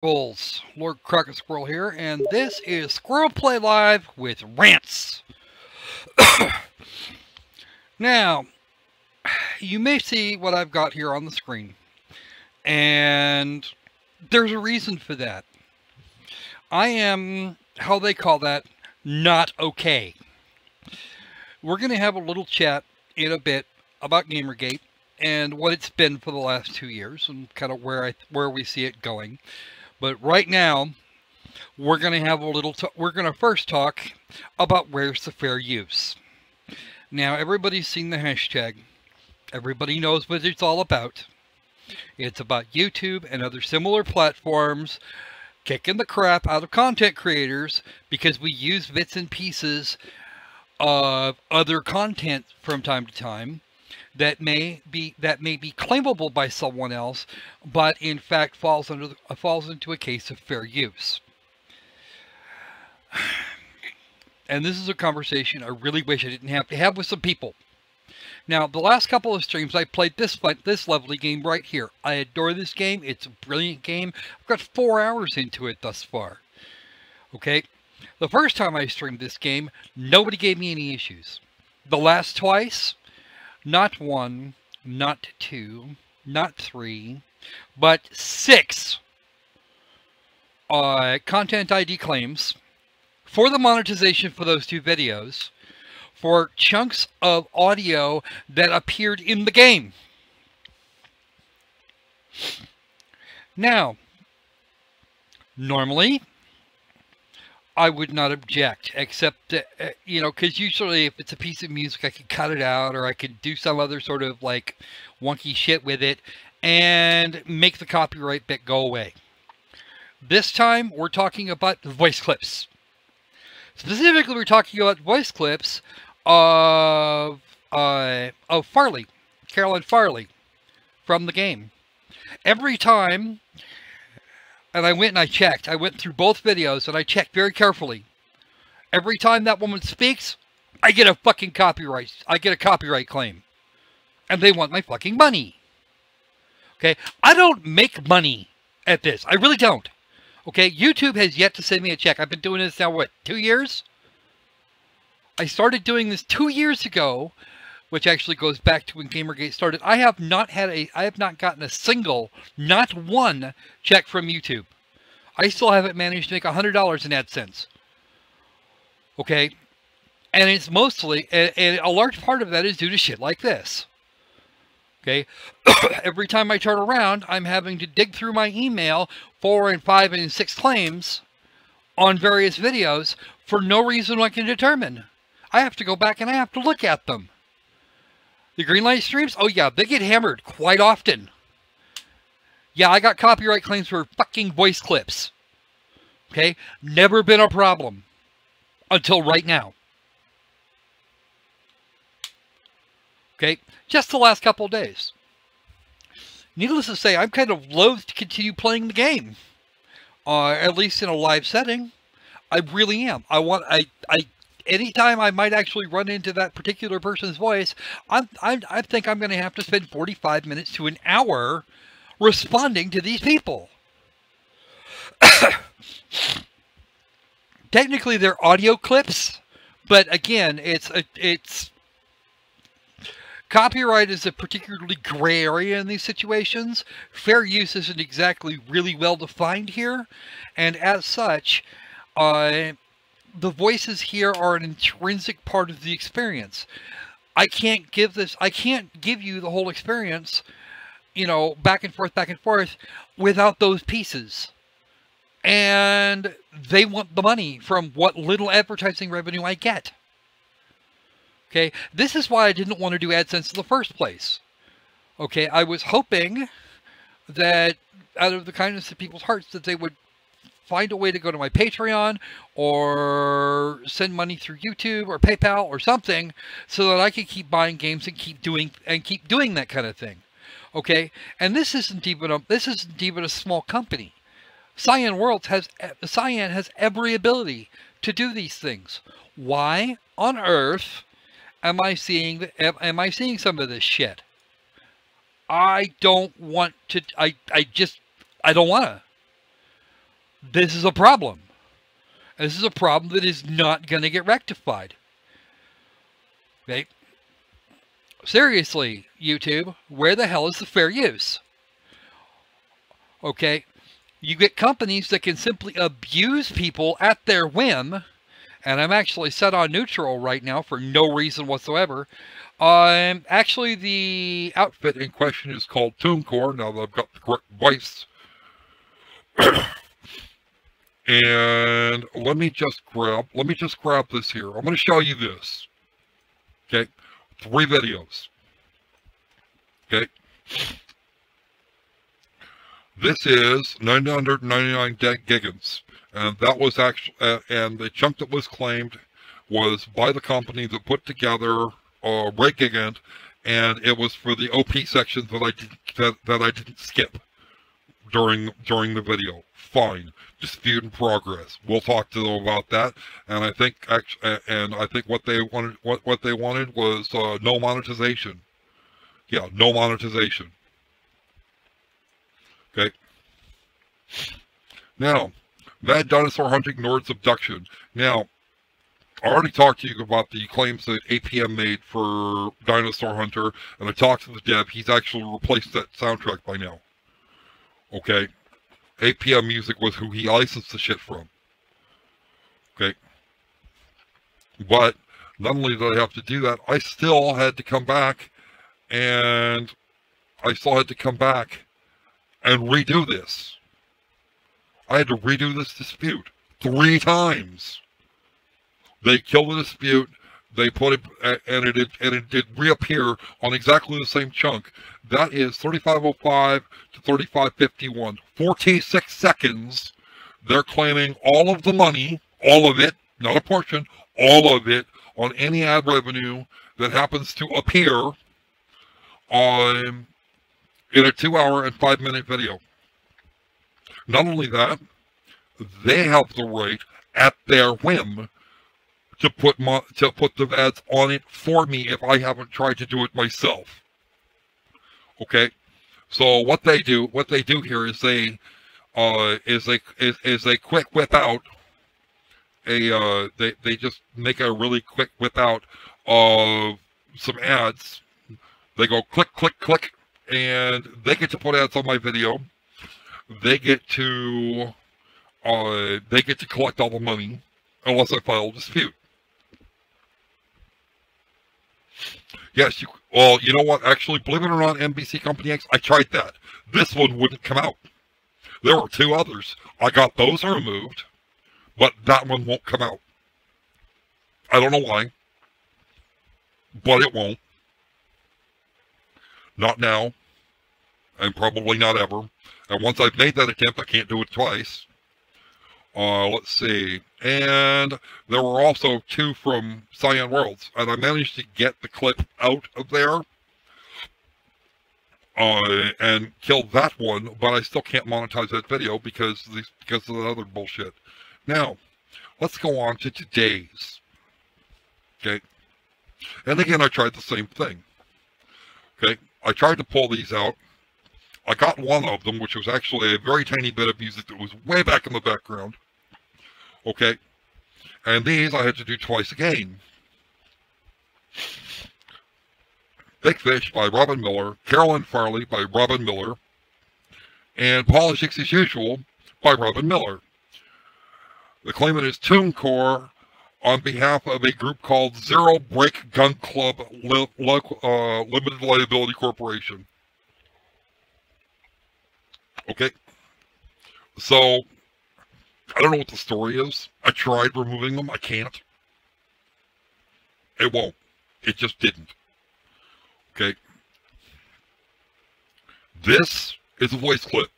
Squirrels, Lord Crockett Squirrel here, and this is Squirrel Play Live with Rants. Now, you may see what I've got here on the screen, and there's a reason for that. I am, how they call that, not okay. We're going to have a little chat in a bit about Gamergate and what it's been for the last 2 years and kind of where we see it going. But right now, we're going to have a little. We're going to first talk about where's the fair use. Now, everybody's seen the hashtag. Everybody knows what it's all about. It's about YouTube and other similar platforms kicking the crap out of content creators because we use bits and pieces of other content from time to time that may be claimable by someone else, but in fact falls into a case of fair use. And this is a conversation I really wish I didn't have to have with some people. Now, the last couple of streams I played this lovely game right here. I adore this game. It's a brilliant game. I've got 4 hours into it thus far. Okay? The first time I streamed this game, nobody gave me any issues. The last twice, not 1, not 2, not 3, but 6 content ID claims for the monetization for those 2 videos for chunks of audio that appeared in the game. Now, normally, I would not object, except, because usually if it's a piece of music, I could cut it out, or I could do some other sort of, like, wonky shit with it, and make the copyright bit go away. This time, we're talking about voice clips. Specifically, we're talking about voice clips of Farley, Carolyn Farley, from the game. Every time... And I went through both videos and I checked very carefully. Every time that woman speaks, I get a fucking copyright. I get a copyright claim. And they want my fucking money. Okay? I don't make money at this. I really don't. Okay? YouTube has yet to send me a check. I've been doing this now, what, 2 years? I started doing this 2 years ago, which actually goes back to when Gamergate started. I have not gotten a single, not one, check from YouTube. I still haven't managed to make $100 in AdSense. Okay? And it's mostly, and a large part of that is due to shit like this. Okay? Every time I turn around, I'm having to dig through my email 4 and 5 and 6 claims on various videos for no reason I can determine. I have to go back and I have to look at them. The Greenlight streams? Oh yeah, they get hammered quite often. Yeah, I got copyright claims for fucking voice clips. Okay? Never been a problem. Until right now. Okay? Just the last couple of days. Needless to say, I'm kind of loath to continue playing the game. At least in a live setting. I really am. Anytime I might actually run into that particular person's voice, I think I'm going to have to spend 45 minutes to an hour responding to these people. Technically, they're audio clips, but again, it's copyright is a particularly gray area in these situations. Fair use isn't exactly really well defined here, and as such, the voices here are an intrinsic part of the experience. I can't give you the whole experience, back and forth, without those pieces. And they want the money from what little advertising revenue I get. Okay, this is why I didn't want to do AdSense in the first place. Okay, I was hoping that out of the kindness of people's hearts that they would find a way to go to my Patreon or send money through YouTube or PayPal or something so that I could keep buying games and keep doing that kind of thing. Okay? And this isn't even a small company. Cyan has every ability to do these things. Why on earth am I seeing some of this shit? I don't want to. I don't want to. This is a problem. This is a problem that is not going to get rectified. Okay? Seriously, YouTube, where the hell is the fair use? Okay? You get companies that can simply abuse people at their whim, and I'm actually set on neutral right now for no reason whatsoever. Actually, the outfit in question is called TuneCore, now that I've got the correct device. And let me just grab this here. I'm going to show you this. Okay? 3 videos. Okay? This is 999 giggons, and that was actually, and the chunk that was claimed was by the company that put together Ray Gigant, and it was for the OP section that I didn't skip during the video. Fine, dispute in progress. We'll talk to them about that, and I think what they wanted was no monetization. Yeah, no monetization. Okay. Now, Mad Dinosaur Hunting Nord's abduction. Now, I already talked to you about the claims that APM made for Dinosaur Hunter, and I talked to the dev. He's actually replaced that soundtrack by now. Okay. APM Music was who he licensed the shit from. Okay. But not only did I have to do that, I still had to come back and redo this. I had to redo this dispute 3 times. They killed the dispute. They put it, and it did reappear on exactly the same chunk. That is 3505 to 3551. 46 seconds. They're claiming all of the money, all of it, not a portion, all of it, on any ad revenue that happens to appear on in a 2-hour and 5-minute video. Not only that, they have the right at their whim to put the ads on it for me if I haven't tried to do it myself. Okay, so what they do here is they quick whip out they just make a really quick whip out of some ads. They go click, click, click, and they get to put ads on my video. They get to collect all the money unless I file a dispute. Yes, well, you know what? Actually, believe it or not, NBC Company X, I tried that. This one wouldn't come out. There were 2 others. I got those removed, but that one won't come out. I don't know why, but it won't. Not now, and probably not ever. And once I've made that attempt, I can't do it twice. Let's see. And there were also 2 from Cyan Worlds, and I managed to get the clip out of there and kill that one, but I still can't monetize that video because of the other bullshit. Now, let's go on to today's. Okay. And again, I tried the same thing. Okay. I tried to pull these out. I got one of them, which was actually a very tiny bit of music that was way back in the background. Okay. And these I had to do twice again. Big Fish by Robin Miller, Carolyn Farley by Robin Miller, and Politics as Usual by Robin Miller. The claimant is TuneCore on behalf of a group called Zero Break Gun Club Limited Liability Corporation. Okay. So, I don't know what the story is. I tried removing them. I can't. It won't. It just didn't. Okay. This is a voice clip.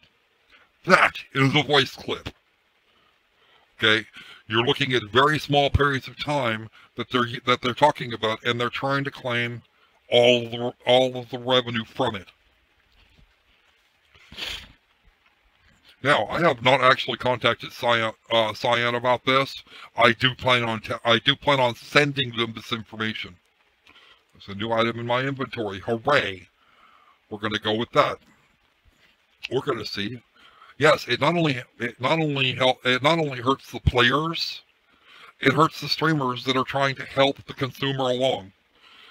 That is a voice clip. Okay. You're looking at very small periods of time that they're talking about, and they're trying to claim all of the revenue from it. Now, I have not actually contacted Cyan about this. I do plan on sending them this information. It's a new item in my inventory. Hooray! We're going to go with that. We're going to see Yes, it not only hurts the players, it hurts the streamers that are trying to help the consumer along.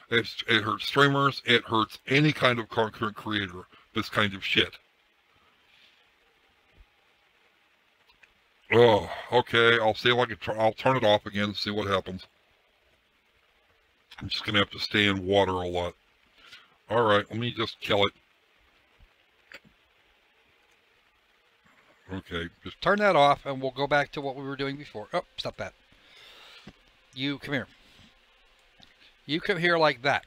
It hurts streamers. It hurts any kind of content creator. This kind of shit. Oh, okay. I'll see if I can. I'll turn it off again and see what happens. I'm just gonna have to stay in water a lot. All right, let me just kill it. Okay, just Turn that off, and we'll go back to what we were doing before. Oh, stop that. You come here. You come here like that.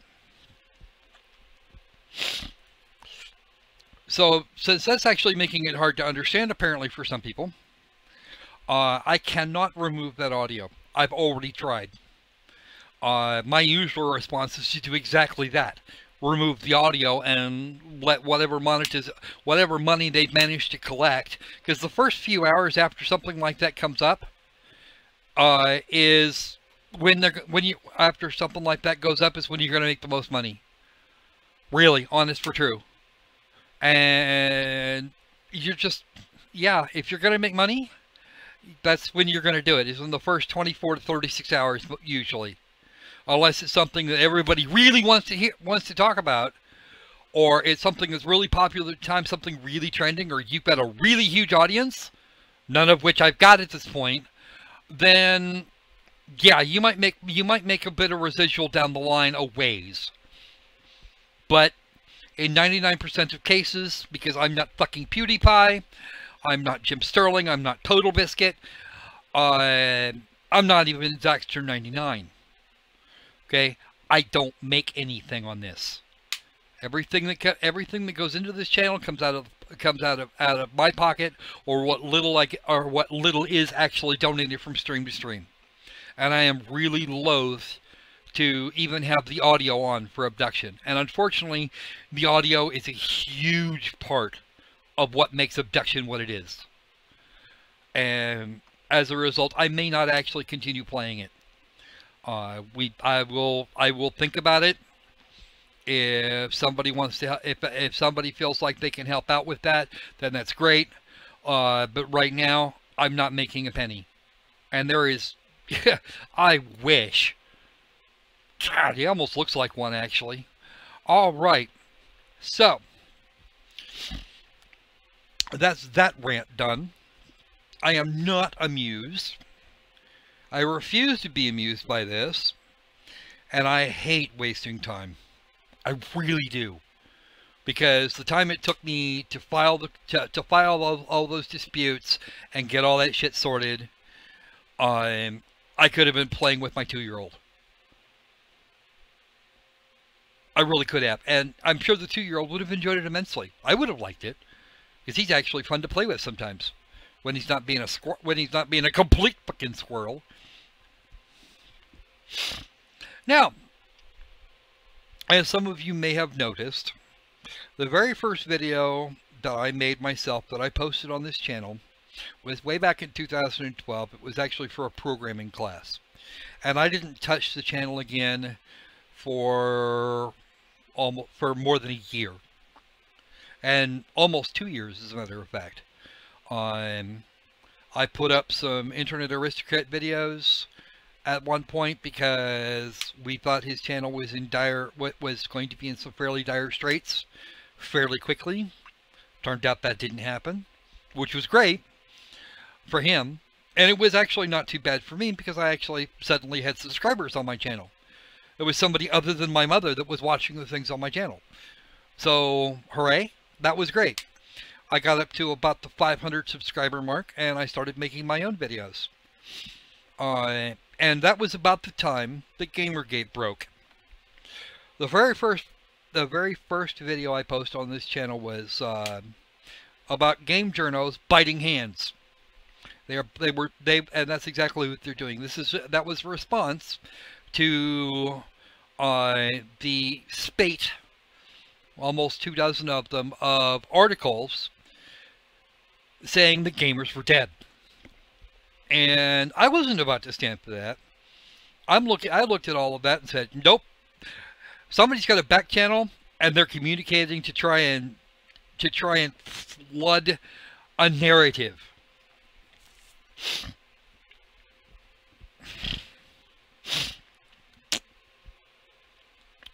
So, since that's actually making it hard to understand, apparently, for some people, I cannot remove that audio. I've already tried. My usual response is to do exactly that. Remove the audio and let whatever money they've managed to collect, because the first few hours after something like that comes up is after something like that goes up is when you're going to make the most money. Really, honest for true. And you're just, yeah, if you're going to make money, that's when you're going to do it, is in the first 24 to 36 hours usually. Unless it's something that everybody really wants to talk about, or it's something that's really popular at the time, something really trending, or you've got a really huge audience, none of which I've got at this point, then yeah, you might make a bit of residual down the line a ways. But in 99% of cases, because I'm not fucking PewDiePie, I'm not Jim Sterling, I'm not Total Biscuit, I'm not even Zaxter99. Okay, I don't make anything on this. Everything that goes into this channel comes out of my pocket, or what little is actually donated from stream to stream. And I am really loath to even have the audio on for Abduction. And unfortunately, the audio is a huge part of what makes Abduction what it is. And as a result, I may not actually continue playing it. I will think about it. If somebody wants to, if somebody feels like they can help out with that, then that's great. But right now, I'm not making a penny. And there is, I wish. God, he almost looks like one, actually. All right. So, that's that rant done. I am not amused. I refuse to be amused by this. And I hate wasting time. I really do. Because the time it took me to file all those disputes and get all that shit sorted, I could have been playing with my 2-year-old. I really could have. And I'm sure the 2-year-old would have enjoyed it immensely. I would have liked it. Because he's actually fun to play with sometimes. When he's not being a complete fucking squirrel. Now, as some of you may have noticed, the very first video that I made myself that I posted on this channel was way back in 2012. It was actually for a programming class. And I didn't touch the channel again for more than a year. And almost 2 years, as a matter of fact. I put up some Internet Aristocrat videos at one point because we thought his channel was going to be in some fairly dire straits fairly quickly. Turned out that didn't happen, which was great for him. And it was actually not too bad for me because I actually suddenly had subscribers on my channel. It was somebody other than my mother that was watching the things on my channel. So, hooray, that was great. I got up to about the 500 subscriber mark and I started making my own videos. And that was about the time that Gamergate broke. The very first video I posted on this channel was about game journos biting hands. And that's exactly what they're doing. That was a response to the spate, almost 24 of them, of articles saying the gamers were dead. And I wasn't about to stand for that. I looked at all of that and said, nope. Somebody's got a back channel and they're communicating to try and flood a narrative.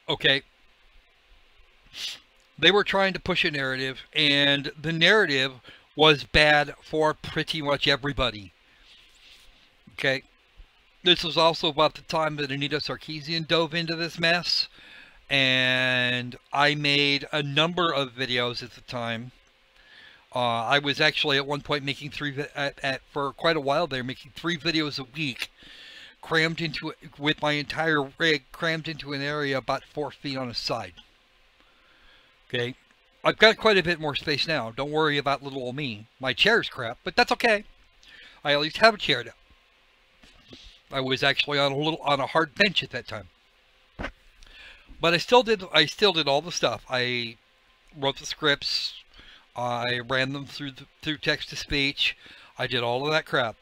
Okay. They were trying to push a narrative, and the narrative was bad for pretty much everybody. Okay. This was also about the time that Anita Sarkeesian dove into this mess, and I made a number of videos at the time. I was actually at one point making for quite a while there, making 3 videos a week, crammed into with my entire rig crammed into an area about 4 feet on a side. Okay, I've got quite a bit more space now. Don't worry about little old me. My chair's crap, but that's okay. I at least have a chair now. I was actually on a hard bench at that time, but I still did all the stuff. I wrote the scripts. I ran them through text to speech. I did all of that crap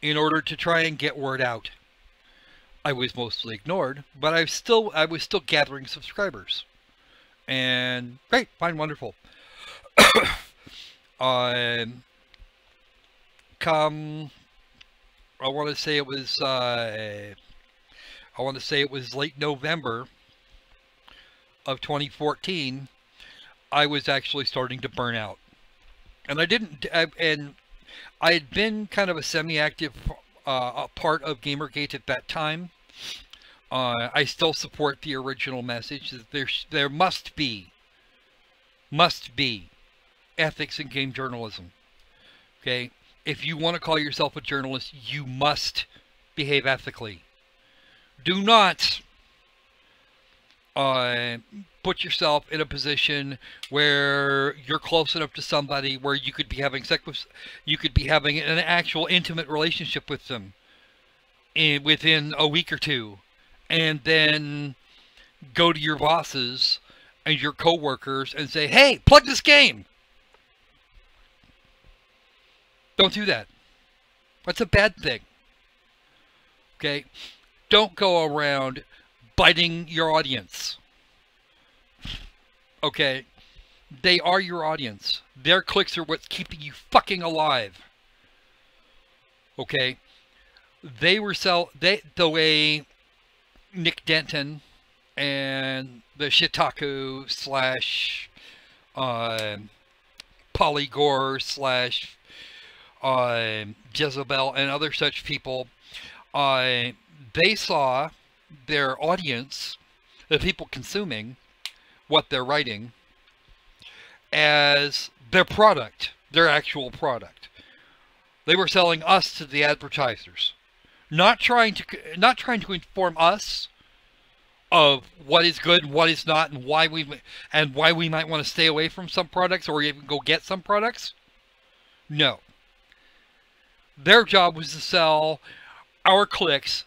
in order to try and get word out. I was mostly ignored, but I was still gathering subscribers. And great, fine, wonderful. Come, I want to say it was late November of 2014. I was actually starting to burn out, and I had been kind of a semi-active part of Gamergate at that time. I still support the original message that there must be ethics in game journalism. Okay, if you want to call yourself a journalist, you must behave ethically. Do not put yourself in a position where you're close enough to somebody where you could be having an actual intimate relationship with them within a week or two, and then go to your bosses and your coworkers and say, "Hey, plug this game." Don't do that. That's a bad thing. Okay? Don't go around biting your audience. Okay? They are your audience. Their clicks are what's keeping you fucking alive. Okay? The way Nick Denton and the Shitaku / Polygore / Jezebel and other such people, they saw their audience, the people consuming what they're writing, as their product, their actual product. They were selling us to the advertisers, not trying to inform us of what is good and what is not, and why we might want to stay away from some products or even go get some products. No. Their job was to sell our clicks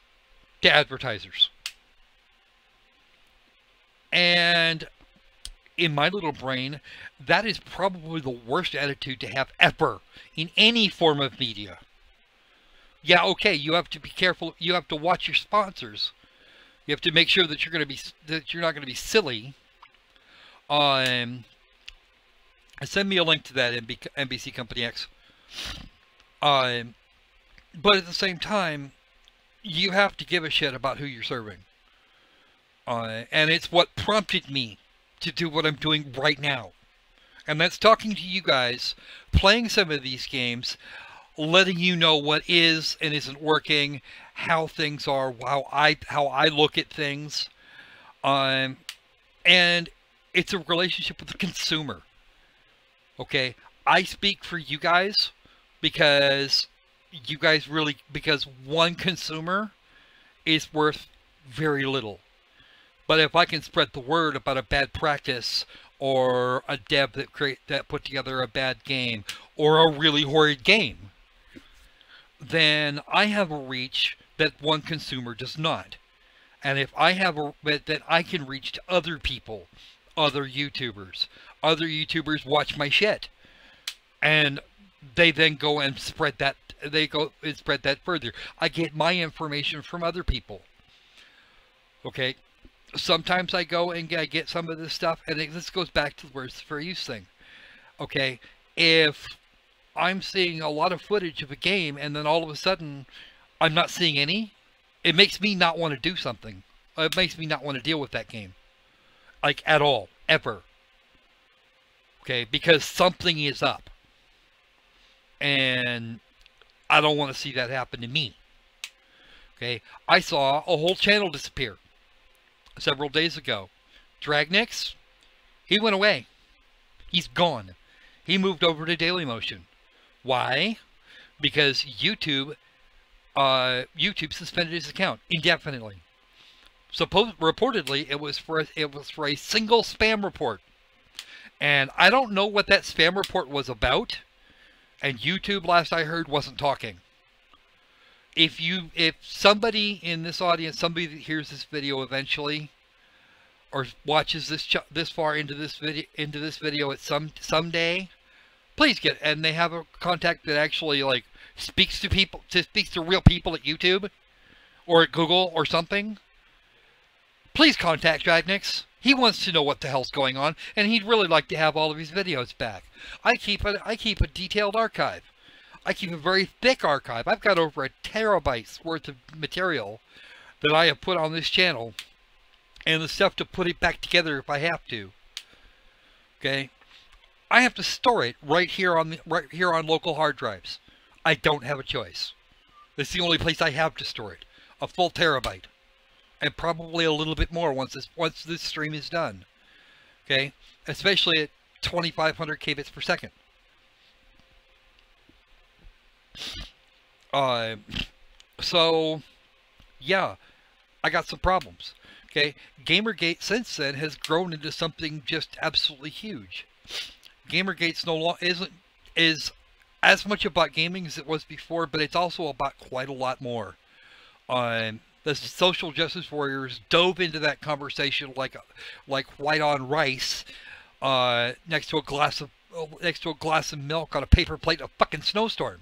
to advertisers. And in my little brain, that is probably the worst attitude to have ever in any form of media. Yeah, okay, you have to be careful. You have to watch your sponsors. You have to make sure that you're not going to be silly. Send me a link to that NBC Company X. But at the same time, you have to give a shit about who you're serving. And it's what prompted me to do what I'm doing right now. And that's talking to you guys, playing some of these games, letting you know what is and isn't working, how things are, how I look at things. And it's a relationship with the consumer. Okay? I speak for you guys because one consumer is worth very little. But if I can spread the word about a bad practice, or a dev that put together a bad game, or a really horrid game, then I have a reach that one consumer does not. And if I have that I can reach to other people, other YouTubers watch my shit, and they then go and spread that. They go and spread that further. I get my information from other people. Okay. Sometimes I go and I get some of this stuff, and this goes back to the words for use thing. Okay, if I'm seeing a lot of footage of a game, and then all of a sudden, I'm not seeing any, it makes me not want to do something. It makes me not want to deal with that game. Like, at all. Ever. Okay? Because something is up. And I don't want to see that happen to me. Okay? I saw a whole channel disappear several days ago. Dragnix, he went away. He's gone. He moved over to Dailymotion. Why? Because YouTube suspended his account indefinitely. Reportedly, it was for a single spam report, and I don't know what that spam report was about. And YouTube, last I heard, wasn't talking. If somebody in this audience, somebody that hears this video eventually, or watches this far into this video at someday, please get, and they have a contact that actually like speaks to real people at YouTube or at Google or something, please contact Dragnix. He wants to know what the hell's going on, and he'd really like to have all of his videos back. I keep a detailed archive. I keep a very thick archive. I've got over 1 terabyte worth of material that I have put on this channel, and the stuff to put it back together if I have to. Okay, I have to store it right here on local hard drives. I don't have a choice. It's the only place I have to store it. A full terabyte. And probably a little bit more once this stream is done. Okay? Especially at 2500 kbits per second. So yeah, I got some problems. Okay? Gamergate since then has grown into something just absolutely huge. Gamergate's no longer is as much about gaming as it was before, but it's also about quite a lot more. The social justice warriors dove into that conversation like white on rice, next to a glass of milk on a paper plate of fucking snowstorm.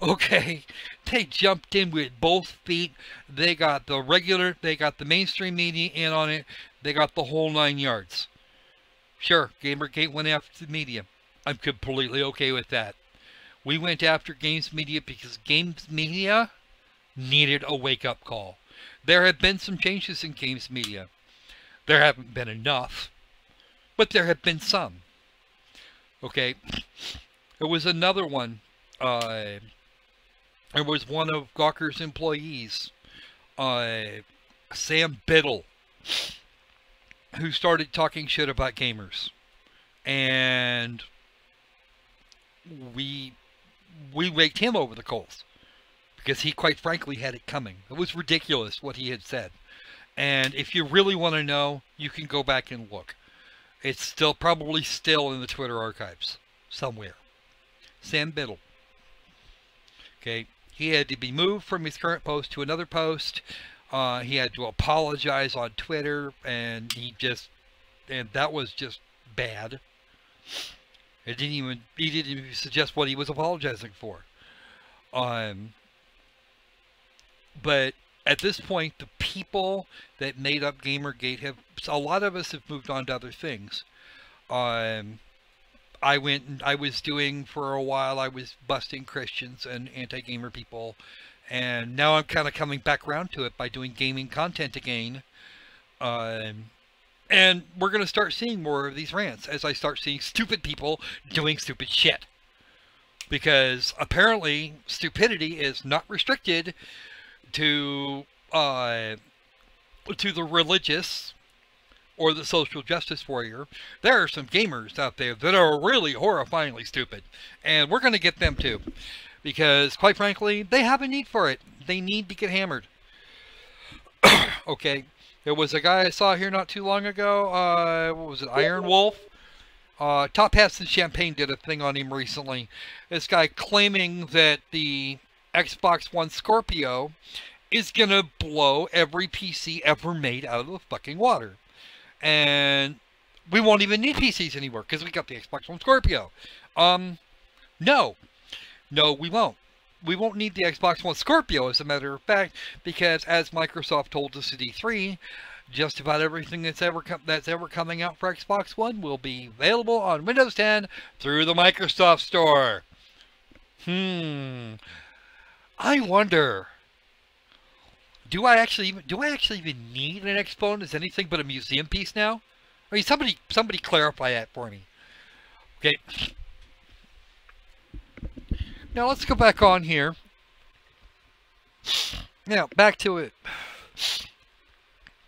Okay, they jumped in with both feet. They got the mainstream media in on it. They got the whole 9 yards. Sure, Gamergate went after the media. I'm completely okay with that. We went after games media because games media needed a wake-up call. There have been some changes in games media. There haven't been enough, but there have been some. Okay, there was another one. There was one of Gawker's employees, Sam Biddle, who started talking shit about gamers, and we raked him over the coals. Because he, quite frankly, had it coming. It was ridiculous what he had said. And if you really want to know, you can go back and look. It's probably still in the Twitter archives. Somewhere. Sam Biddle. Okay. He had to be moved from his current post to another post. He had to apologize on Twitter. And that was just bad. He didn't even suggest what he was apologizing for. But at this point, the people that made up Gamergate a lot of us have moved on to other things. I was doing for a while, I was busting Christians and anti-gamer people, and now I'm kind of coming back around to it by doing gaming content again. And we're going to start seeing more of these rants as I start seeing stupid people doing stupid shit. Because apparently stupidity is not restricted to the religious or the social justice warrior. There are some gamers out there that are really horrifyingly stupid, and we're going to get them too, because quite frankly, they have a need for it. They need to get hammered. Okay, there was a guy I saw here not too long ago. What was it? Iron Wolf. Top Hats and Champagne did a thing on him recently. This guy claiming that the Xbox One Scorpio is gonna blow every PC ever made out of the fucking water. And we won't even need PCs anymore because we got the Xbox One Scorpio. No, we won't. We won't need the Xbox One Scorpio, as a matter of fact, because as Microsoft told us at E3, Just about everything that's ever coming out for Xbox One will be available on Windows 10 through the Microsoft Store. I wonder, do I actually even need an Xbone as anything but a museum piece now? I mean, somebody clarify that for me. Okay. Now let's go back on here. Now back to it.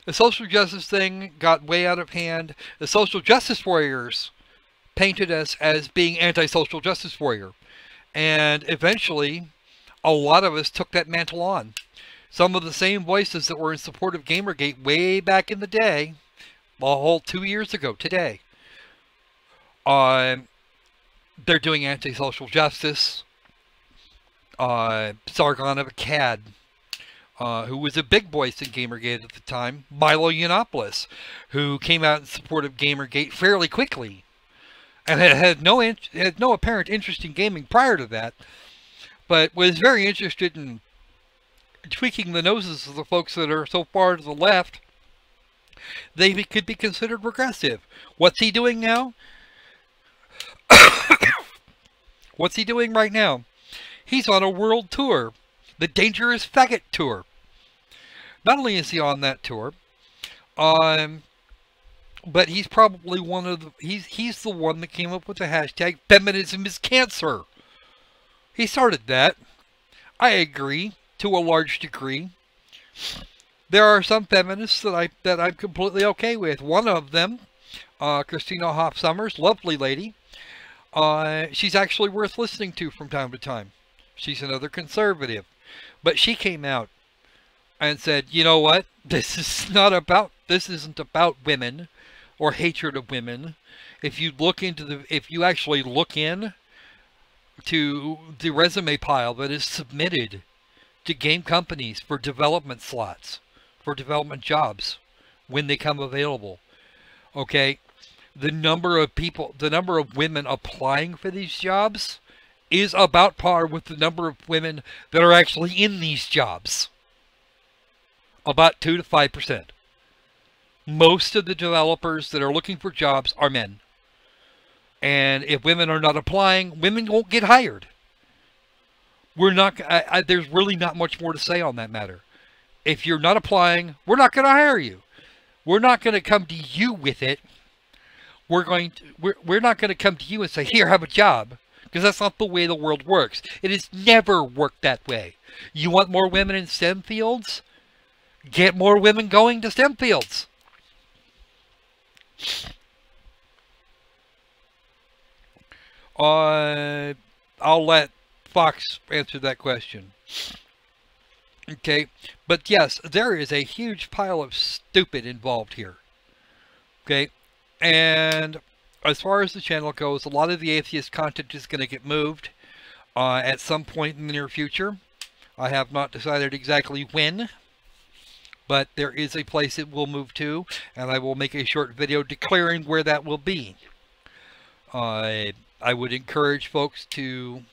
The social justice thing got way out of hand. The social justice warriors painted us as being anti-social justice warrior. And eventually, a lot of us took that mantle on. Some of the same voices that were in support of Gamergate way back in the day, a whole 2 years ago today, they're doing anti-social justice. Sargon of Akkad, who was a big voice in Gamergate at the time, Milo Yiannopoulos, who came out in support of Gamergate fairly quickly, and had no apparent interest in gaming prior to that, but was very interested in tweaking the noses of the folks that are so far to the left they could be considered regressive. What's he doing now? What's he doing right now? He's on a world tour, the Dangerous Faggot Tour. Not only is he on that tour, but he's probably one of the he's the one that came up with the hashtag feminism is cancer. He started that. I agree to a large degree. There are some feminists that I'm completely okay with. One of them, Christina Hoff Sommers, lovely lady. She's actually worth listening to from time to time. She's another conservative. But she came out and said, you know what? This isn't about women or hatred of women. If you actually look in to the resume pile that is submitted to game companies for development slots, for development jobs when they come available, okay, the number of women applying for these jobs is about par with the number of women that are actually in these jobs. About 2 to 5%. Most of the developers that are looking for jobs are men. And if women are not applying, women won't get hired. There's really not much more to say on that matter. If you're not applying, we're not going to hire you. We're not going to come to you with it. We're not going to come to you and say, here, have a job. Because that's not the way the world works. It has never worked that way. You want more women in STEM fields? Get more women going to STEM fields. I'll let Fox answer that question. Okay, but yes, there is a huge pile of stupid involved here. Okay, and as far as the channel goes, a lot of the atheist content is going to get moved at some point in the near future. I have not decided exactly when, but there is a place it will move to, and I will make a short video declaring where that will be. I would encourage folks to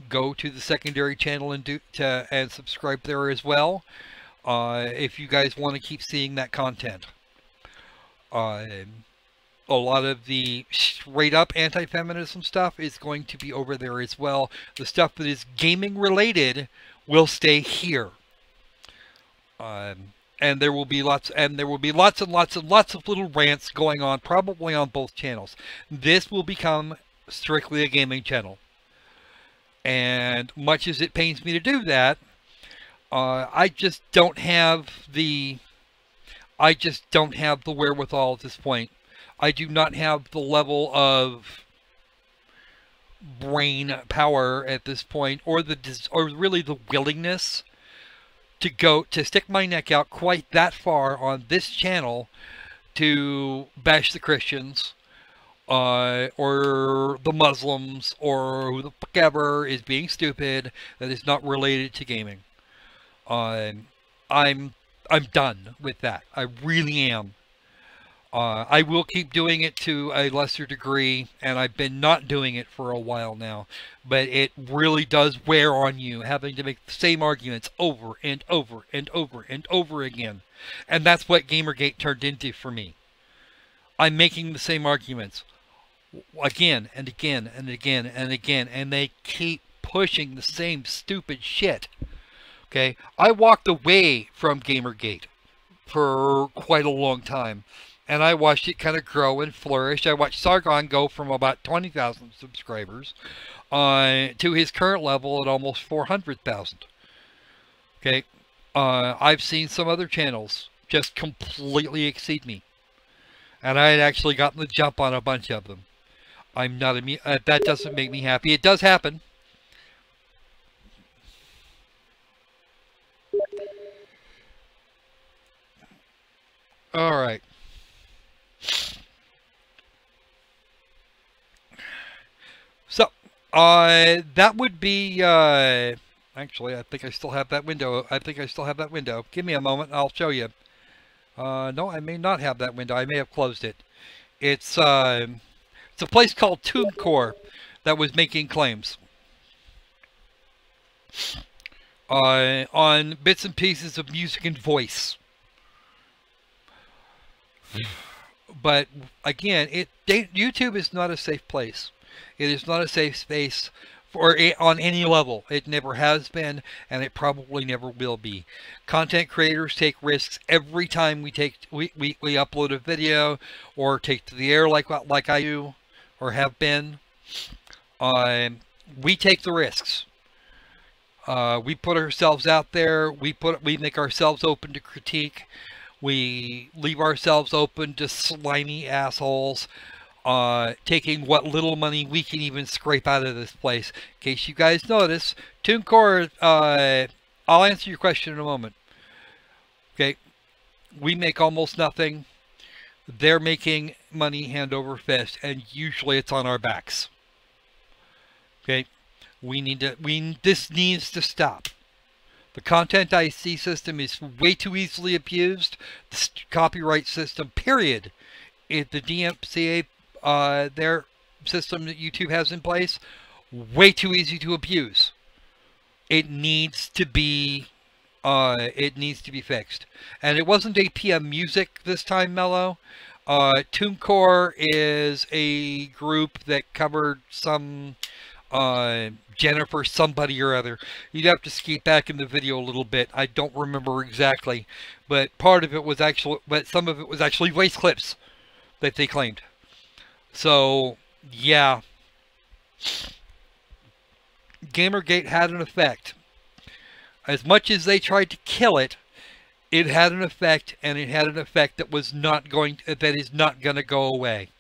go to the secondary channel and subscribe there as well, if you guys want to keep seeing that content. A lot of the straight up anti-feminism stuff is going to be over there as well. The stuff that is gaming related will stay here. And there will be lots and lots of little rants going on, probably on both channels. This will become strictly a gaming channel. And much as it pains me to do that, I just don't have the wherewithal at this point. I do not have the level of brain power at this point, or really the willingness to stick my neck out quite that far on this channel to bash the Christians, or the Muslims, or who the fuck ever is being stupid that is not related to gaming. I'm done with that. I really am. I will keep doing it to a lesser degree, and I've been not doing it for a while now. But it really does wear on you, having to make the same arguments over and over and over and over again. And that's what Gamergate turned into for me. I'm making the same arguments again and again and again and again, and they keep pushing the same stupid shit. Okay, I walked away from Gamergate for quite a long time, and I watched it kind of grow and flourish. I watched Sargon go from about 20,000 subscribers to his current level at almost 400,000. Okay, I've seen some other channels just completely exceed me, and I had actually gotten the jump on a bunch of them. I'm not that doesn't make me happy. It does happen. All right. So, that would be, actually, I think I still have that window. Give me a moment, I'll show you. No, I may not have that window. I may have closed it. It's a place called TuneCore that was making claims on bits and pieces of music and voice. But again, YouTube is not a safe place. It is not a safe space on any level. It never has been, and it probably never will be. Content creators take risks every time we upload a video or take to the air like I do or have been. We take the risks. We put ourselves out there. We make ourselves open to critique. We leave ourselves open to slimy assholes, taking what little money we can even scrape out of this place. In case you guys notice, TuneCore, I'll answer your question in a moment. Okay, we make almost nothing. They're making money hand over fist, and usually it's on our backs. Okay, this needs to stop. The Content IC system is way too easily abused. The copyright system, period. The DMCA, their system that YouTube has in place, way too easy to abuse. It needs to be fixed. And it wasn't APM Music this time, Mello. TuneCore is a group that covered some Jennifer somebody or other. You'd have to skip back in the video a little bit. I don't remember exactly, but part of it was some of it was actually voice clips that they claimed. So yeah, Gamergate had an effect. As much as they tried to kill it, it had an effect, and it had an effect that is not going to go away.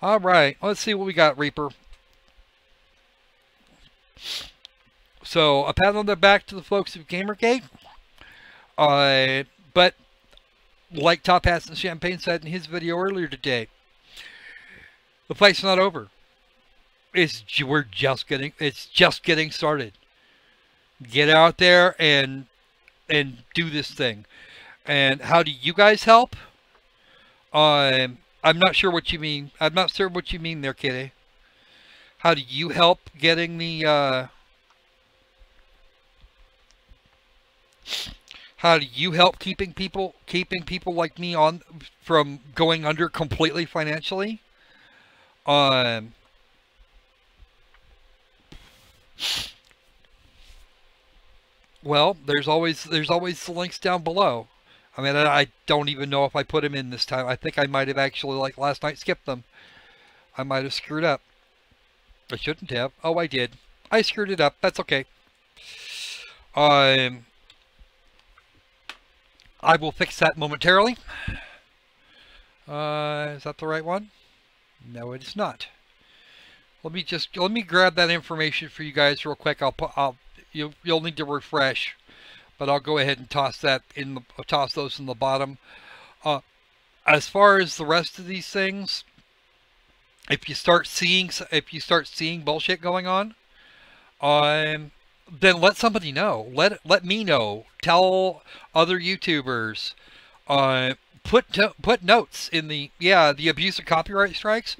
All right, let's see what we got, Reaper. So, a pat on the back to the folks of Gamergate. But, like Top Hats and Champagne said in his video earlier today, the fight's not over. It's just getting started. Get out there and do this thing. And how do you guys help? I'm not sure what you mean. I'm not sure what you mean there, Kitty. How do you help getting the, how do you help keeping people like me from going under completely financially? Well, there's always the links down below. I mean, I don't even know if I put them in this time. I think I might have actually, like last night, skipped them. I might have screwed up. I shouldn't have. Oh, I did. I screwed it up. That's okay. I will fix that momentarily. Is that the right one? No, it is not. Let me grab that information for you guys real quick. You'll need to refresh, but I'll go ahead and toss those in the bottom. As far as the rest of these things, if you start seeing bullshit going on, then let somebody know. Let me know. Tell other YouTubers. put notes in the abuse of copyright strikes.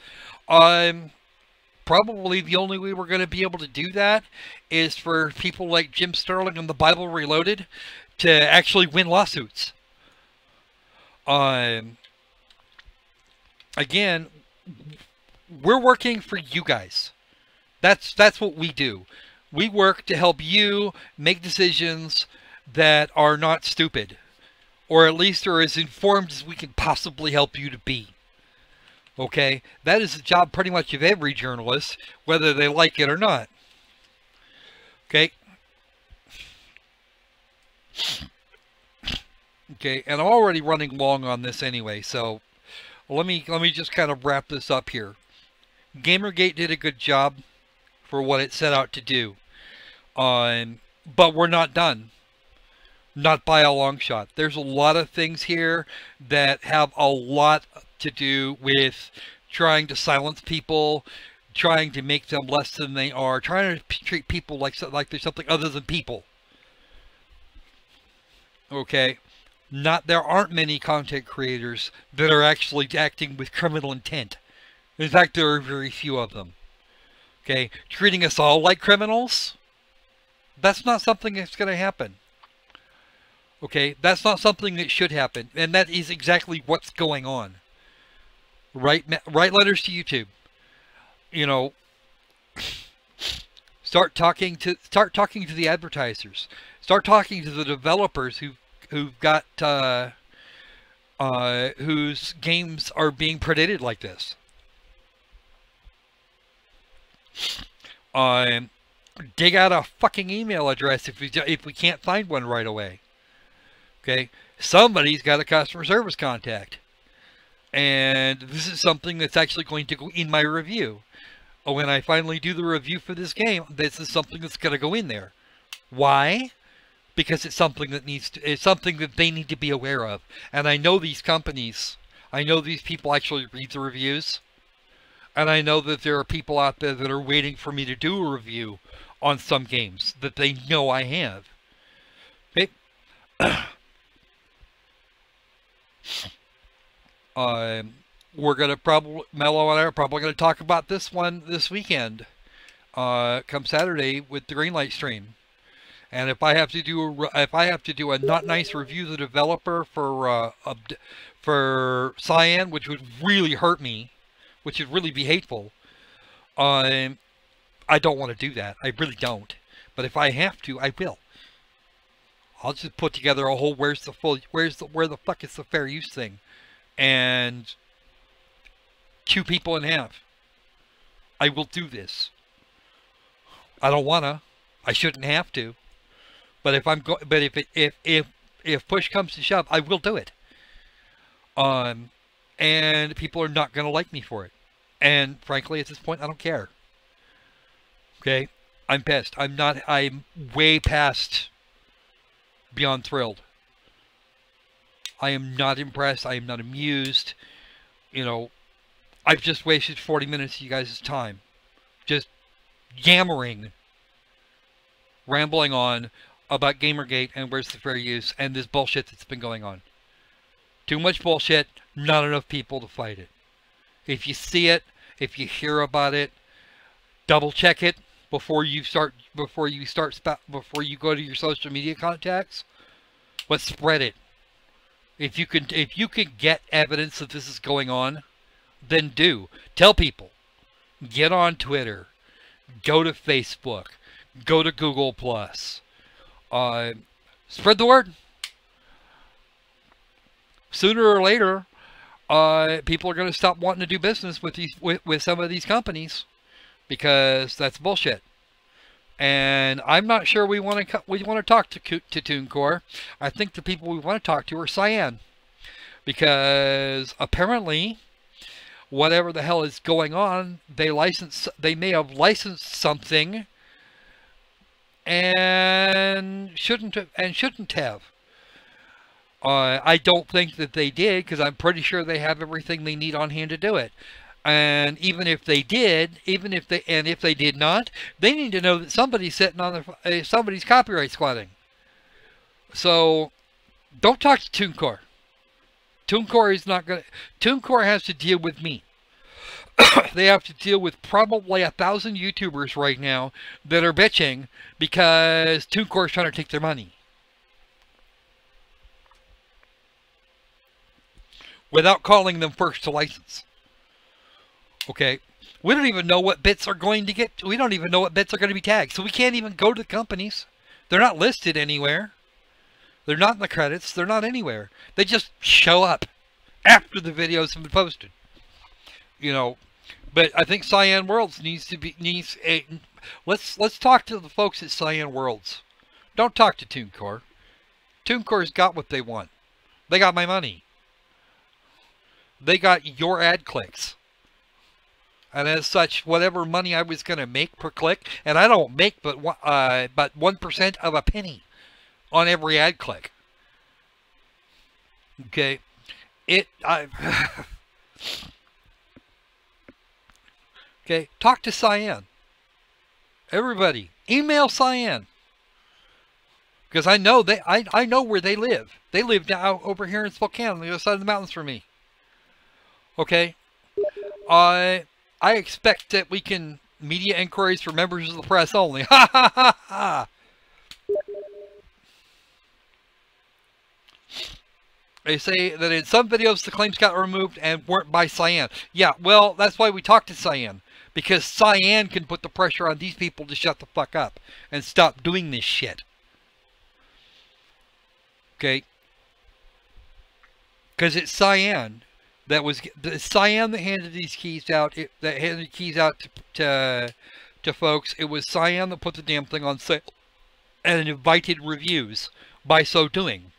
Probably the only way we're going to be able to do that is for people like Jim Sterling and the Bible Reloaded to actually win lawsuits. Again, we're working for you guys. That's what we do. We work to help you make decisions that are not stupid, or at least are as informed as we can possibly help you to be. Okay? That is the job pretty much of every journalist, whether they like it or not. Okay? Okay, and I'm already running long on this anyway, so let me just kind of wrap this up here. Gamergate did a good job for what it set out to do. But we're not done. Not by a long shot. There's a lot of things here that have a lot to do with trying to silence people, trying to make them less than they are, trying to treat people like they're something other than people. Okay? There aren't many content creators that are actually acting with criminal intent. In fact, there are very few of them. Okay? Treating us all like criminals? That's not something that's going to happen. Okay? That's not something that should happen. And that is exactly what's going on. Write letters to YouTube. You know, start talking to the advertisers. Start talking to the developers who've got whose games are being predated like this. Dig out a fucking email address if we can't find one right away. Okay, somebody's got a customer service contact, and this is something that's actually going to go in my review. When I finally do the review for this game, this is something that's going to go in there. Why? Because it's something that it's something that they need to be aware of. And I know these companies, I know these people actually read the reviews. And I know that there are people out there that are waiting for me to do a review on some games that they know I have. Okay. We're going to probably, Mello and I are probably going to talk about this one this weekend. Come Saturday with the Greenlight stream. And if I have to do a not nice review of the developer for Cyan, which would really hurt me, which would really be hateful, I don't want to do that. I really don't. But if I have to, I will. I'll just put together a whole where the fuck is the fair use thing, and chew people in half. I will do this. I don't wanna. I shouldn't have to. But if push comes to shove, I will do it. And people are not gonna like me for it. And frankly, at this point, I don't care. Okay? I'm pissed. I'm way past beyond thrilled. I am not impressed. I am not amused. You know, I've just wasted 40 minutes of you guys' time. Just yammering, rambling on about Gamergate and where's the fair use and this bullshit that's been going on. Too much bullshit, not enough people to fight it. If you see it, if you hear about it, double check it before you go to your social media contacts. But spread it. If you can get evidence that this is going on, then do. Tell people. Get on Twitter. Go to Facebook. Go to Google+. Spread the word. Sooner or later, people are going to stop wanting to do business with some of these companies because that's bullshit. And I'm not sure we want to talk to TuneCore. I think the people we want to talk to are Cyan, because apparently, whatever the hell is going on, they may have licensed something and shouldn't have. I don't think that they did, because I'm pretty sure they have everything they need on hand to do it. And even if they did, if they did not, they need to know that somebody's sitting on somebody's copyright squatting. So, don't talk to TuneCore. TuneCore is not going to... TuneCore has to deal with me. They have to deal with probably 1,000 YouTubers right now that are bitching because TuneCore is trying to take their money. Without calling them first to license. Okay? We don't even know what bits are going to get... We don't even know what bits are going to be tagged. So we can't even go to the companies. They're not listed anywhere. They're not in the credits. They're not anywhere. They just show up after the videos have been posted. You know, but I think Cyan Worlds let's talk to the folks at Cyan Worlds. Don't talk to TuneCore. TuneCore's got what they want. They got my money. They got your ad clicks. And as such, whatever money I was going to make per click, and I don't make but 1% of a penny on every ad click. Okay, okay, talk to Cyan. Everybody, email Cyan, because I know I know where they live. They live down over here in Spokane, on the other side of the mountains from me. Okay, I expect that we can media inquiries for members of the press only. Ha ha ha ha. They say that in some videos the claims got removed and weren't by Cyan. Yeah, well, that's why we talked to Cyan. Because Cyan can put the pressure on these people to shut the fuck up and stop doing this shit. Okay? Because it's Cyan that was... Cyan that handed these keys out. That handed keys out to folks. It was Cyan that put the damn thing on sale and invited reviews by so doing.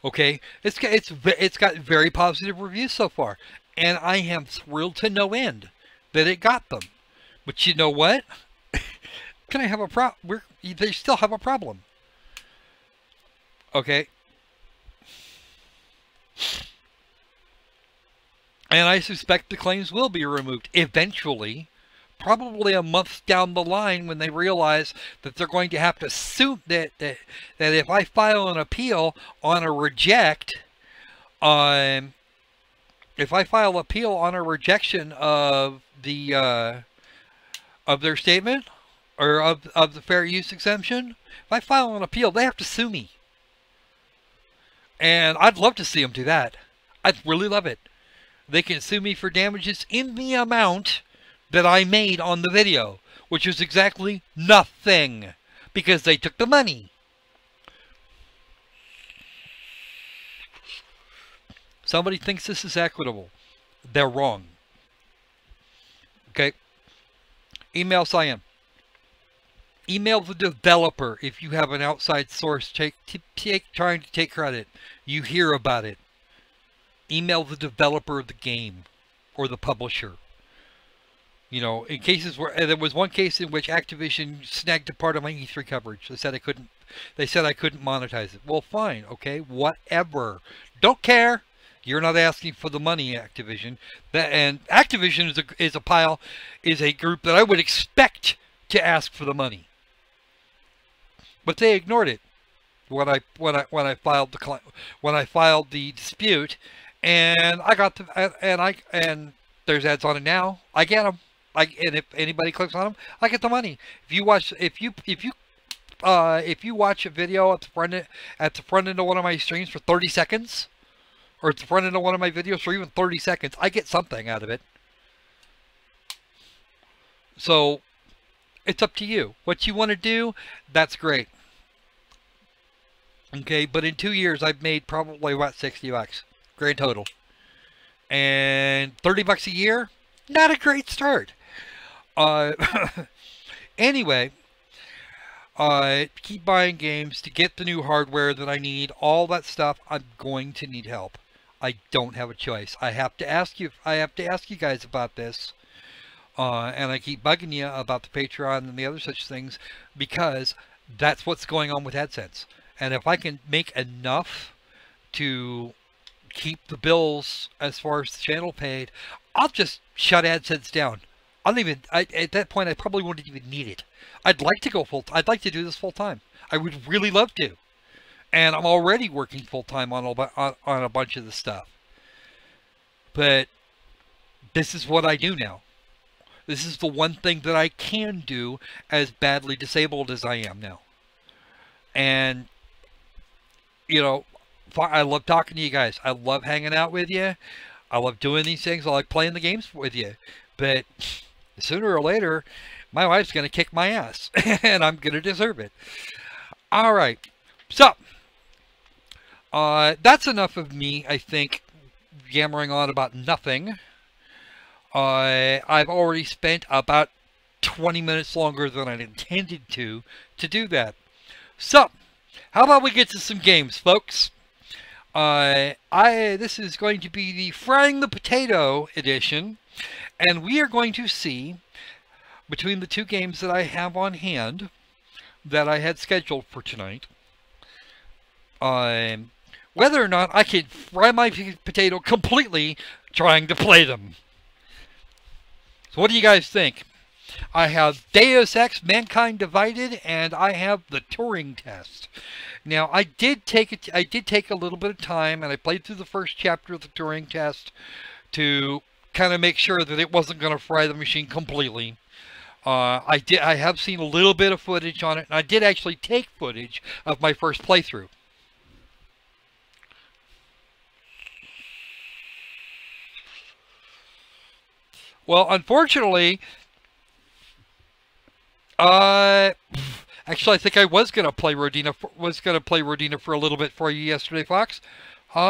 Okay, it's got very positive reviews so far, and I am thrilled to no end that it got them. But you know what? Can I have a problem? They still have a problem. Okay, and I suspect the claims will be removed eventually. Probably a month down the line when they realize that they're going to have to sue that if I file an appeal on a reject, if I file appeal on a rejection of the of their statement or of the fair use exemption, if I file an appeal, they have to sue me. And I'd love to see them do that. I'd really love it. They can sue me for damages in the amount that I made on the video, which was exactly nothing, because they took the money. Somebody thinks this is equitable. They're wrong. Okay? Email Cyan. Email the developer if you have an outside source trying to take credit. You hear about it. Email the developer of the game or the publisher. You know, in cases where there was one case in which Activision snagged a part of my E3 coverage. They said I couldn't monetize it. Well, fine, okay, whatever. Don't care. You're not asking for the money, Activision. And Activision is a group that I would expect to ask for the money. But they ignored it when I filed the dispute, and I got and there's ads on it now. I get them. And if anybody clicks on them, I get the money. If you watch a video at the front end of one of my streams for 30 seconds, or at the front end of one of my videos for even 30 seconds, I get something out of it. So it's up to you. What you want to do, that's great. Okay, but in 2 years, I've made probably about $60 grand total, and $30 a year, not a great start. Anyway, keep buying games to get the new hardware that I need. All that stuff, I'm going to need help. I don't have a choice. I have to ask you guys about this. And I keep bugging you about the Patreon and the other such things, because that's what's going on with AdSense. And if I can make enough to keep the bills as far as the channel paid, I'll just shut AdSense down. At that point, I probably wouldn't even need it. I'd like to go I'd like to do this full time. I would really love to. and I'm already working full-time on a bunch of the stuff. But this is what I do now. This is the one thing that I can do, as badly disabled as I am now. And, you know, I love talking to you guys. I love hanging out with you. I love doing these things. I like playing the games with you. But sooner or later, my wife's going to kick my ass. And I'm going to deserve it. All right. So, that's enough of me, I think, yammering on about nothing. I've already spent about 20 minutes longer than I intended to do that. So, how about we get to some games, folks? This is going to be the Frying the Potato edition, and we are going to see, between the two games that I have on hand, that I had scheduled for tonight, whether or not I can fry my potato completely trying to play them. So what do you guys think? I have Deus Ex Mankind Divided, and I have the Turing Test. Now, I did take a little bit of time, and I played through the first chapter of the Turing Test to kind of make sure that it wasn't going to fry the machine completely. I have seen a little bit of footage on it, and I did actually take footage of my first playthrough. Well, unfortunately, actually, I think I was gonna play Rodina for a little bit for you yesterday, Fox. See,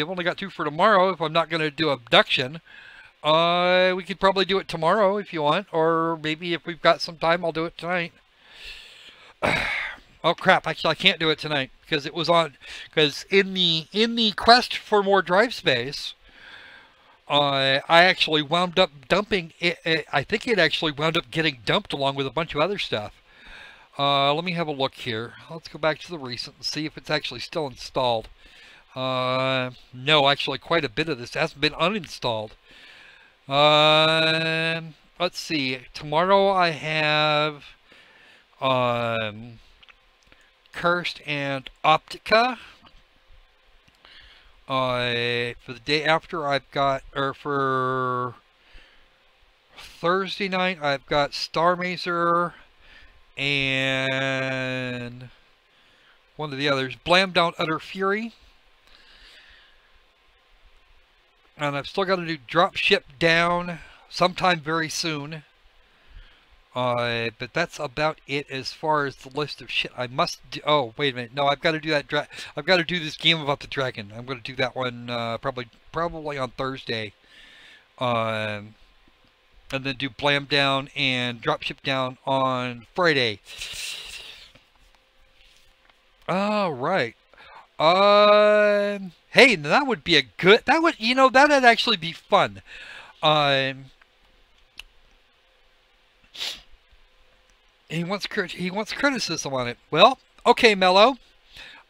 I've only got 2 for tomorrow. If I'm not gonna do abduction, we could probably do it tomorrow if you want, or maybe if we've got some time, I'll do it tonight. Oh crap! Actually, I can't do it tonight because it was on. Because in the quest for more drive space, I actually wound up dumping it. I think it actually wound up getting dumped along with a bunch of other stuff. Let me have a look here. Let's go back to the recent and see if it's actually still installed. No, actually quite a bit of this hasn't been uninstalled. Let's see. Tomorrow I have Cursed and Optica. For the day after, I've got, or for Thursday night, I've got Star Mazer and one of the others, Blam Down Utter Fury. And I've still got to do Drop Ship Down sometime very soon. But that's about it as far as the list of shit I must do. Oh, wait a minute. No, I've got to do that. I've got to do this game about the dragon. I'm going to do that one probably on Thursday. And then do Blam Down and Dropship Down on Friday. All right. Hey, that would be a good. That would, you know, that'd actually be fun. He wants criticism on it. Well, okay, Mello.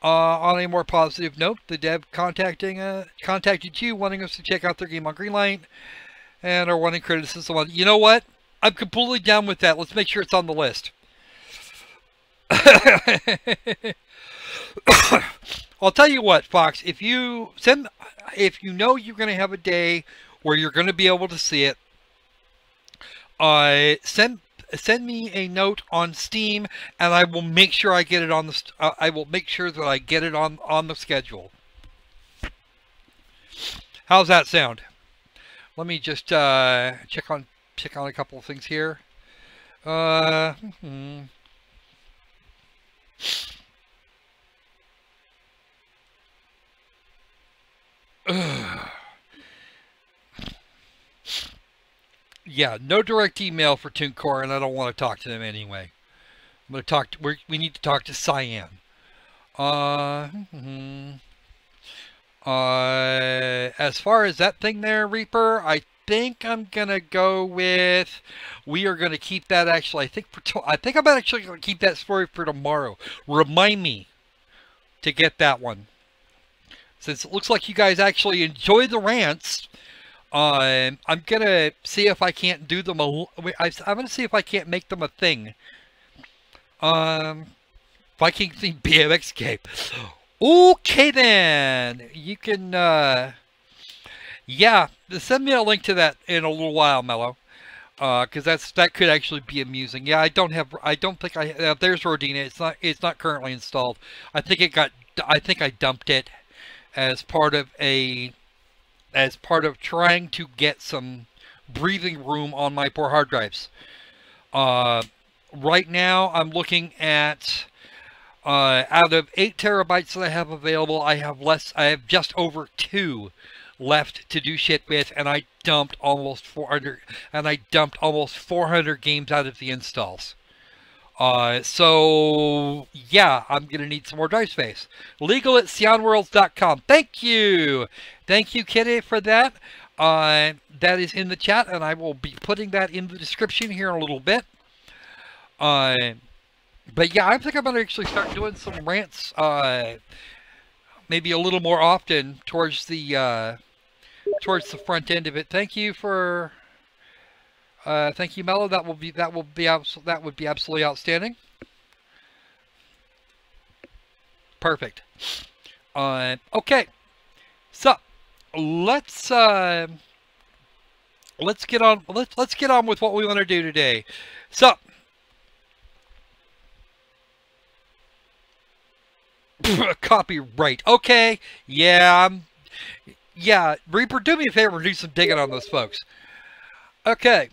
On a more positive note, the dev contacted you, wanting us to check out their game on Greenlight, and are wanting criticism on it. You know what? I'm completely down with that. Let's make sure it's on the list. I'll tell you what, Fox. If you know you're going to have a day where you're going to be able to see it, send me a note on Steam, and I will make sure I get it on the. I will make sure that I get it on the schedule. How's that sound? Let me just check on a couple of things here. Yeah, no direct email for TuneCore, and I don't want to talk to them anyway. I'm going to talk. We need to talk to Cyan. As far as that thing there, Reaper, I think I'm gonna go with. We are gonna keep that. Actually, I think I'm actually gonna keep that story for tomorrow. Remind me to get that one, since it looks like you guys actually enjoy the rants. I'm gonna see if I can't do them. I'm gonna see if I can't make them a thing. Viking themed BMX game. Okay then, you can yeah, send me a link to that in a little while, Mello. Because that could actually be amusing. Yeah, I don't think I there's Rodina. It's not currently installed. I think I dumped it as part of trying to get some breathing room on my poor hard drives. Right now I'm looking at out of 8 terabytes that I have available, I have just over 2 left to do shit with, and I dumped almost 400 games out of the installs. So yeah, I'm gonna need some more drive space. Legal@sionworlds.com. Thank you, Kitty, for that. That is in the chat, and I will be putting that in the description here in a little bit. But yeah, I think I'm gonna actually start doing some rants, maybe a little more often towards the front end of it. Thank you, Mello. That would be absolutely outstanding. Perfect. Okay, so let's get on with what we want to do today. So copyright. Okay, yeah. Yeah, Reaper, do me a favor and do some digging on those folks. Okay.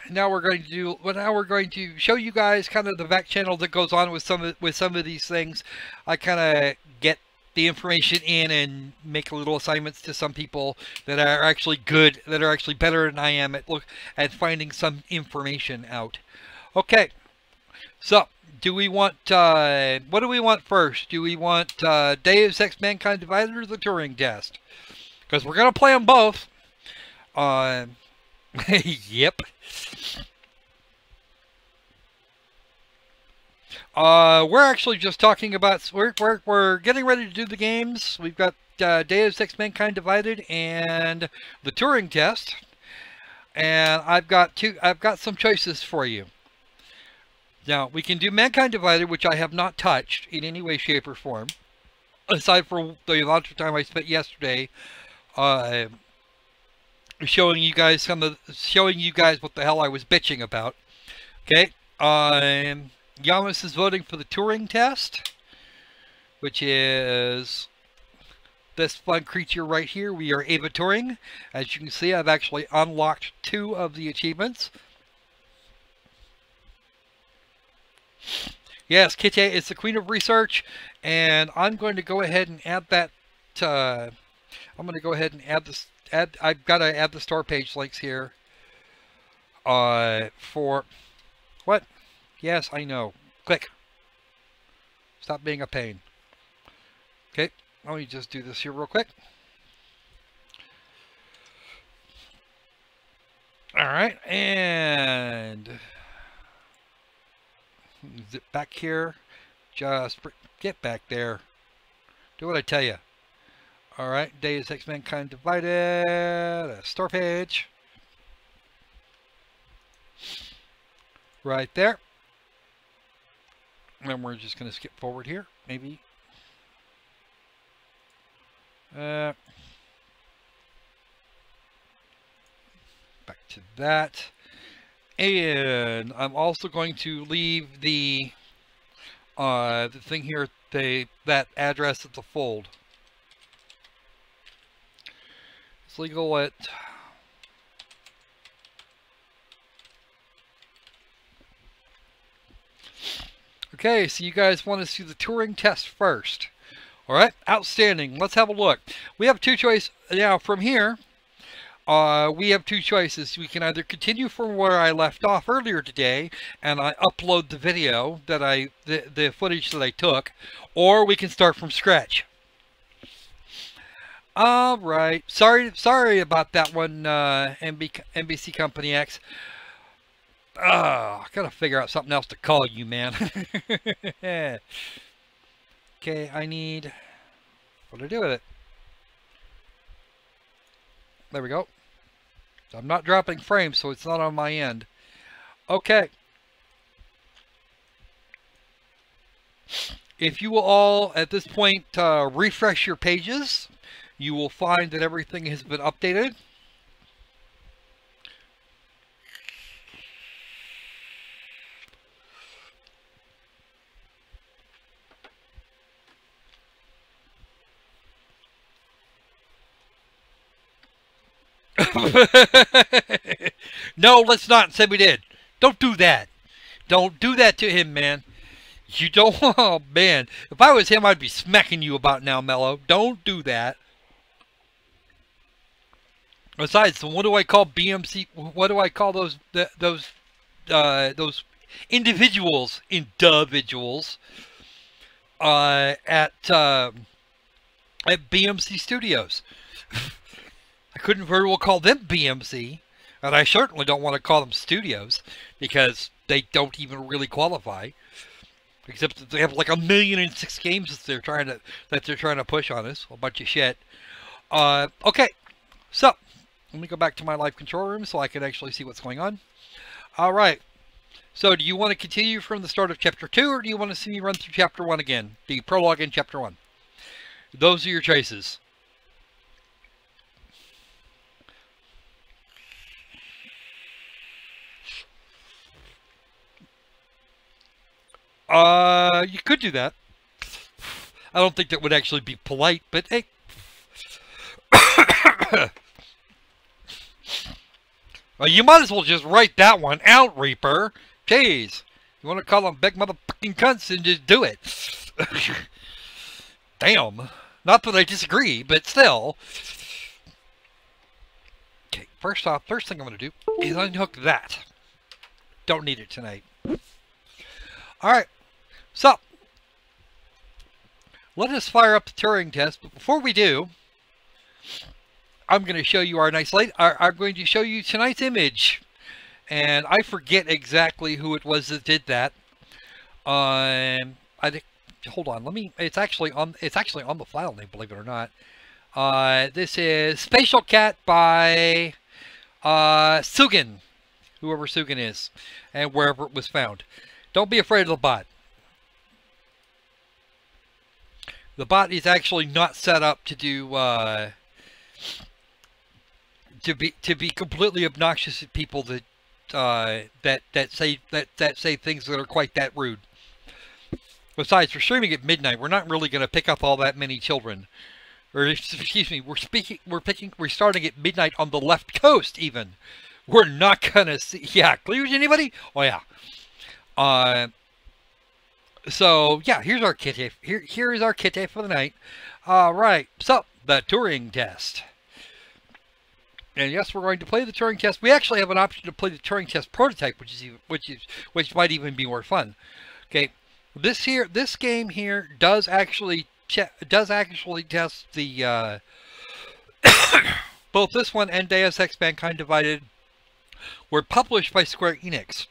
Now we're going to show you guys kind of the back channel that goes on with some of these things. I kind of get the information in and make little assignments to some people that are actually good, that are actually better than I am at finding some information out. Okay. So, do we want what do we want first? Do we want Deus Ex Mankind Divided or the Turing Test? Because we're going to play them both. Yep. We're actually just talking about, we're getting ready to do the games. We've got Deus Ex Mankind Divided and the Turing Test. And I've got some choices for you. Now, we can do Mankind Divided, which I have not touched in any way, shape, or form. Aside from the amount of time I spent yesterday showing you guys what the hell I was bitching about. Okay, Yamas is voting for the Turing Test, which is this fun creature right here. We are Ava Turing. As you can see, I've actually unlocked 2 of the achievements. Yes, Kitty is the queen of research, and I'm going to go ahead and add that. I'm going to go ahead and add this. I've got to add the store page links here. For what? Yes, I know. Click. Stop being a pain. Okay, let me just do this here real quick. All right, and zip back here. Just get back there. Do what I tell you. All right, Deus Ex Mankind Divided, a store page. Right there. And we're just going to skip forward here, maybe. Back to that. And I'm also going to leave the thing here, that address at the fold. It's legal at okay, so you guys want to see the Turing Test first. Alright, outstanding. Let's have a look. We have 2 choices. Now, from here, we have 2 choices. We can either continue from where I left off earlier today, and I upload the video that the footage that I took, or we can start from scratch. All right. Sorry about that one, NBC Company X. I gotta figure out something else to call you, man. Okay, I need... What do I do with it? There we go. I'm not dropping frames, so it's not on my end. Okay. if you will all, at this point, refresh your pages, you will find that everything has been updated. No, let's not say we did. Don't do that. Don't do that to him, man. You don't. Oh, man. If I was him, I'd be smacking you about now, Mello. Don't do that. Besides, what do I call BMC? What do I call those individuals, individuals, at BMC Studios? I couldn't very well call them BMC, and I certainly don't want to call them Studios because they don't even really qualify. Except that they have like 1,000,006 games that they're trying to push on us. A bunch of shit. Okay, so let me go back to my live control room so I can actually see what's going on. All right. So, do you want to continue from the start of Chapter 2, or do you want to see me run through Chapter 1 again? The prologue in Chapter 1. Those are your choices. You could do that. I don't think that would actually be polite, but hey. Well, you might as well just write that one out, Reaper. Jeez. You want to call them big motherfucking cunts and just do it. Damn. Not that I disagree, but still. Okay, first off, first thing I'm going to do is unhook that. Don't need it tonight. Alright. So, let us fire up the Turing test, but before we do, I'm going to show you our nice light. I'm going to show you tonight's image, and I forget exactly who it was that did that. I think. Hold on. Let me. It's actually on the file name, believe it or not. This is Spatial Cat by Sugan, whoever Sugan is, and wherever it was found. Don't be afraid of the bot. The bot is actually not set up to do to be completely obnoxious at people that that say things that are quite that rude. Besides, we're streaming at midnight. We're not really going to pick up all that many children. Or excuse me, we're starting at midnight on the left coast. Even we're not going to see. Yeah, clears anybody? Oh yeah. So yeah, here's our kitty. Here is our kitty for the night. All right. So the Turing test. And yes, we're going to play the Turing test. We actually have an option to play the Turing test prototype, which might even be more fun. Okay, this game here does actually test the both this one and Deus Ex: Mankind Divided were published by Square Enix.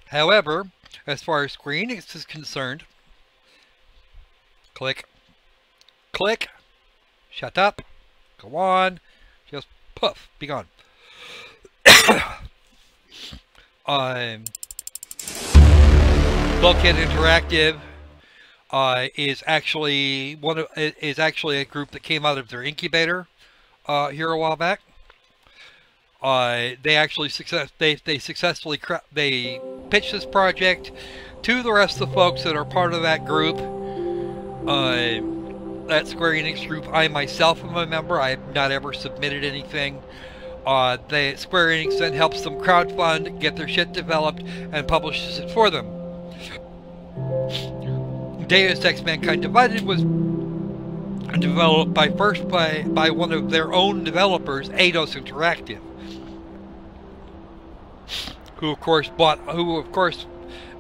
However, as far as Square Enix is concerned, click, shut up. Go on. Just poof. Be gone. Bulkhead Interactive is actually a group that came out of their incubator here a while back. They actually successfully pitched this project to the rest of the folks that are part of that group. That Square Enix group, I myself am a member. I have not ever submitted anything. The Square Enix then helps them crowdfund, get their shit developed, and publishes it for them. Deus Ex: Mankind Divided was developed by one of their own developers, Eidos Interactive, who of course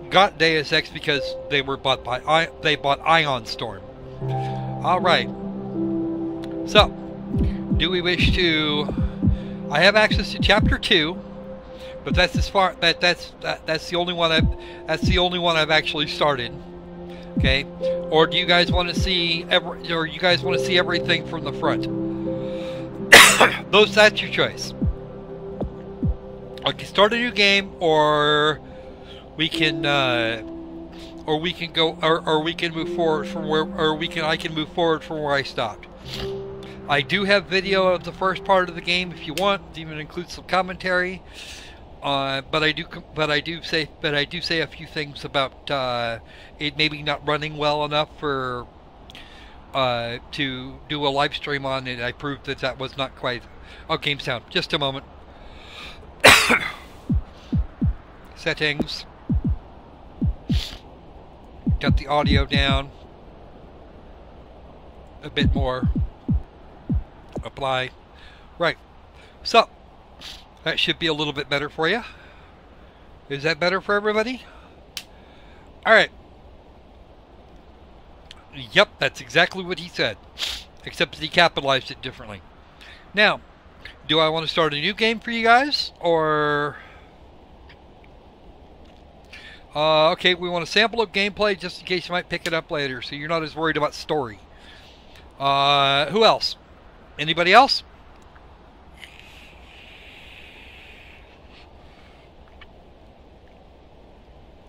got Deus Ex because they bought Ion Storm. All right. So, do we wish to? I have access to Chapter 2, but that's as far that's the only one I've actually started. Okay. Or do you guys want to see everything from the front? That's your choice. I can start a new game, or we can or we can go, or we can move forward from where, I can move forward from where I stopped. I do have video of the first part of the game if you want. It even includes some commentary. But I do say a few things about it maybe not running well enough for to do a live stream on it. I proved that was not quite. Oh, game sound. Just a moment. Settings. Got the audio down a bit more. Apply. Right. So that should be a little bit better for you. Is that better for everybody? All right. Yep, that's exactly what he said, except that he capitalized it differently. Now, do I want to start a new game for you guys, or okay, we want a sample of gameplay just in case you might pick it up later, so you're not as worried about story. Who else? Anybody else?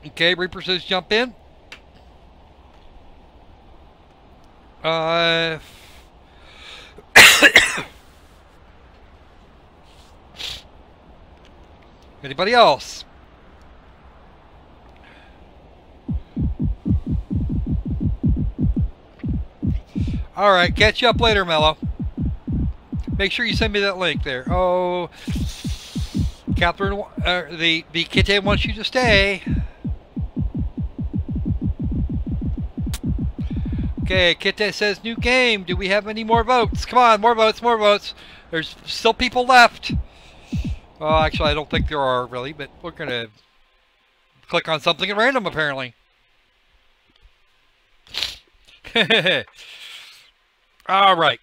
Okay, Reaper says jump in. Anybody else? Alright, catch you up later, Mello. Make sure you send me that link there. Oh, Catherine, the Kitty wants you to stay. Okay, Kitty says new game. Do we have any more votes? Come on, more votes, more votes. There's still people left. Well, actually, I don't think there are really, but we're going to click on something at random, apparently. All right,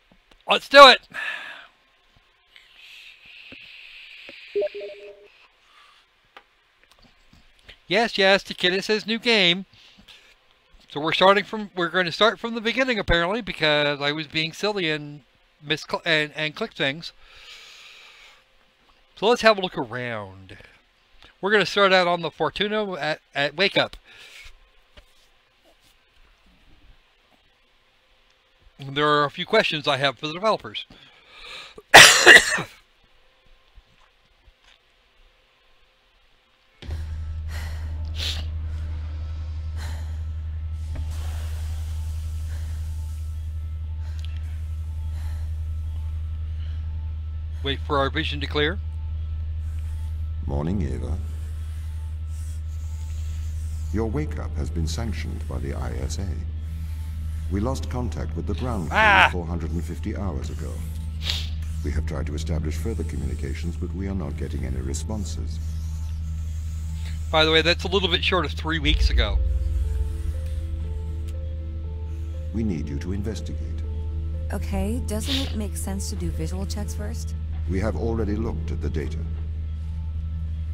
let's do it. Yes, yes, the kid says new game. So we're going to start from the beginning apparently, because I was being silly and clicked things. So let's have a look around. We're going to start out on the Fortuna at Wake Up. There are a few questions I have for the developers. Wait for our vision to clear. Morning, Eva. Your wake-up has been sanctioned by the ISA. We lost contact with the ground crew 450 hours ago. We have tried to establish further communications, but we are not getting any responses. By the way, that's a little bit short of 3 weeks ago. We need you to investigate. Okay, doesn't it make sense to do visual checks first? We have already looked at the data.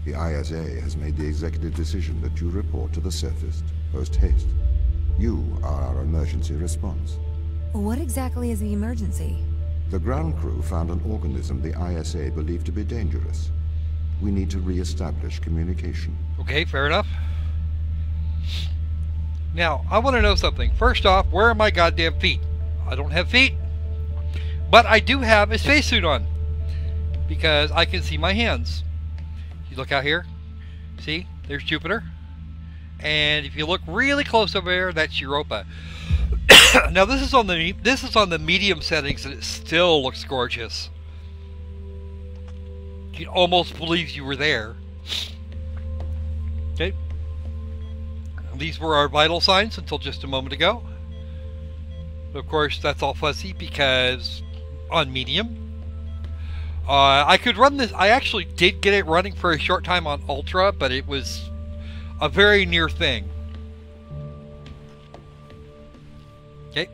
The ISA has made the executive decision that you report to the surface post-haste. You are our emergency response. What exactly is the emergency? The ground crew found an organism the ISA believed to be dangerous. We need to re-establish communication. Okay, fair enough. Now, I want to know something. First off, where are my goddamn feet? I don't have feet, but I do have a spacesuit on, because I can see my hands. You look out here, see, there's Jupiter, and if you look really close over there, that's Europa. Now this is on the medium settings, and it still looks gorgeous. You almost believe you were there. Okay, these were our vital signs until just a moment ago. Of course, that's all fuzzy because on medium. I could run this. I actually did get it running for a short time on Ultra, but it was a very near thing. Okay.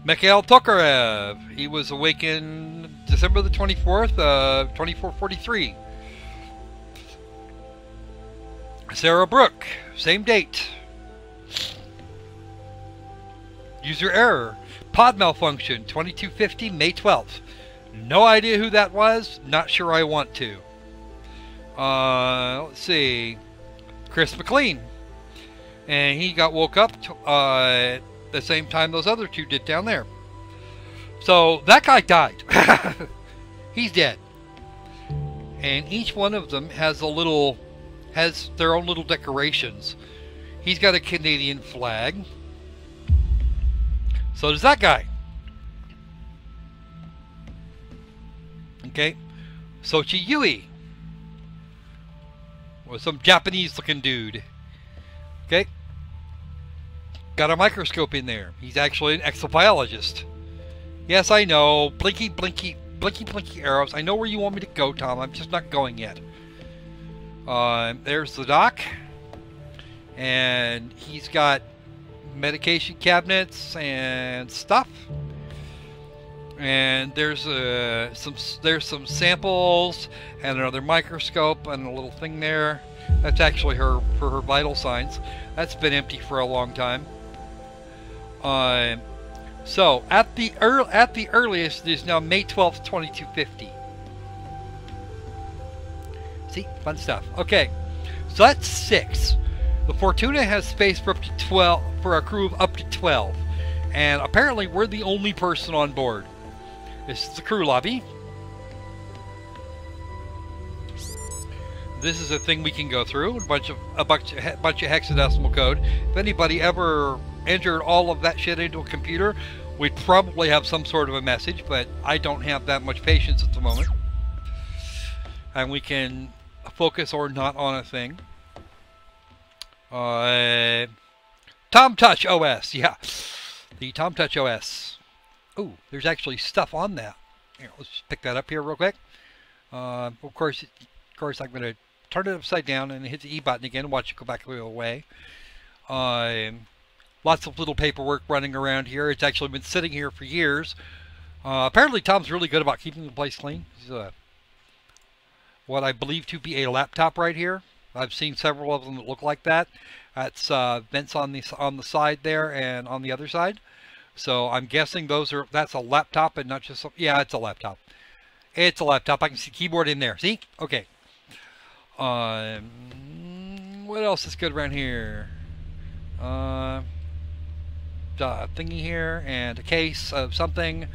Mikhail Tokarev. He was awakened December the 24th, 2443. Sarah Brooke. Same date. User error. Pod malfunction. 2250, May 12th. No idea who that was. Not sure I want to. Let's see. Chris McLean. And he got woke up at the same time those other two did down there. So that guy died. He's dead. And each one of them has their own little decorations. He's got a Canadian flag. So does that guy. Okay. Sochi Yui. Or some Japanese looking dude. Okay. Got a microscope in there. He's actually an exobiologist. Yes, I know. Blinky, blinky, blinky, blinky arrows. I know where you want me to go, Tom. I'm just not going yet. There's the doc. And he's got medication cabinets and stuff. And there's some samples and another microscope and a little thing there. That's actually for her vital signs. That's been empty for a long time. So at the earliest, it is now May 12th, 2250. See, fun stuff. Okay, so that's 6. The Fortuna has space for up to 12, for a crew of up to 12, and apparently we're the only person on board. This is the crew lobby. This is a thing we can go through, a bunch of hexadecimal code. If anybody ever entered all of that shit into a computer, we'd probably have some sort of a message, but I don't have that much patience at the moment. And we can focus or not on a thing. TomTouch OS, yeah. The TomTouch OS. Ooh, there's actually stuff on that. Here, let's just pick that up here real quick. Of course, I'm going to turn it upside down and hit the E button again and watch it go back the other way. Lots of little paperwork running around here. It's actually been sitting here for years. Apparently Tom's really good about keeping the place clean. He's what I believe to be a laptop right here. I've seen several of them that look like that. That's vents on the side there and on the other side. So I'm guessing that's a laptop and not just yeah, it's a laptop. It's a laptop. I can see keyboard in there. See? Okay. What else is good around here? Thingy here and a case of something.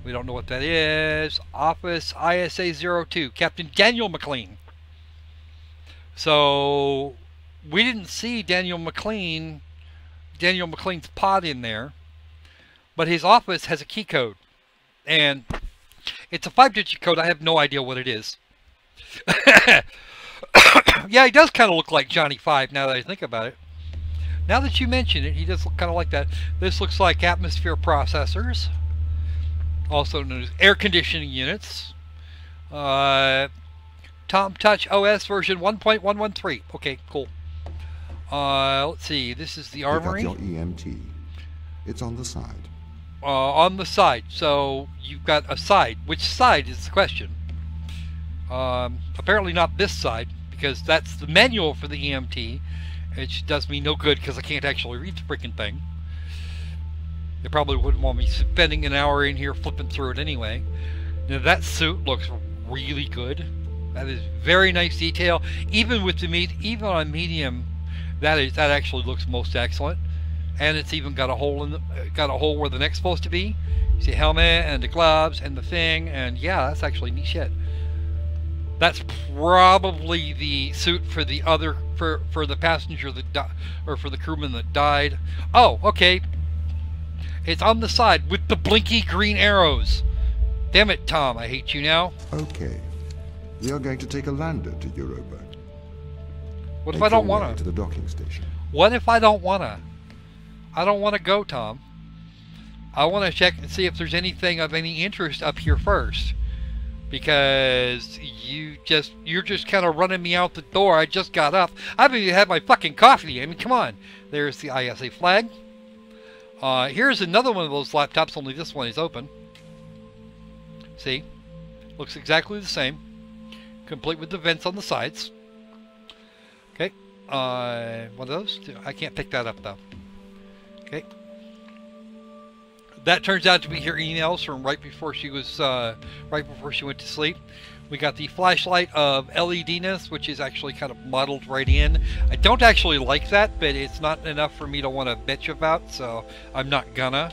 We don't know what that is. Office ISA 02, Captain Daniel McLean. So we didn't see Daniel McLean's pod in there, but his office has a key code, and it's a 5-digit code. I have no idea what it is. Yeah, he does kind of look like Johnny Five now that I think about it. Now that you mention it, he does look kind of like that. This looks like atmosphere processors, also known as air conditioning units. TomTouch OS version 1.113. Okay, cool. Let's see. This is the armory. Pick up your EMT. It's on the side. On the side. So you've got a side. Which side is the question? Apparently not this side, because that's the manual for the EMT. It does me no good because I can't actually read the freaking thing. They probably wouldn't want me spending an hour in here flipping through it anyway. Now that suit looks really good. That is very nice detail. Even with the even on medium, that actually looks most excellent. And it's even got a hole where the neck's supposed to be. You see helmet and the gloves and the thing, and yeah, that's actually neat shit. That's probably the suit for the other for the passenger that or for the crewman that died. Oh, okay. It's on the side with the blinky green arrows. Damn it, Tom! I hate you now. Okay, we are going to take a lander to Europa. What if I don't want to the docking station? What if I don't wanna? I don't want to go, Tom. I want to check and see if there's anything of any interest up here first. Because you're just kind of running me out the door. I just got up. I haven't even had my fucking coffee. I mean, come on. There's the ISA flag. Here's another one of those laptops, only this one is open. See? Looks exactly the same. Complete with the vents on the sides. Okay. What are those? I can't pick that up, though. Okay. That turns out to be her emails from right before she went to sleep. We got the flashlight of LED-ness, which is actually kind of modeled right in. I don't actually like that, but it's not enough for me to want to bitch about, so I'm not gonna.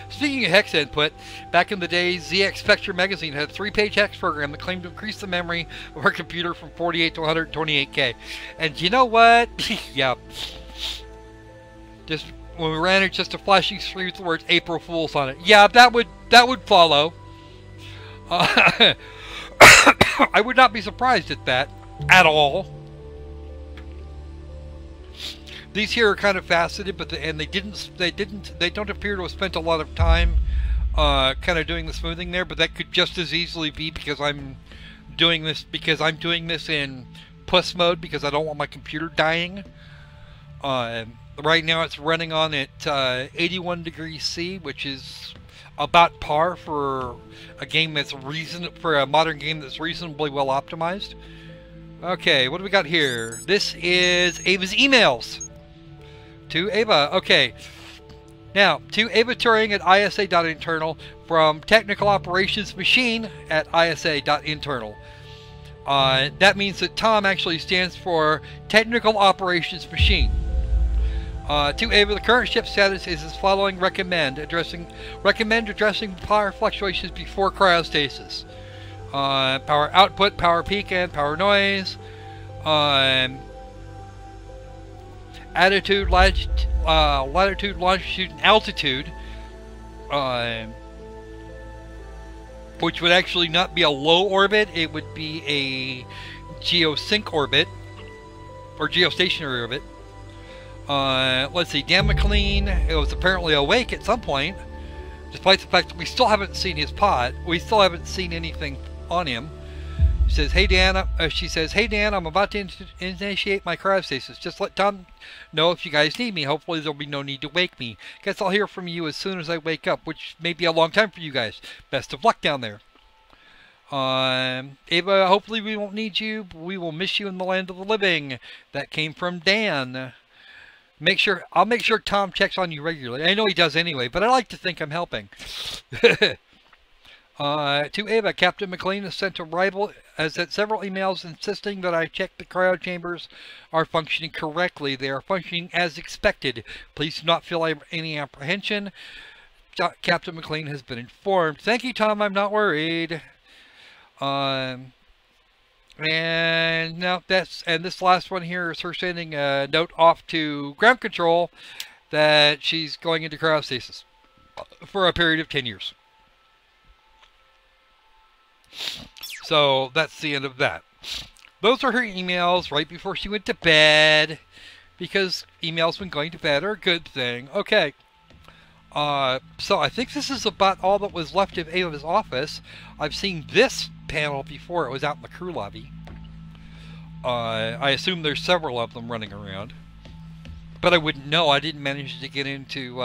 Speaking of hex input, back in the day, ZX Spectrum magazine had a 3-page hex program that claimed to increase the memory of our computer from 48 to 128K. And you know what? Yeah. Just when we ran it, just a flashing screen with the words April Fools on it. Yeah, that would follow. I would not be surprised at that at all. These here are kind of faceted, but they don't appear to have spent a lot of time kind of doing the smoothing there. But that could just as easily be because I'm doing this in puss mode because I don't want my computer dying. Right now it's running on at 81 degrees C, which is about par for a game that's for a modern game that's reasonably well optimized. Okay, what do we got here? This is Ava's emails to Ava. Okay, now to Ava Turing at isa.internal from Technical Operations Machine at isa.internal. That means that Tom actually stands for Technical Operations Machine. To Ava, the current ship status is as following: recommend addressing power fluctuations before cryostasis. Power output, power peak, and power noise. Attitude, latitude, longitude, and altitude. Which would actually not be a low orbit, it would be a geosync orbit, or geostationary orbit. Let's see, Dan McLean, it was apparently awake at some point, despite the fact that we still haven't seen his pod. We still haven't seen anything on him. She says, "Hey Dan," I'm about to initiate my cryostasis. Just let Tom know if you guys need me. Hopefully there'll be no need to wake me. Guess I'll hear from you as soon as I wake up, which may be a long time for you guys. Best of luck down there. Ava, hopefully we won't need you, but we will miss you in the land of the living. That came from Dan. I'll make sure Tom checks on you regularly. I know he does anyway, but I like to think I'm helping. To Ava, Captain McLean has sent several emails insisting that I check the cryo chambers are functioning correctly. They are functioning as expected. Please do not feel any apprehension. Captain McLean has been informed. Thank you, Tom. I'm not worried. And now this last one here is her sending a note off to ground control that she's going into cryostasis for a period of 10 years. So that's the end of that. Those are her emails right before she went to bed, because emails when going to bed are a good thing. Okay. So I think this is about all that was left of Ava's office. I've seen this panel before. It was out in the crew lobby. I assume there's several of them running around, but I wouldn't know. I didn't manage to get into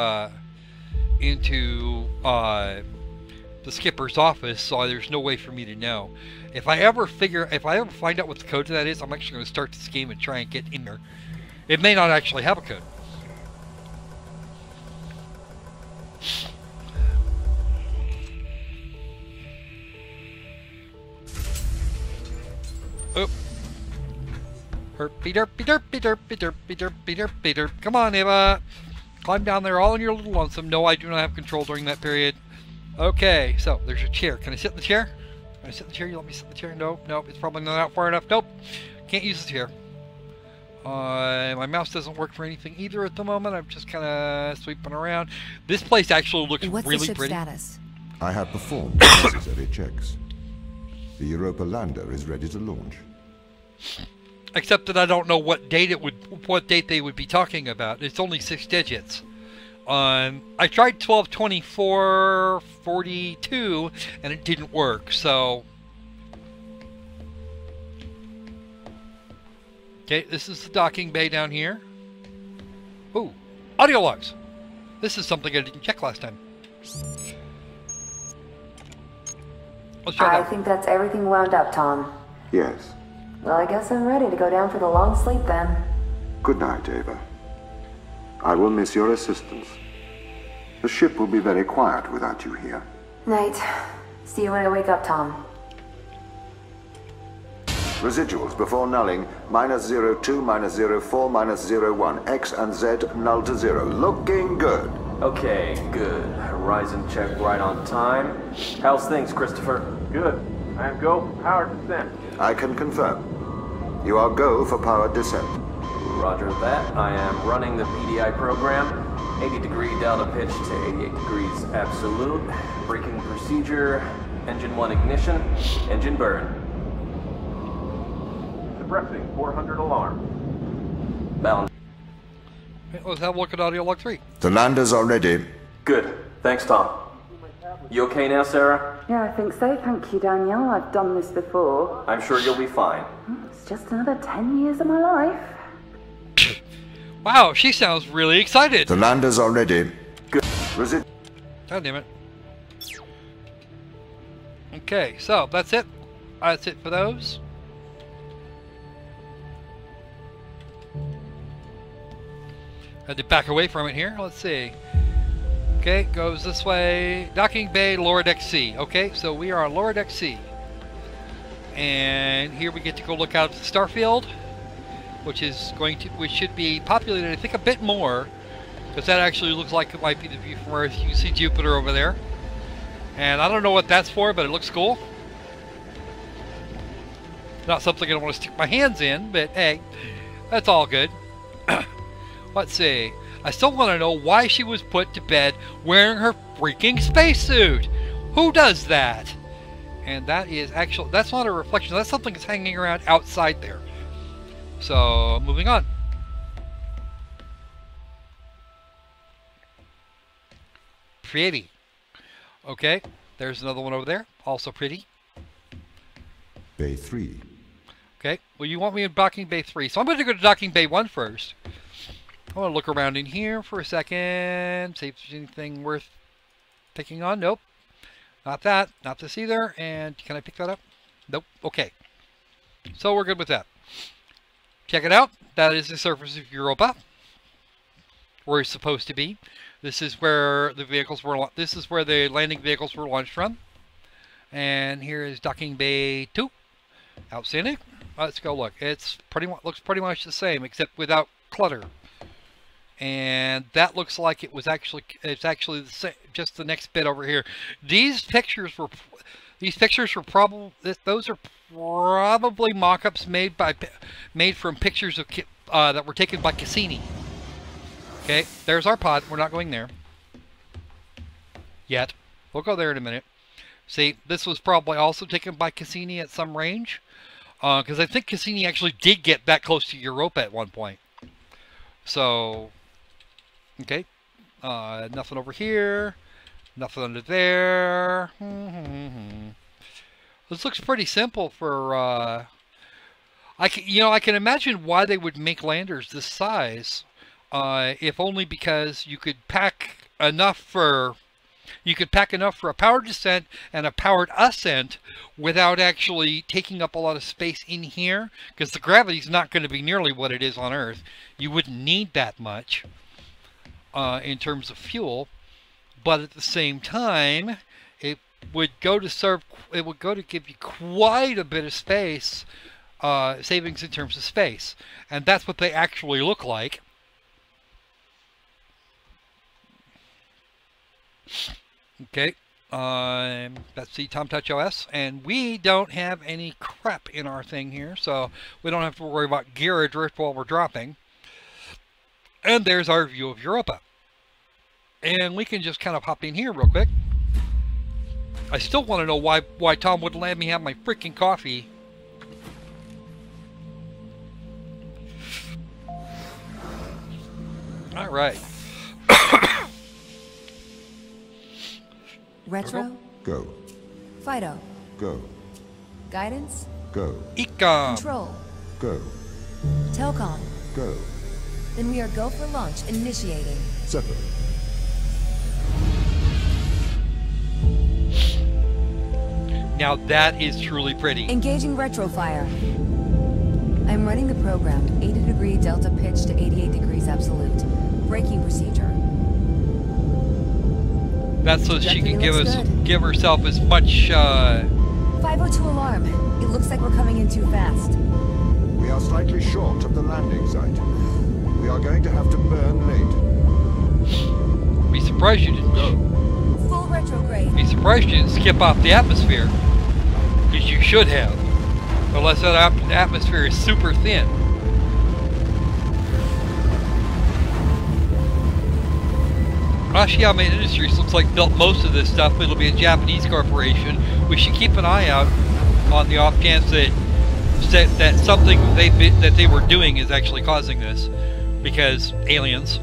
the skipper's office, so there's no way for me to know. If I ever find out what the code to that is, I'm actually going to start this game and try and get in there. It may not actually have a code. Oh. Herpy derpy derpy derpy derpy derpy derpy derp. Come on, Ava. Climb down there all in your little lonesome. No, I do not have control during that period. Okay, so there's your chair. Can I sit in the chair? Can I sit in the chair? You let me sit in the chair? No, no, it's probably not out far enough. Nope. Can't use the chair. My mouse doesn't work for anything either at the moment. I'm just kind of sweeping around. This place actually looks really pretty. What's the ship's status? I have performed the necessary checks. The Europa lander is ready to launch. Except that I don't know what date they would be talking about. It's only 6 digits. I tried 12/24/42 and it didn't work. So, okay, this is the docking bay down here. Ooh, audio logs. This is something I didn't check last time. Let's try that. I think that's everything wound up, Tom. Yes. Well, I guess I'm ready to go down for the long sleep then. Good night, Ava. I will miss your assistance. The ship will be very quiet without you here. Night. See you when I wake up, Tom. Residuals before nulling, -02, -04, -01. X and Z null to 0. Looking good. Okay, good. Horizon check right on time. How's things, Christopher? Good. I am go for powered descent. I can confirm. You are go for powered descent. Roger that. I am running the PDI program. 80-degree delta pitch to 88 degrees absolute. Braking procedure. Engine 1 ignition. Engine burn. Suppressing 400 alarm. Balance. Let's have a look at audio log 3. The landers are ready. Good. Thanks, Tom. You okay now, Sarah? Yeah, I think so. Thank you, Daniel. I've done this before. I'm sure you'll be fine. It's just another 10 years of my life. Wow, she sounds really excited. The landers are ready. Good. God damn it. Okay, so that's it. That's it for those. Had to back away from it here. Let's see. Okay, goes this way. Docking Bay, Lower Deck C. Okay, so we are on Lower Deck C. And here we get to go look out at the Starfield, which should be populated, I think, a bit more, because that actually looks like it might be the view from Earth. You can see Jupiter over there. And I don't know what that's for, but it looks cool. Not something I want to stick my hands in, but hey, that's all good. Let's see. I still want to know why she was put to bed wearing her freaking spacesuit. Who does that? And that is actually, that's not a reflection. That's something that's hanging around outside there. So, moving on. Pretty. Okay, there's another one over there. Also pretty. Bay 3. Okay, well, you want me in Docking Bay 3. So I'm going to go to Docking Bay 1 first. I want to look around in here for a second. See if there's anything worth taking on. Nope. Not that. Not this either. And can I pick that up? Nope. Okay. So we're good with that. Check it out. That is the surface of Europa, where it's supposed to be. This is where the vehicles were. This is where the landing vehicles were launched from. And here is Docking Bay 2. Outstanding. Let's go look. It's looks pretty much the same, except without clutter. And that looks like it's actually the same, just the next bit over here. These pictures were probably, those are probably mock-ups made from pictures of that were taken by Cassini. Okay, there's our pod. We're not going there yet. We'll go there in a minute. See, this was probably also taken by Cassini at some range, because I think Cassini actually did get that close to Europa at one point. So, okay, nothing over here, nothing under there. This looks pretty simple for. I can imagine why they would make landers this size, if only because you could pack enough for. You could pack enough for a powered descent and a powered ascent without actually taking up a lot of space in here, because the gravity's not going to be nearly what it is on Earth. You wouldn't need that much in terms of fuel, but at the same time, it would go to give you quite a bit of space, savings in terms of space, and that's what they actually look like. Okay, that's the TomTouch OS, and we don't have any crap in our thing here, so we don't have to worry about gear adrift while we're dropping. And there's our view of Europa. And we can just kind of hop in here real quick. I still want to know why Tom wouldn't let me have my freaking coffee. All right. Retro? Go. Fido? Go. Guidance? Go. Ecom. Control? Go. Telcom? Go. Then we are go for launch initiating. Zeppelin. Now that is truly pretty. Engaging retrofire. I'm running the program 80-degree delta pitch to 88 degrees absolute. braking procedure. That's so she Definitely can give looks us good. give herself as much 502 alarm. It looks like we're coming in too fast. We are slightly short of the landing site. We are going to have to burn late. be surprised you didn't Full retrograde. be surprised you didn't skip off the atmosphere. Because you should have. Unless that atmosphere is super thin. Ashiyama Industries looks like built most of this stuff, but it'll be a Japanese corporation. We should keep an eye out on the off chance that something that they were doing is actually causing this, because aliens.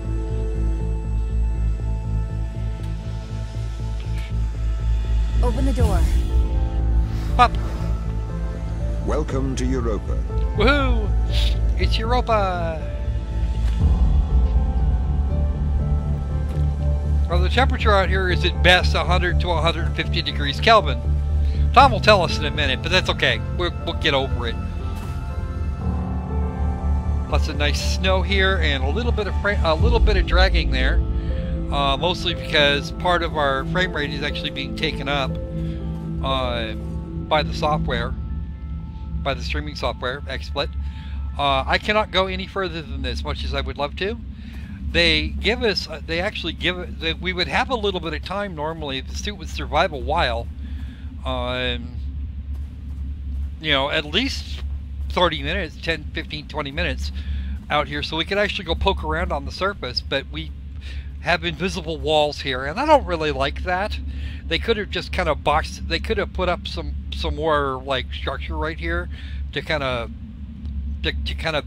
Open the door. Pop. Welcome to Europa. Woohoo! It's Europa. Well, the temperature out here is at best 100 to 150 degrees Kelvin. Tom will tell us in a minute, but that's okay. We'll get over it. Lots of nice snow here, and a little bit of dragging there, mostly because part of our frame rate is actually being taken up by the software, by the streaming software, XSplit. I cannot go any further than this, much as I would love to. They give us, we would have a little bit of time normally. The suit would survive a while. You know, at least 30 minutes, 10, 15, 20 minutes out here, so we could actually go poke around on the surface, but we have invisible walls here, and I don't really like that. They could have just kind of they could have put up some more like structure right here to kind of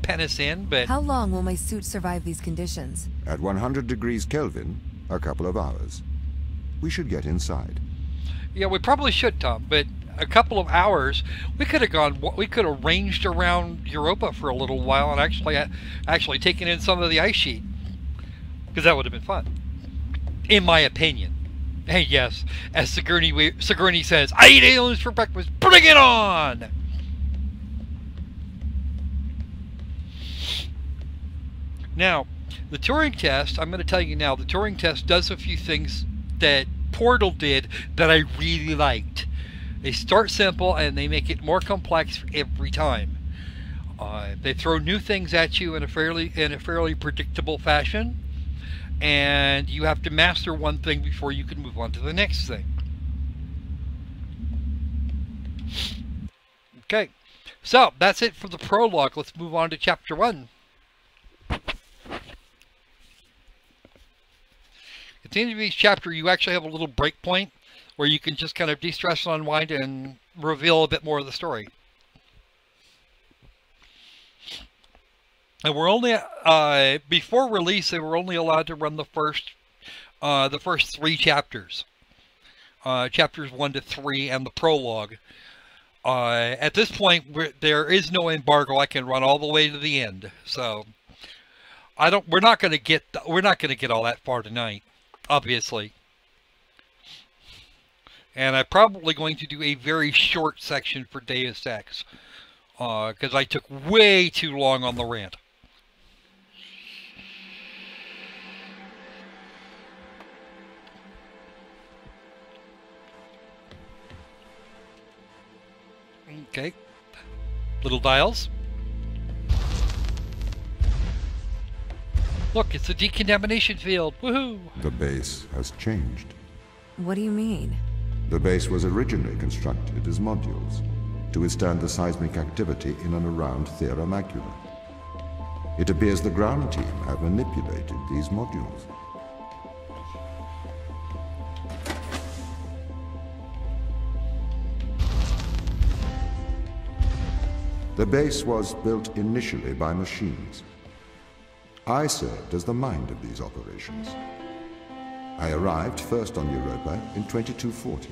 pen us in, but... How long will my suit survive these conditions? At 100 degrees Kelvin, a couple of hours. We should get inside. Yeah, we probably should, Tom, but a couple of hours, we could have ranged around Europa for a little while and actually taken in some of the ice sheet, because that would have been fun, in my opinion. And yes, as Sigourney says, I eat aliens for breakfast. Bring it on! Now, the Turing test, I'm going to tell you now, the Turing test does a few things that Portal did that I really liked. They start simple and they make it more complex every time. They throw new things at you in a fairly predictable fashion, and you have to master one thing before you can move on to the next thing. Okay, so that's it for the prologue. Let's move on to chapter 1. At the end of each chapter, you actually have a little break point where you can just kind of de-stress and unwind and reveal a bit more of the story. And we're only before release, they were only allowed to run the first 3 chapters, chapters 1 to 3, and the prologue. At this point, there is no embargo. I can run all the way to the end. So we're not going to get all that far tonight, obviously. And I'm probably going to do a very short section for Deus Ex, because I took way too long on the rant. Okay, little dials. Look, it's a decontamination field. Woohoo! The base has changed. What do you mean? The base was originally constructed as modules to withstand the seismic activity in and around Thera Macula. It appears the ground team have manipulated these modules. The base was built initially by machines. I served as the mind of these operations. I arrived first on Europa in 2240.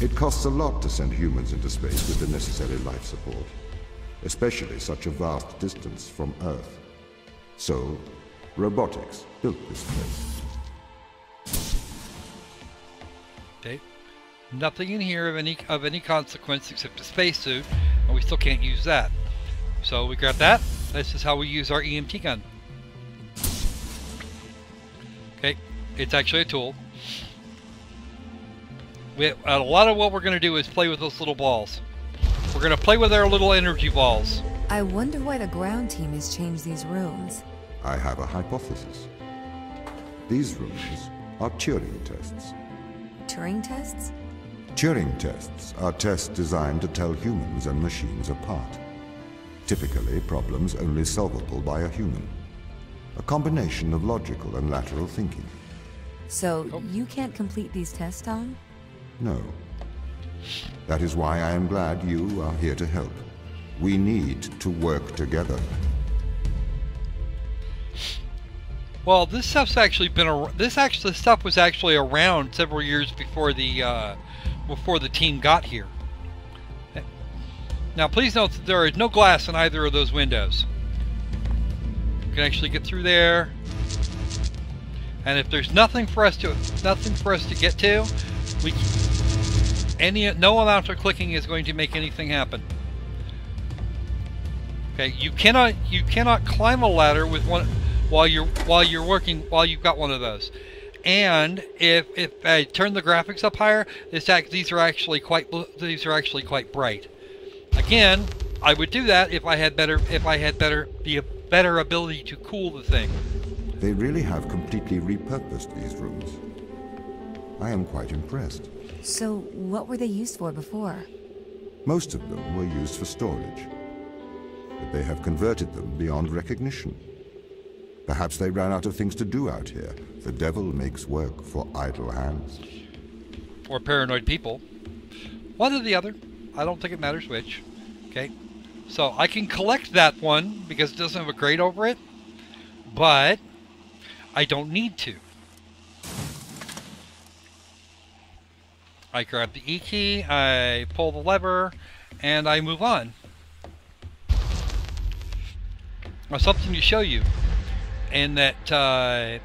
It costs a lot to send humans into space with the necessary life support, especially such a vast distance from Earth. So, robotics built this place. Okay. Nothing in here of any consequence except a spacesuit, and we still can't use that. So we grab that. This is how we use our EMT gun. It's actually a tool. A lot of what we're going to do is play with those little balls. We're going to play with our little energy balls. I wonder why the ground team has changed these rooms. I have a hypothesis. These rooms are Turing tests. Turing tests? Turing tests are tests designed to tell humans and machines apart. Typically, problems only solvable by a human. A combination of logical and lateral thinking. So, you can't complete these tests, Tom? No. That is why I am glad you are here to help. We need to work together. Well, this stuff's actually been this stuff was actually around several years before the team got here. Now, please note that there is no glass in either of those windows. You can actually get through there, and if there's nothing for us to get to, no amount of clicking is going to make anything happen. Okay, you cannot climb a ladder with one while you've got one of those. And if I turn the graphics up higher, these are actually quite bright. Again, I would do that if I had better ability to cool the thing. They really have completely repurposed these rooms. I am quite impressed. So, what were they used for before? Most of them were used for storage, but they have converted them beyond recognition. Perhaps they ran out of things to do out here. The devil makes work for idle hands. Or paranoid people. One or the other. I don't think it matters which. Okay. So I can collect that one because it doesn't have a grate over it. But I don't need to. I grab the E key, I pull the lever, and I move on. Now, something to show you. And that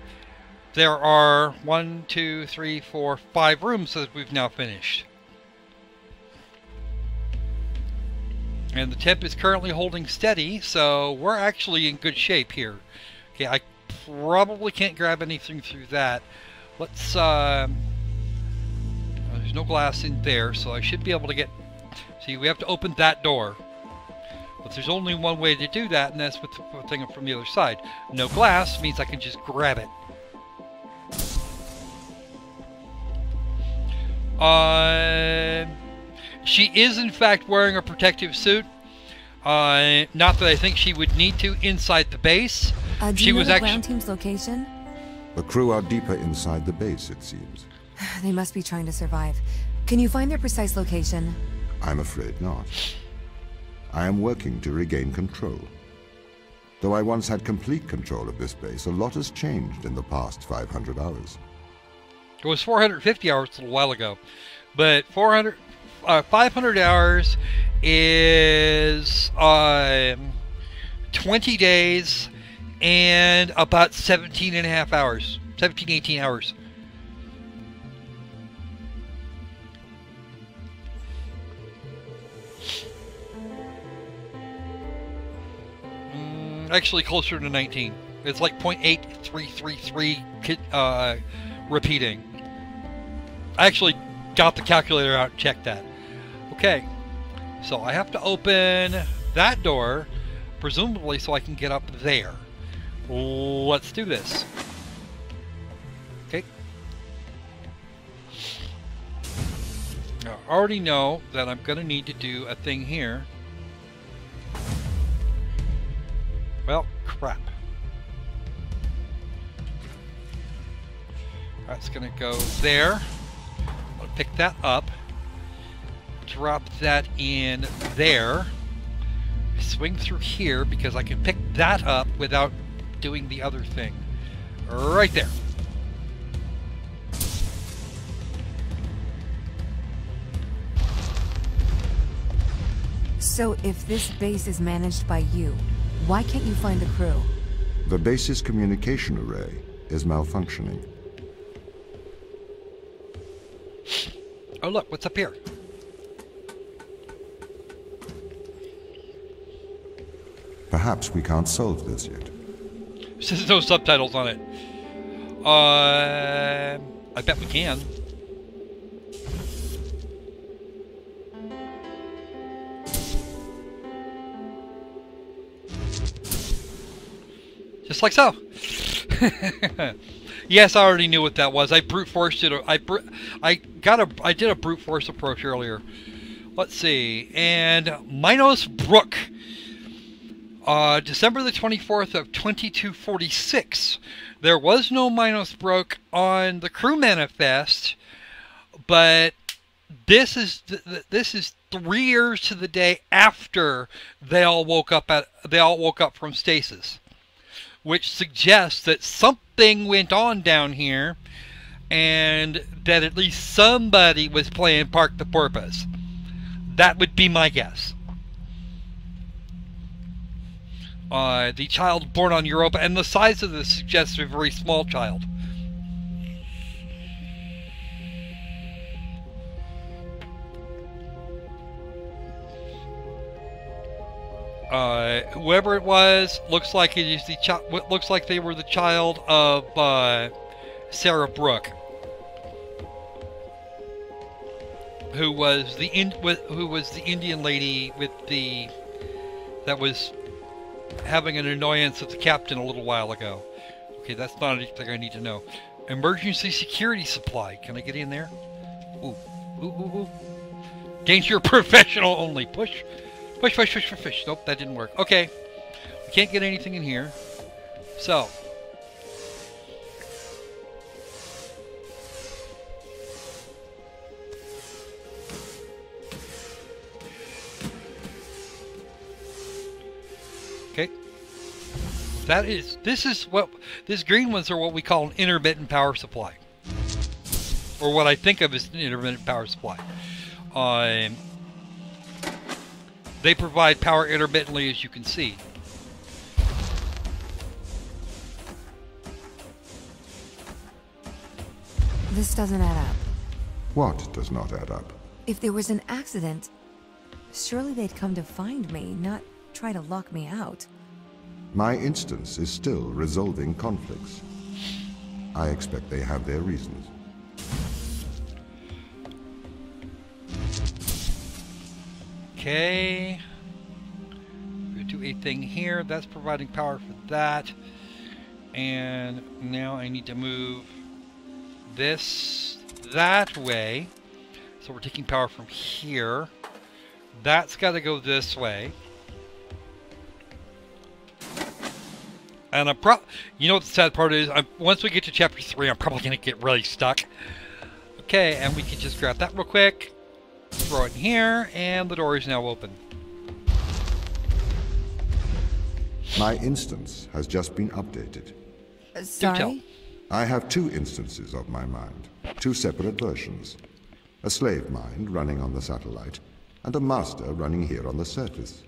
there are 1, 2, 3, 4, 5 rooms that we've now finished. And the temp is currently holding steady, so we're actually in good shape here. Okay, I probably can't grab anything through that. Let's, there's no glass in there, so I should be able to get, see, we have to open that door. But there's only one way to do that, and that's with the thing from the other side. No glass means I can just grab it. She is, in fact, wearing a protective suit. Not that I think she would need to inside the base. Do you know the ground team's location? The crew are deeper inside the base, it seems. They must be trying to survive. Can you find their precise location? I'm afraid not. I am working to regain control. Though I once had complete control of this base, a lot has changed in the past 500 hours. It was 450 hours a little while ago, but 500 hours is 20 days and about 17 hours. 18 hours. Actually closer to 19. It's like 0.8333 repeating. I actually got the calculator out and checked that. Okay, so I have to open that door, presumably so I can get up there. Let's do this. Okay. Now, I already know that I'm going to need to do a thing here. Well, crap. That's going to go there. I'm going to pick that up. Drop that in there. Swing through here because I can pick that up without doing the other thing. Right there. So if this base is managed by you, why can't you find the crew? The base's communication array is malfunctioning. Oh look, what's up here? Perhaps we can't solve this yet. There's no subtitles on it. I bet we can. Just like so. Yes, I already knew what that was. I brute forced it. I did a brute force approach earlier. Let's see. And Minos Brook. December the 24th of 2246. There was no Minos Brook on the crew manifest, but this is 3 years to the day after they all woke up from stasis, which suggests that something went on down here, and that at least somebody was playing Park the Porpoise. That would be my guess. The child born on Europa, and the size of this suggests a very small child. Whoever it was looks like it is the looks like they were the child of Sarah Brooke, who was the Indian lady with the that was having an annoyance with the captain a little while ago. Okay, that's not anything I need to know. Emergency security supply. Can I get in there? Ooh, ooh, ooh, ooh. Danger professional only. Push. Push, push, push, push, push. Nope, that didn't work. Okay. We can't get anything in here. So. Okay. These green ones are what we call an intermittent power supply. Or what I think of as an intermittent power supply. They provide power intermittently, as you can see. This doesn't add up. What does not add up? If there was an accident, surely they'd come to find me, not try to lock me out. My instance is still resolving conflicts. I expect they have their reasons. Okay. We'll do a thing here. That's providing power for that. And now I need to move this that way. So we're taking power from here. That's got to go this way. And you know what the sad part is? Once we get to chapter 3, I'm probably going to get really stuck. Okay, and we can just grab that real quick. Throw it in here, and the door is now open. My instance has just been updated. Sorry? I have 2 instances of my mind, 2 separate versions. A slave mind running on the satellite, and a master running here on the surface.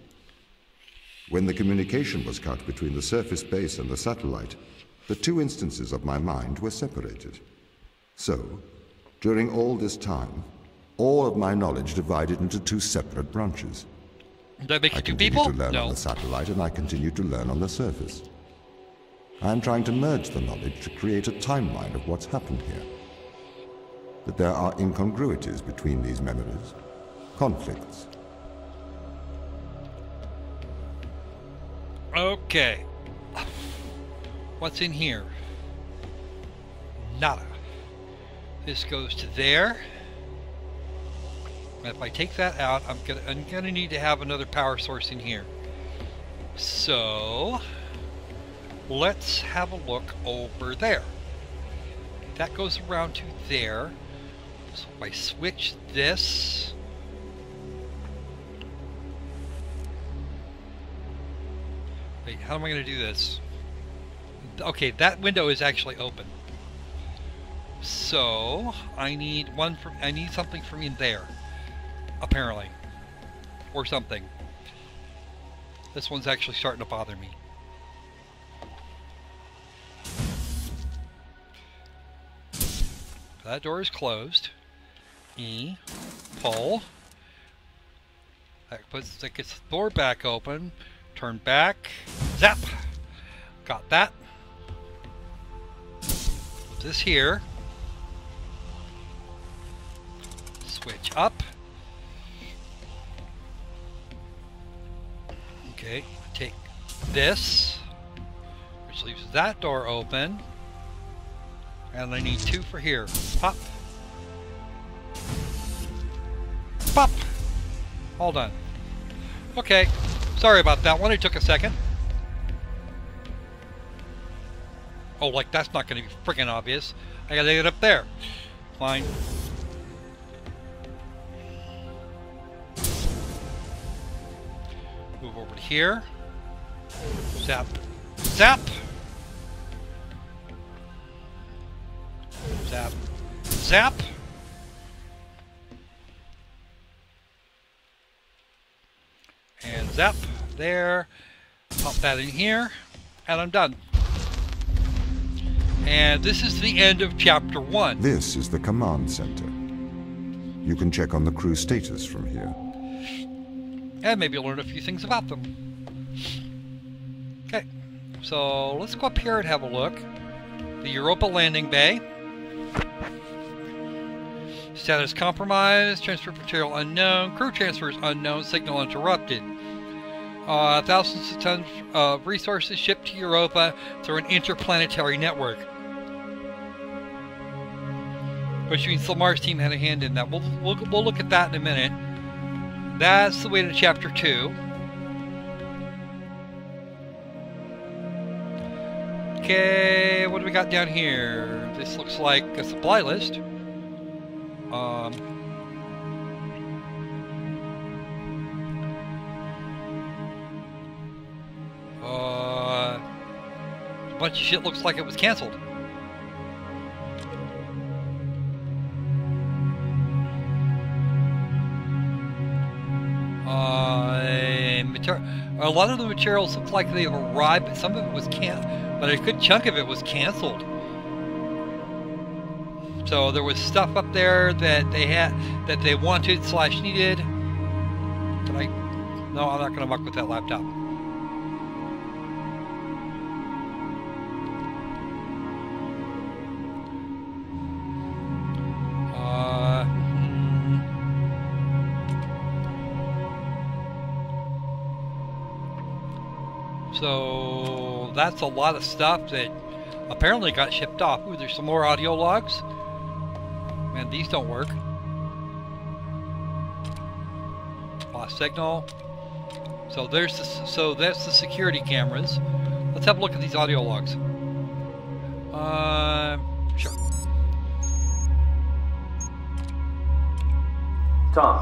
When the communication was cut between the surface base and the satellite, the 2 instances of my mind were separated. So, during all this time, all of my knowledge divided into 2 separate branches. That makes I you 2 continue people? to learn No. on the satellite, and I continue to learn on the surface. I am trying to merge the knowledge to create a timeline of what's happened here. But there are incongruities between these memories, conflicts. Okay. What's in here? Nada. This goes to there. And if I take that out, I'm gonna need to have another power source in here. So let's have a look over there. That goes around to there. So if I switch this. Wait, how am I going to do this? Okay, that window is actually open. So I need something from in there, apparently, or something. This one's actually starting to bother me. That door is closed. E, pull. That gets the door back open. Turn back. Zap. Got that. this here. Switch up. Okay, take this, which leaves that door open. And I need 2 for here. Pop. Pop! All done. Okay, sorry about that one, it took a second. Oh, like that's not going to be freaking obvious. I gotta get up there. Fine. Move over to here. Zap. Zap! Zap. Zap! And zap. There. Pop that in here. And I'm done. And this is the end of Chapter 1. This is the command center. You can check on the crew status from here. And maybe learn a few things about them. Okay, so let's go up here and have a look. The Europa landing bay. Status compromised, transfer material unknown, crew transfers unknown, signal interrupted. Thousands of tons of resources shipped to Europa through an interplanetary network. Which means the Mars team had a hand in that. We'll look at that in a minute. That's the way to Chapter 2. Okay, what do we got down here? This looks like a supply list. A bunch of shit looks like it was canceled. A lot of the materials look like they've arrived, but some of it was but a good chunk of it was canceled. So there was stuff up there that they had, that they wanted / needed. No, I'm not gonna muck with that laptop. So that's a lot of stuff that apparently got shipped off. Ooh, there's some more audio logs. Man, these don't work. Lost signal. So there's that's the security cameras. Let's have a look at these audio logs. Sure. Tom,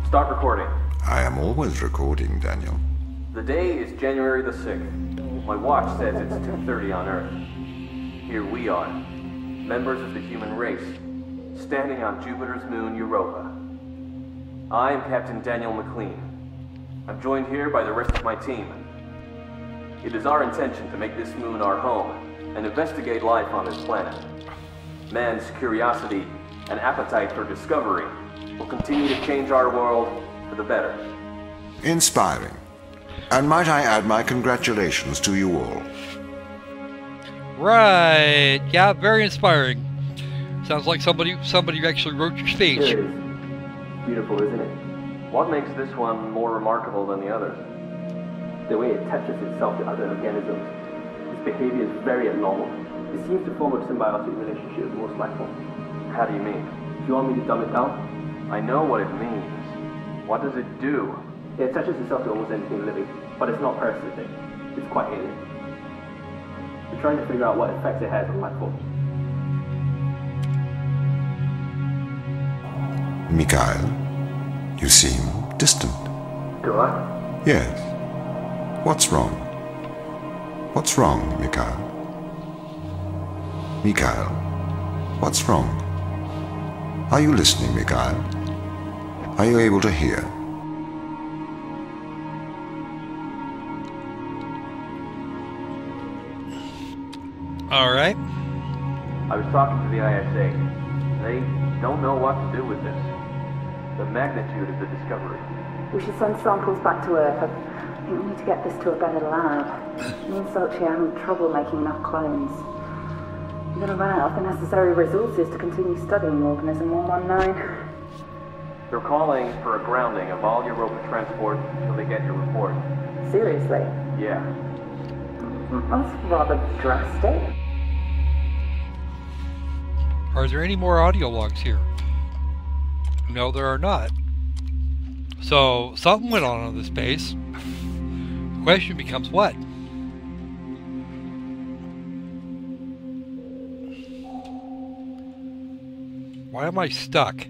start recording. I am always recording, Daniel. The day is January the 6th. My watch says it's 2:30 on Earth. Here we are, members of the human race, standing on Jupiter's moon Europa. I am Captain Daniel McLean. I'm joined here by the rest of my team. It is our intention to make this moon our home and investigate life on this planet. Man's curiosity and appetite for discovery will continue to change our world for the better. Inspiring. And might I add my congratulations to you all. Right. Yeah, very inspiring. Sounds like somebody actually wrote your speech. It is. Beautiful, isn't it? What makes this one more remarkable than the others? The way it attaches itself to other organisms. Its behavior is very abnormal. It seems to form a symbiotic relationship with most life forms. How do you mean? Do you want me to dumb it down? I know what it means. What does it do? It attaches itself to almost anything living, but it's not parasitic. It's quite alien. We're trying to figure out what effects it has on life forms. Mikhail, you seem distant. Do I? Yes. What's wrong? What's wrong, Mikhail? Mikhail, what's wrong? Are you listening, Mikhail? Are you able to hear? All right. I was talking to the ISA. They don't know what to do with this. The magnitude of the discovery. We should send samples back to Earth. I think we need to get this to a better lab. Me and Sochi are having trouble making enough clones. I'm going to run out of the necessary resources to continue studying Organism 119. They're calling for a grounding of all Europa transport until they get your report. Seriously? Yeah. That's rather drastic. Are there any more audio logs here? No, there are not. So, something went on this base. The question becomes what? Why am I stuck?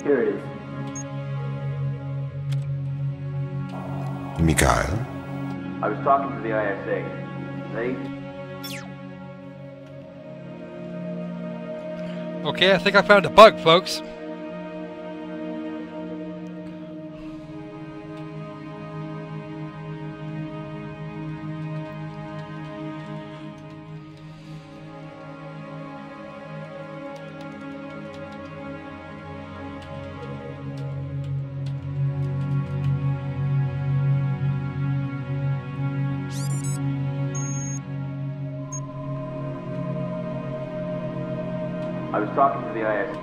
Here it is. Mikhail? I was talking to the ISA. Okay, I think I found a bug, folks. I was talking to the ISA.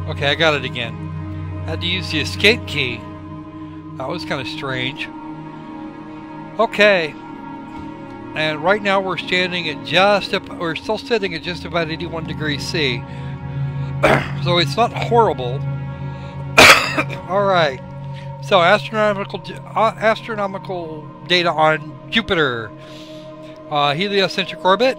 Okay, I got it again. Had to use the escape key. That was kind of strange. Okay. And right now we're standing at we're still sitting at just about 81 degrees C. So it's not horrible. Alright. So astronomical data on Jupiter. Heliocentric orbit.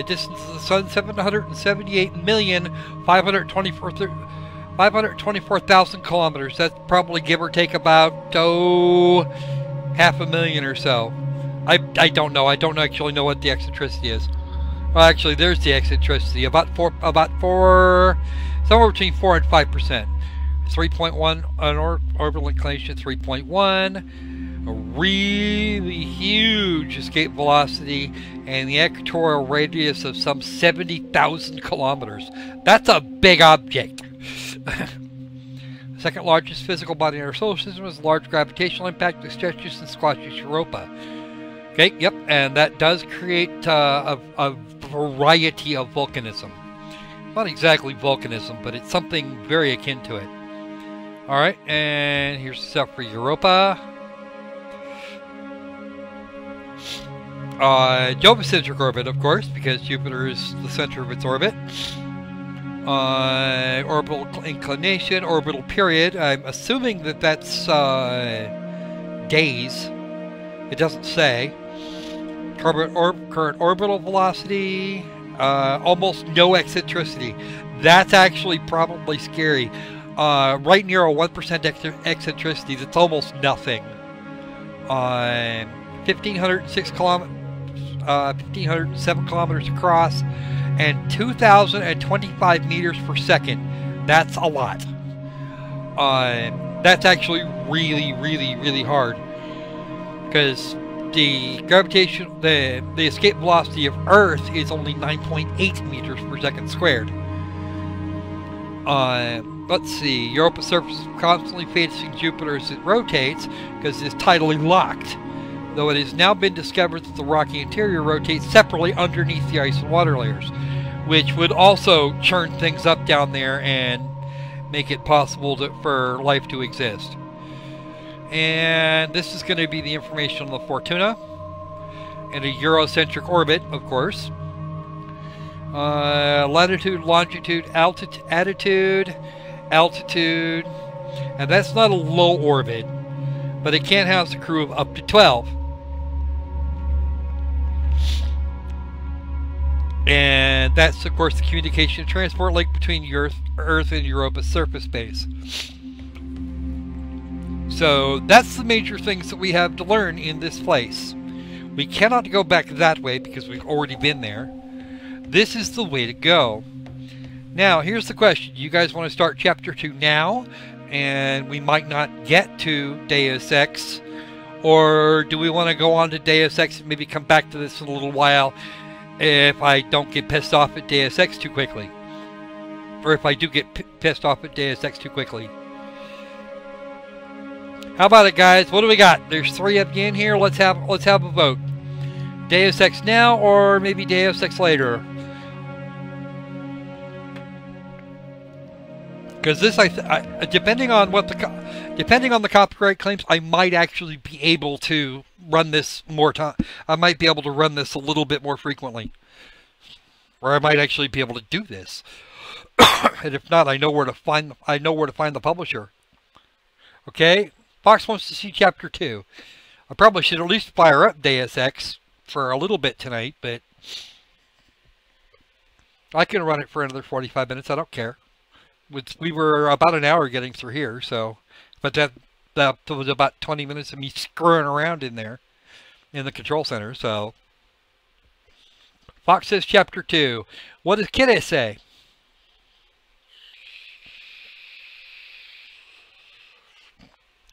Distance of the Sun 778,524,000 kilometers. That's probably give or take about 500,000 or so. I don't know. I don't actually know what the eccentricity is. Well, actually, there's the eccentricity. About four, somewhere between 4 and 5%. 3.1 an orbital inclination. 3.1. A really huge escape velocity and the equatorial radius of some 70,000 kilometers. That's a big object. The second largest physical body in our solar system is large gravitational impact that stretches and squashes Europa. Okay, yep, and that does create a variety of volcanism. Not exactly volcanism, but it's something very akin to it. Alright, and here's the stuff for Europa. Geocentric orbit, of course, because Jupiter is the center of its orbit. Orbital inclination, orbital period. I'm assuming that that's days. It doesn't say. Current orbital velocity. Almost no eccentricity. That's actually probably scary. Right near a 1% eccentricity. That's almost nothing. 1,507 kilometers across and 2,025 meters per second. That's a lot. That's actually really hard, because the gravitation, the escape velocity of Earth is only 9.8 meters per second squared. Let's see. Europa's surface is constantly facing Jupiter as it rotates because it's tidally locked, though it has now been discovered that the rocky interior rotates separately underneath the ice and water layers, which would also churn things up down there and make it possible for life to exist. And this is going to be the information on the Fortuna and a Eurocentric orbit, of course. Latitude, longitude, altitude, and that's not a low orbit, but it can house a crew of up to 12. And that's, of course, the communication and transport link between Earth and Europa's surface base. So that's the major things that we have to learn in this place. We cannot go back that way because we've already been there. This is the way to go. Now, here's the question. You guys want to start Chapter 2 now? And we might not get to Deus Ex. Or do we want to go on to Deus Ex and maybe come back to this in a little while if I don't get pissed off at Deus Ex too quickly? Or if I do get pissed off at Deus Ex too quickly. How about it, guys? What do we got? There's 3 of you in here. Let's have a vote. Deus Ex now, or maybe Deus Ex later. Because this, depending on the copyright claims, I might actually be able to run this more time. I might be able to run this a little bit more frequently, or I might actually be able to do this. And if not, I know where to find the publisher. Okay, Fox wants to see Chapter 2. I probably should at least fire up Deus Ex for a little bit tonight, but I can run it for another 45 minutes. I don't care. We were about an hour getting through here, so, but that was about 20 minutes of me screwing around in there, in the control center. So, Fox says Chapter 2. What does Kitty say?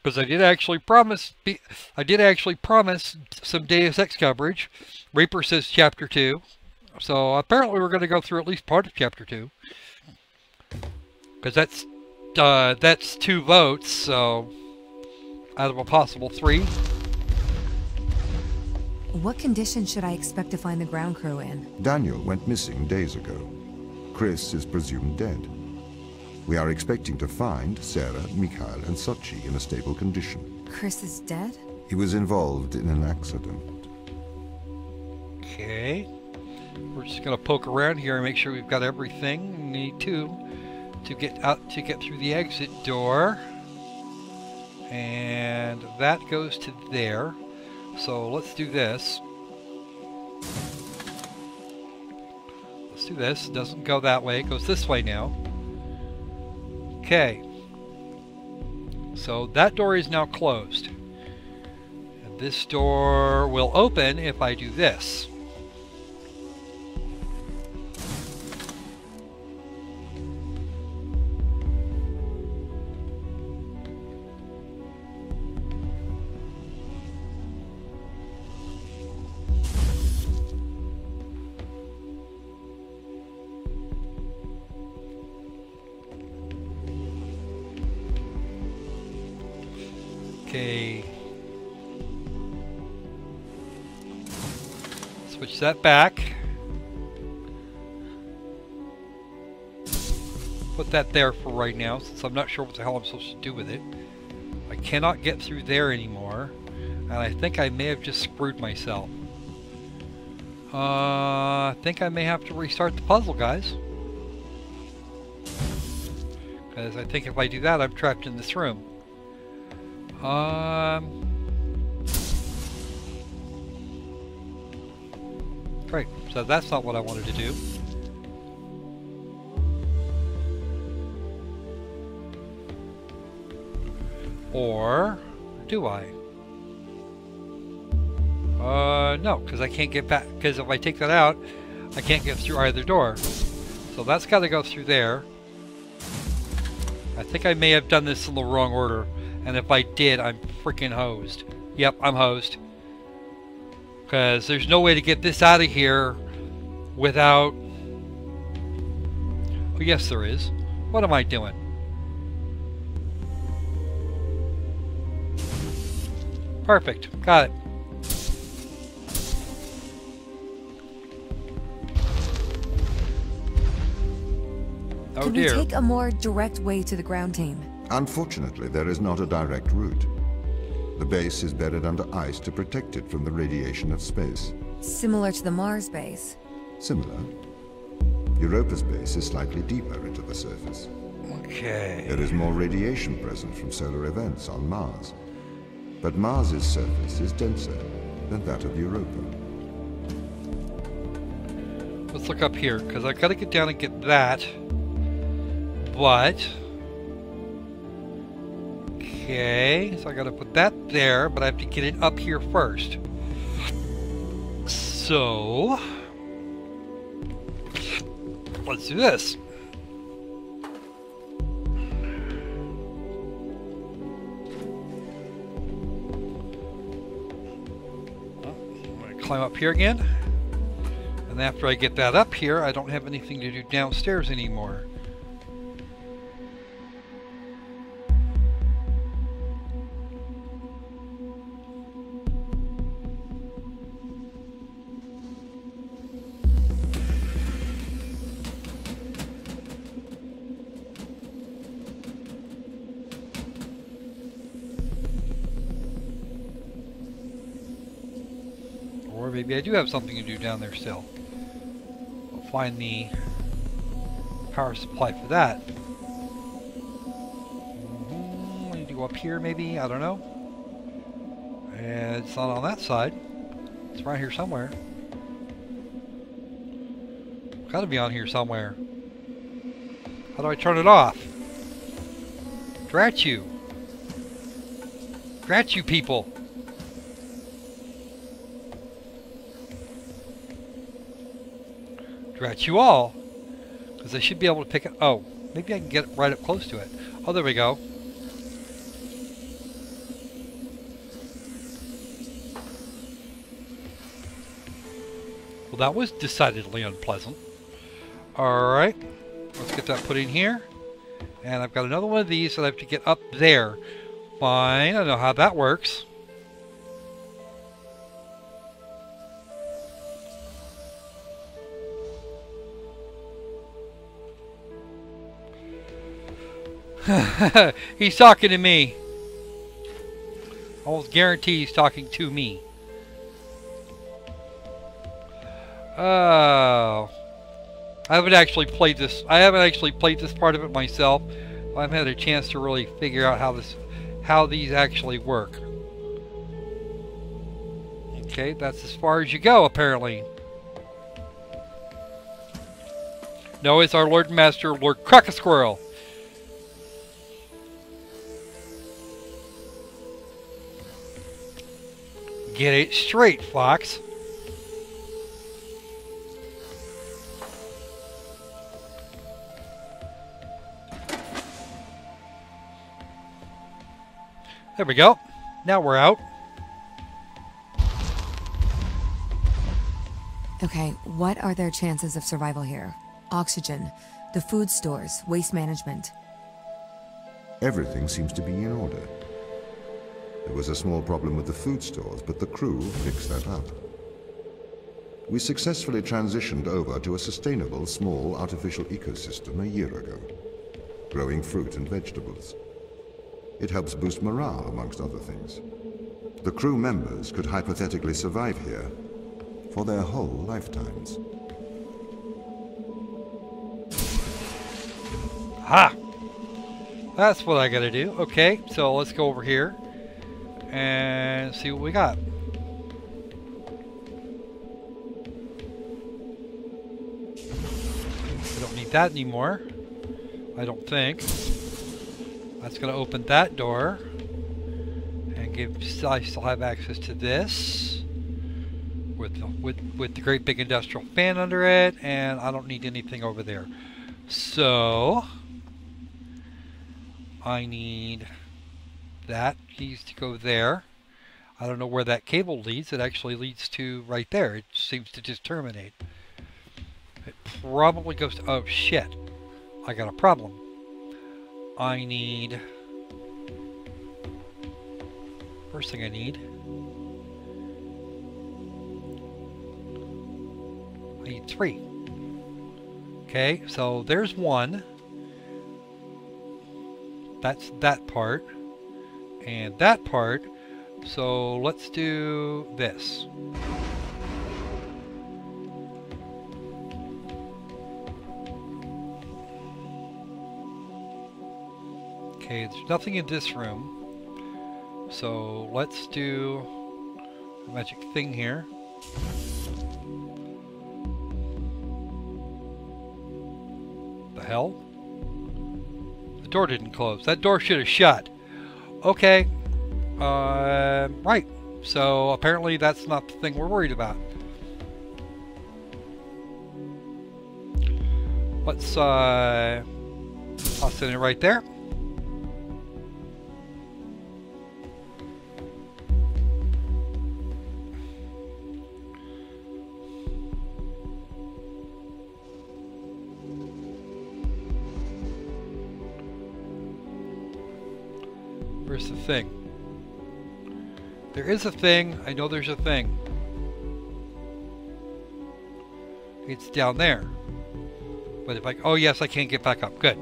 Because I did actually promise some Deus Ex coverage. Reaper says Chapter 2. So apparently we're going to go through at least part of Chapter 2. Because that's 2 votes, so out of a possible 3. What condition should I expect to find the ground crew in? Daniel went missing days ago. Chris is presumed dead. We are expecting to find Sarah, Mikhail, and Sochi in a stable condition. Chris is dead? He was involved in an accident. Okay. We're just going to poke around here and make sure we've got everything we need to get through the exit door. And that goes to there. So let's do this. Let's do this. It doesn't go that way. It goes this way now. Okay. So that door is now closed. And this door will open if I do this. Okay. Switch that back. Put that there for right now, since I'm not sure what the hell I'm supposed to do with it. I cannot get through there anymore, and I think I may have just screwed myself. I think I may have to restart the puzzle, guys. Because I think if I do that, I'm trapped in this room. Great, so that's not what I wanted to do. Or do I? No, because I can't get back, because if I take that out, I can't get through either door. So that's got to go through there. I think I may have done this in the wrong order. And if I did, I'm freaking hosed. Yep, I'm hosed. Because there's no way to get this out of here without... Oh, yes, there is. What am I doing? Perfect. Got it. Oh, Can dear. we take a more direct way to the ground team? Unfortunately, there is not a direct route. The base is buried under ice to protect it from the radiation of space. Similar to the Mars base. Similar. Europa's base is slightly deeper into the surface. Okay. There is more radiation present from solar events on Mars. But Mars's surface is denser than that of Europa. Let's look up here, because I've got to get down and get that. But... Okay, so I got to put that there, but I have to get it up here first. So... Let's do this. climb up here again. And after I get that up here, I don't have anything to do downstairs anymore. Or maybe I do have something to do down there still. I'll find the power supply for that. I need to go up here maybe, I don't know. And it's not on that side. It's right here somewhere. Gotta be on here somewhere. How do I turn it off? Drat you. Drat you people. Drat you all. Because I should be able to pick it. Oh, maybe I can get right up close to it. Oh, there we go. Well, that was decidedly unpleasant. Alright. Let's get that put in here. And I've got another one of these that I have to get up there. Fine. I don't know how that works. He's talking to me. Almost guarantee he's talking to me. Oh. I haven't actually played this part of it myself. I haven't had a chance to really figure out how these actually work. Okay, that's as far as you go, apparently. No, it's our Lord and Master, Lord Crack-a-Squirrel. Get it straight, Fox. There we go. Now we're out. Okay, what are their chances of survival here? Oxygen, the food stores, waste management. Everything seems to be in order. There was a small problem with the food stores, but the crew fixed that up. We successfully transitioned over to a sustainable, small, artificial ecosystem a year ago, growing fruit and vegetables. It helps boost morale, amongst other things. The crew members could hypothetically survive here for their whole lifetimes. Ha! That's what I gotta do. Okay, so let's go over here and see what we got. I don't need that anymore. I don't think. That's going to open that door and I still have access to this with the great big industrial fan under it, and I don't need anything over there. So I need that keys to go there. I don't know where that cable leads. It actually leads to right there. It seems to just terminate. It probably goes to, oh shit, I got a problem. I need, first thing I need three. Okay, so there's one. That's that part. And that part. So let's do this. Okay, there's nothing in this room. So let's do a magic thing here. The hell? The door didn't close. That door should have shut. Okay. Right. So apparently that's not the thing we're worried about. Let's toss it in right there. Where's the thing? There is a thing. I know there's a thing. It's down there. But if I... Oh, yes, I can't get back up. Good.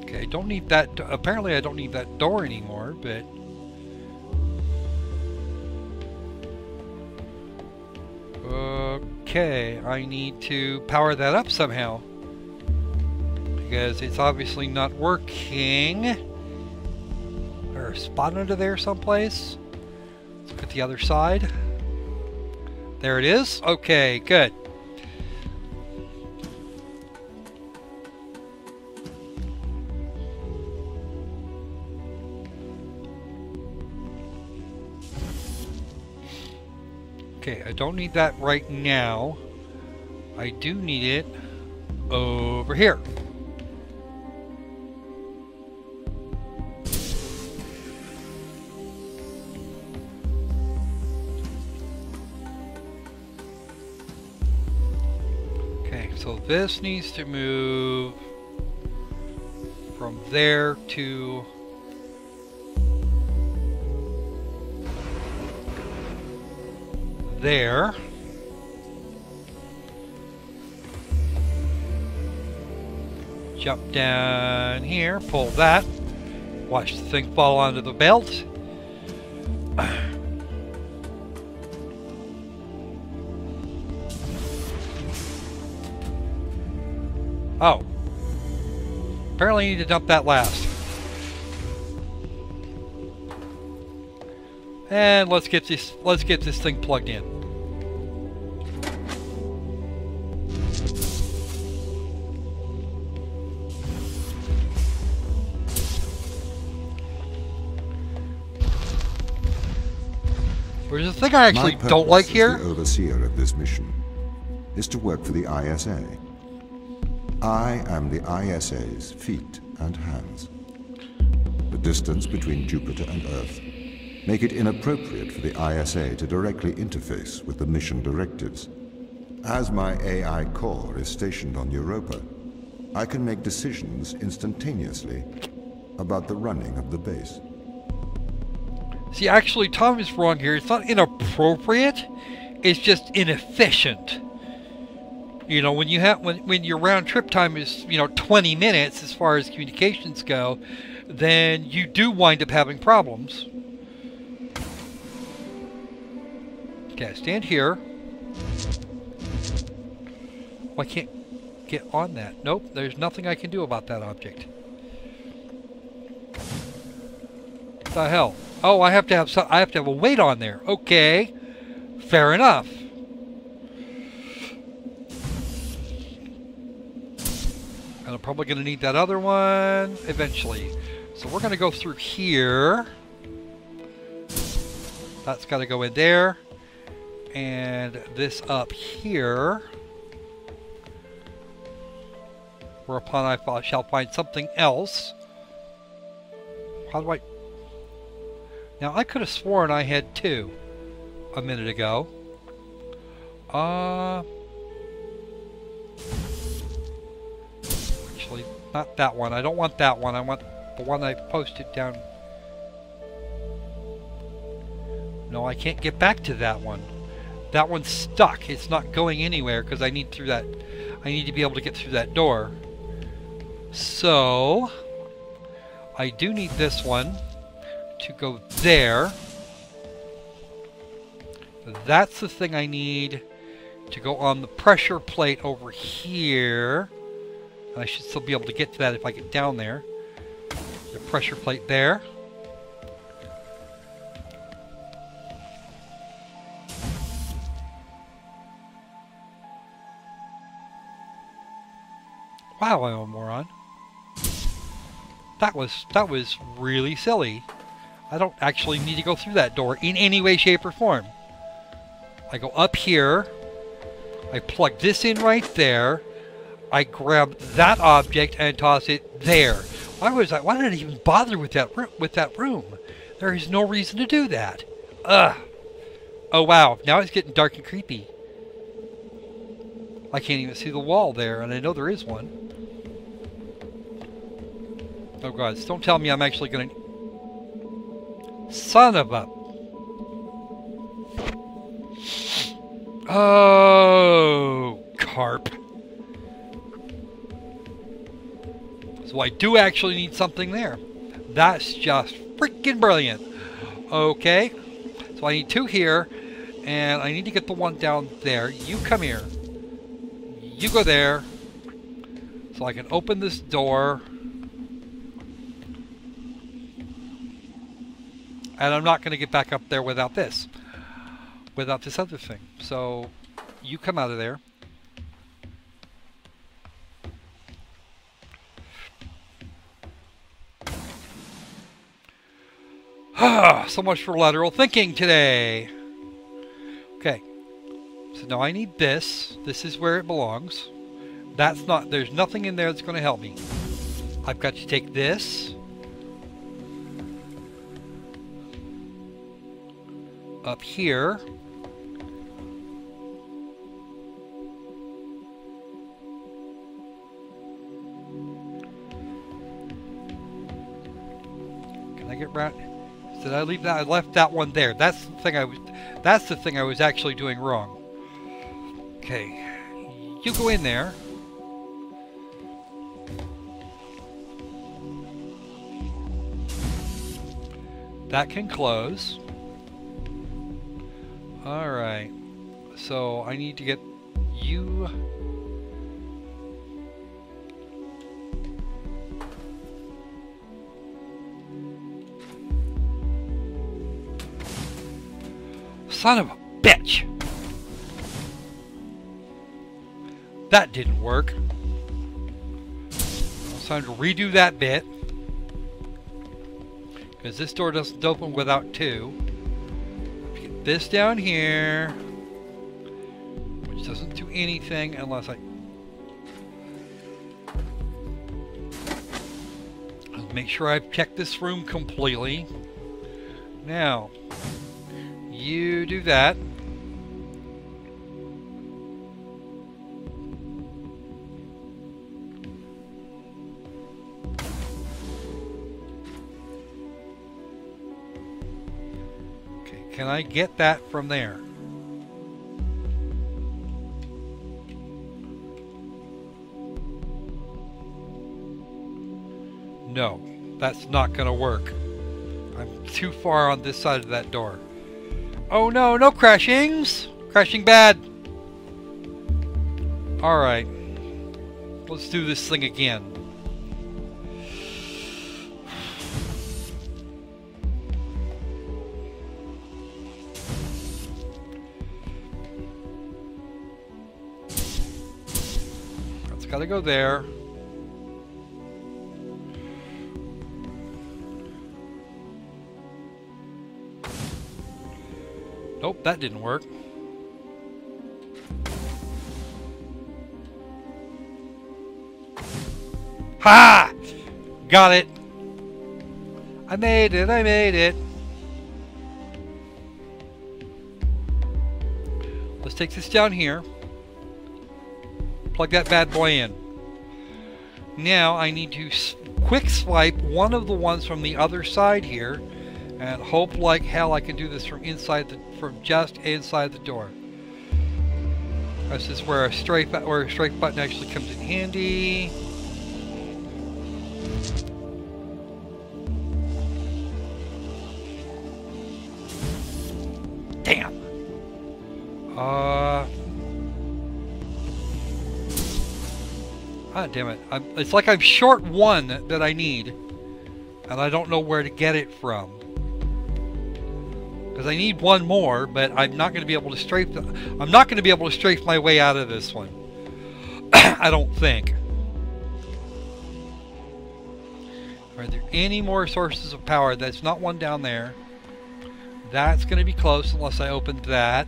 Okay, I don't need that... Apparently, I don't need that door anymore, but... Okay, I need to power that up somehow. Because it's obviously not working. Or a spot under there someplace. Let's look at the other side. There it is. Okay, good. Okay, I don't need that right now. I do need it over here. Okay, so this needs to move from there to... there. Jump down here, pull that. Watch the thing fall onto the belt. Oh. Apparently I need to dump that last. And let's get this thing plugged in. There's a thing I actually don't like here. The overseer of this mission is to work for the ISA. I am the ISA's feet and hands. The distance between Jupiter and Earth make it inappropriate for the ISA to directly interface with the mission directives. As my AI core is stationed on Europa, I can make decisions instantaneously about the running of the base. See, actually, Tom is wrong here. It's not inappropriate. It's just inefficient. You know, when you have when your round trip time is 20 minutes as far as communications go, then you do wind up having problems. Okay, stand here. Oh, I can't get on that. Nope, there's nothing I can do about that object. What the hell? Oh, I have to have a weight on there. Okay, fair enough. And I'm probably going to need that other one eventually. So we're going to go through here. That's got to go in there. And this up here. Whereupon I shall find something else. How do I... Now, I could have sworn I had two a minute ago. Actually, not that one. I don't want that one. I want the one I posted down. No, I can't get back to that one. That one's stuck. It's not going anywhere because I need to be able to get through that door. So I do need this one to go there. That's the thing I need to go on the pressure plate over here. I should still be able to get to that if I get down there. The pressure plate there. Wow, I'm a moron. That was really silly. I don't actually need to go through that door in any way, shape, or form. I go up here. I plug this in right there. I grab that object and toss it there. Why did I even bother with that room? There is no reason to do that. Ugh. Oh wow, now it's getting dark and creepy. I can't even see the wall there, and I know there is one. Oh god, don't tell me I'm actually gonna... Son of a... Oh, carp. So I do actually need something there. That's just freaking brilliant. Okay, so I need 2 here, and I need to get the one down there. You come here. You go there, so I can open this door. And I'm not going to get back up there without this other thing. So you come out of there. So much for lateral thinking today. Okay. So now I need this. This is where it belongs. There's nothing in there that's going to help me. I've got to take this up here. Can I get round? Did I leave that? I left that one there. That's the thing I was actually doing wrong. Okay. You go in there. That can close. Alright. So I need to get you... Son of a bitch! That didn't work. It's time to redo that bit. Because this door doesn't open without 2. Get this down here. Which doesn't do anything unless I... I'll make sure I've checked this room completely. Now, you do that. Can I get that from there? No, that's not going to work. I'm too far on this side of that door. Oh no, no crashings! Crashing bad! Alright. Let's do this thing again. Gotta go there. Nope, that didn't work. Ha! Got it. I made it, I made it. Let's take this down here. Plug that bad boy in. Now I need to quick swipe one of the ones from the other side here, and hope like hell I can do this from just inside the door. This is where a strafe button actually comes in handy. Damn. Ah, damn it. It's like I'm short one that I need, and I don't know where to get it from. Because I need one more, but I'm not going to be able to strafe I'm not going to be able to strafe my way out of this one. I don't think. Are there any more sources of power? That's not one down there. That's going to be close unless I open that.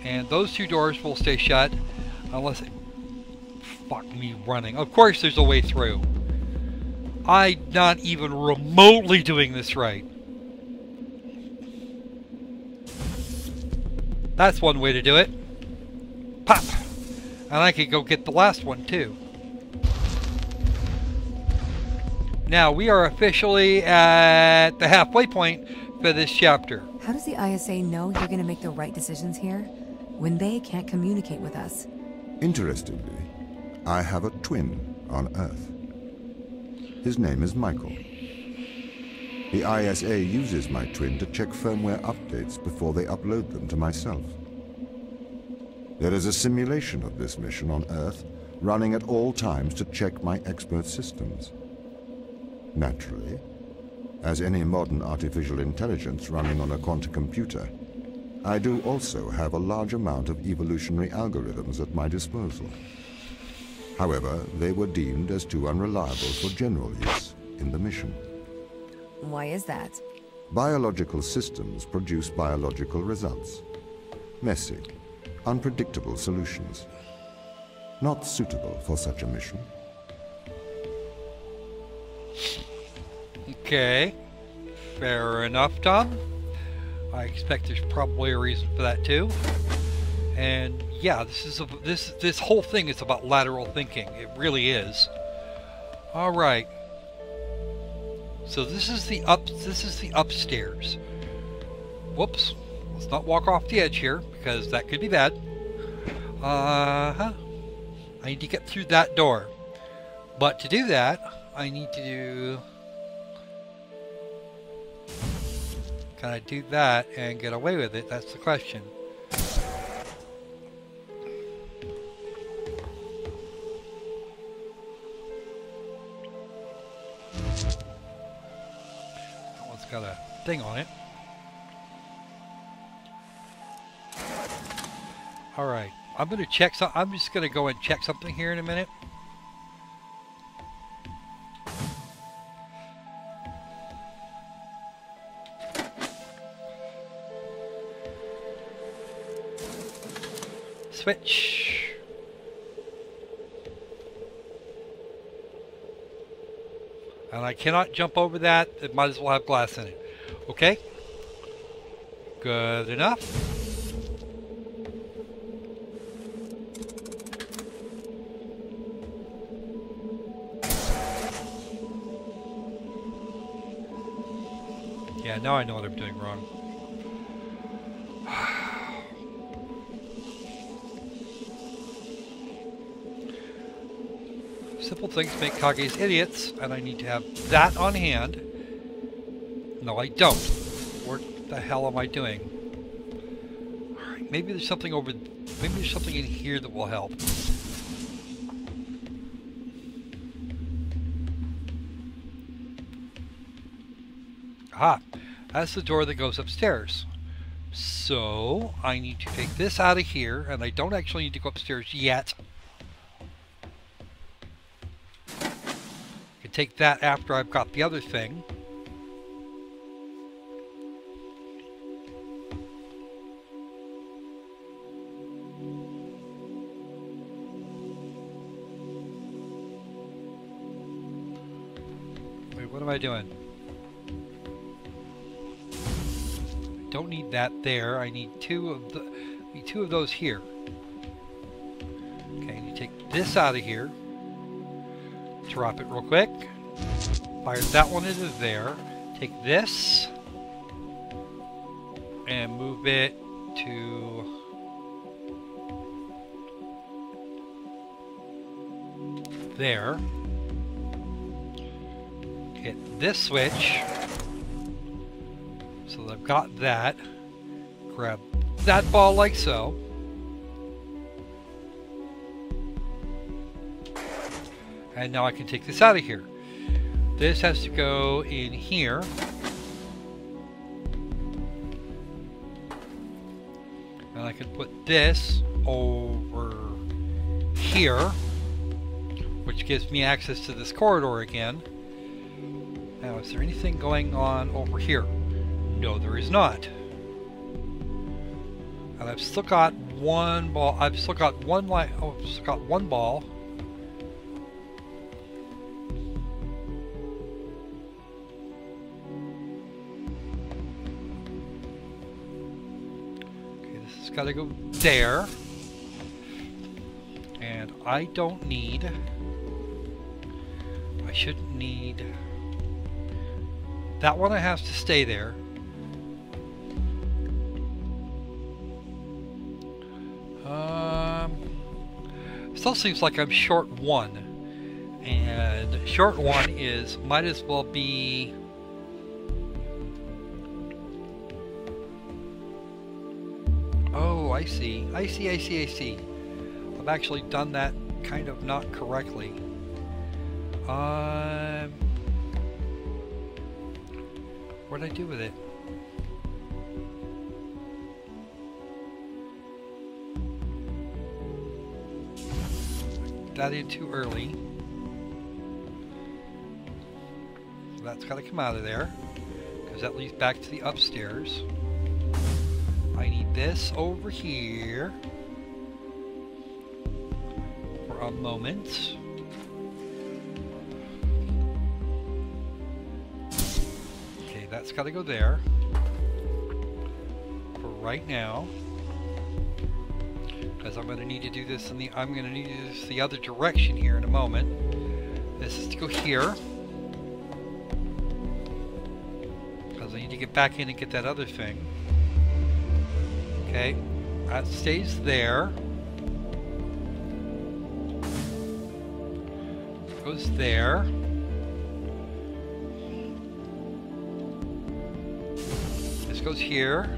And those 2 doors will stay shut unless Fuck me running. Of course there's a way through. I'm not even remotely doing this right. That's one way to do it. Pop! And I could go get the last one too. Now we are officially at the halfway point for this chapter. How does the ISA know you're going to make the right decisions here when they can't communicate with us? Interestingly, I have a twin on Earth. His name is Michael. The ISA uses my twin to check firmware updates before they upload them to myself. There is a simulation of this mission on Earth running at all times to check my expert systems. Naturally, as any modern artificial intelligence running on a quantum computer, I do also have a large amount of evolutionary algorithms at my disposal. However, they were deemed as too unreliable for general use in the mission. Why is that? Biological systems produce biological results. Messy, unpredictable solutions. Not suitable for such a mission. Okay. Fair enough, Tom. I expect there's probably a reason for that too. And yeah, this whole thing is about lateral thinking. It really is. All right. So this is the upstairs. Whoops. Let's not walk off the edge here because that could be bad. I need to get through that door. But to do that, I need to do... Can I do that and get away with it? That's the question. That one's got a thing on it. Alright. I'm gonna check some. I'm just gonna go and check something here in a minute. Switch. And I cannot jump over that. It might as well have glass in it. Okay. Good enough. Yeah, now I know what I'm doing wrong. Simple things make Kages idiots, and I need to have that on hand. No, I don't. What the hell am I doing? Alright, maybe there's something over... Maybe there's something in here that will help. Aha! That's the door that goes upstairs. So, I need to take this out of here, and I don't actually need to go upstairs yet. I can take that after I've got the other thing. Wait, what am I doing? Don't need that there. I need two of those here. Okay, I need to take this out of here. Drop it real quick. Fire that one into there. Take this and move it to there. Hit this switch. So I've got that. Grab that ball like so. And now I can take this out of here. This has to go in here. And I can put this over here, which gives me access to this corridor again. Now, is there anything going on over here? No, there is not. And I've still got one ball. I've still got one light. Oh, I've still got one ball. That's got to go there. And I don't need... I shouldn't need... That one has to stay there. Still seems like I'm short one. And short one is, might as well be... Oh, I see. I see. I've actually done that kind of not correctly. What did I do with it? That in too early. So that's got to come out of there, because that leads back to the upstairs. I need this over here for a moment. Okay, that's got to go there for right now, because I'm going to need to do this in the the other direction here in a moment. This is to go here, because I need to get back in and get that other thing. Okay, that stays there. Goes there. This goes here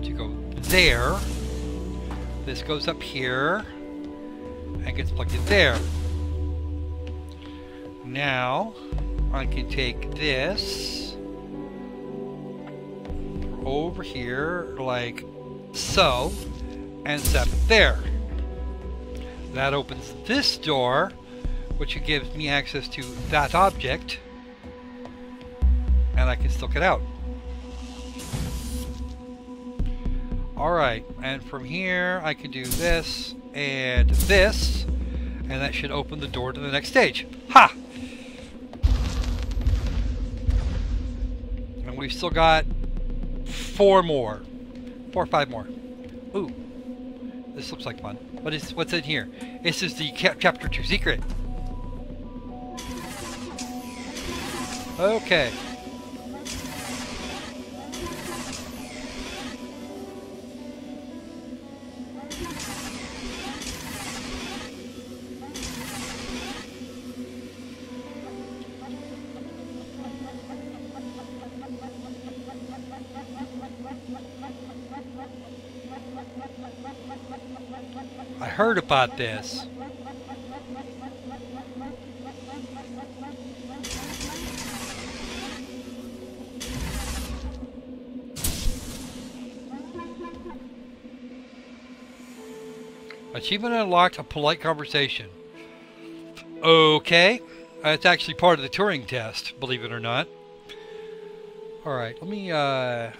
to go there. This goes up here and gets plugged in there. Now I can take this over here like so and set it there. That opens this door, which gives me access to that object, and I can still get out. Alright, and from here I can do this and this, and that should open the door to the next stage. Ha! And we've still got 4 or 5 more. Ooh, this looks like fun. What's in here? This is the chapter 2 secret. Okay. I heard about this. Achievement unlocked, a polite conversation. Okay. It's actually part of the Turing test, believe it or not. Alright, let me, Alright.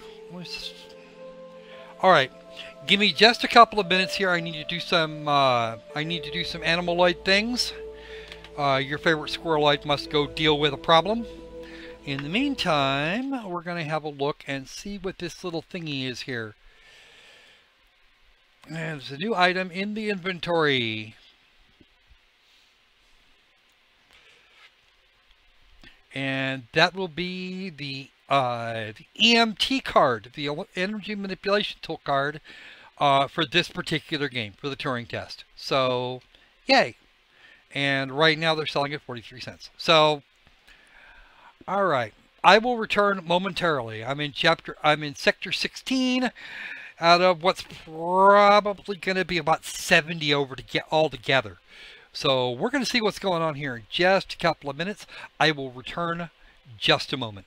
Give me just a couple of minutes here. I need to do some Animaloid things. Your favorite Squirreloid must go deal with a problem. In the meantime, we're going to have a look and see what this little thingy is here. And there's a new item in the inventory. And that will be the EMT card, the Energy Manipulation Tool card, for this particular game, for the Turing test. So, yay. And right now they're selling it 43 cents. So, alright. I will return momentarily. I'm in Sector 16 out of what's probably going to be about 70 over to get all together. So, we're going to see what's going on here in just a couple of minutes. I will return just a moment.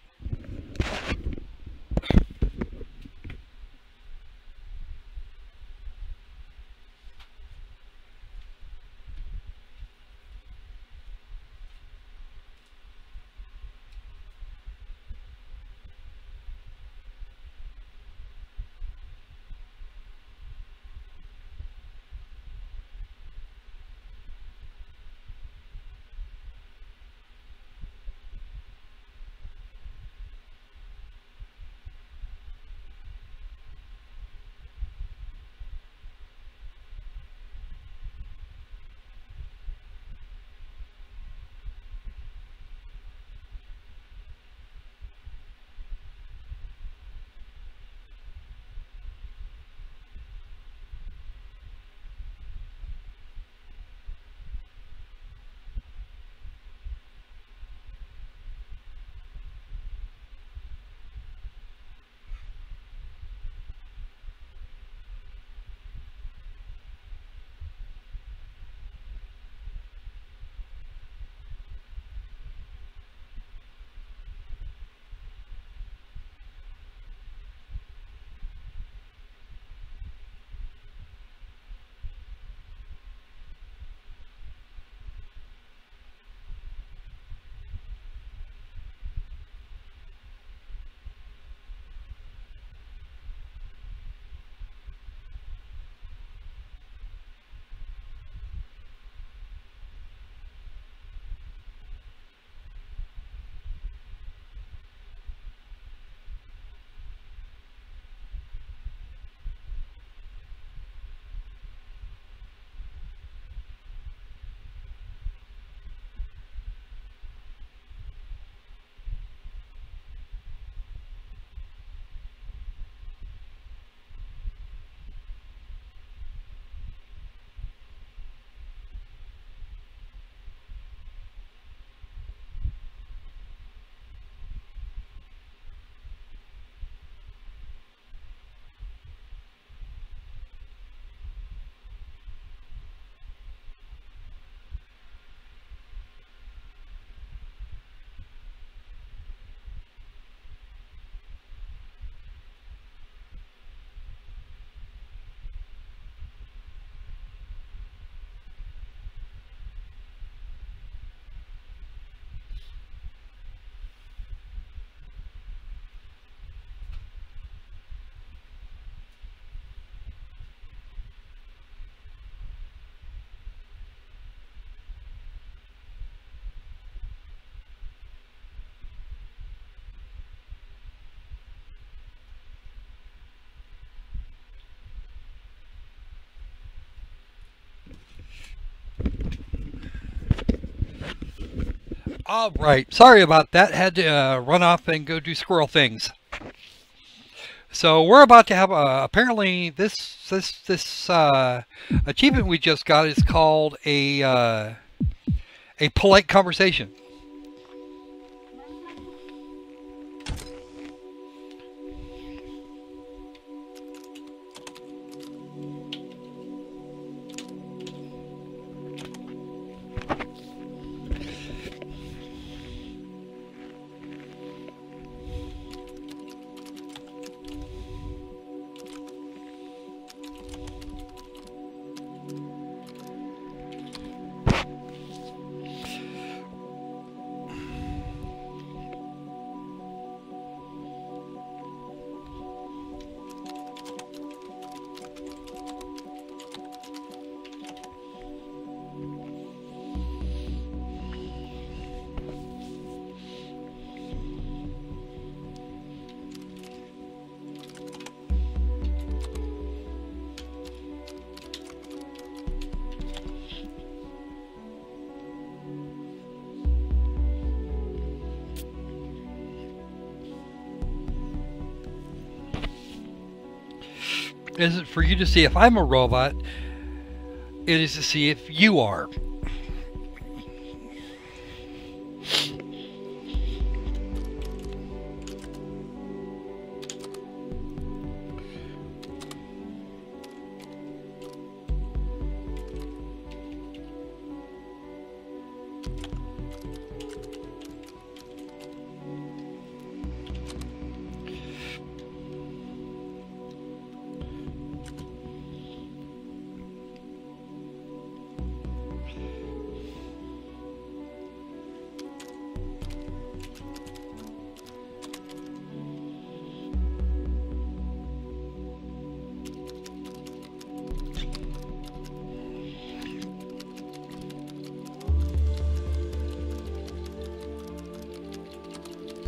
All right. Sorry about that. Had to run off and go do squirrel things. So we're about to have apparently this achievement we just got is called a polite conversation. Isn't for you to see if I'm a robot, it is to see if you are.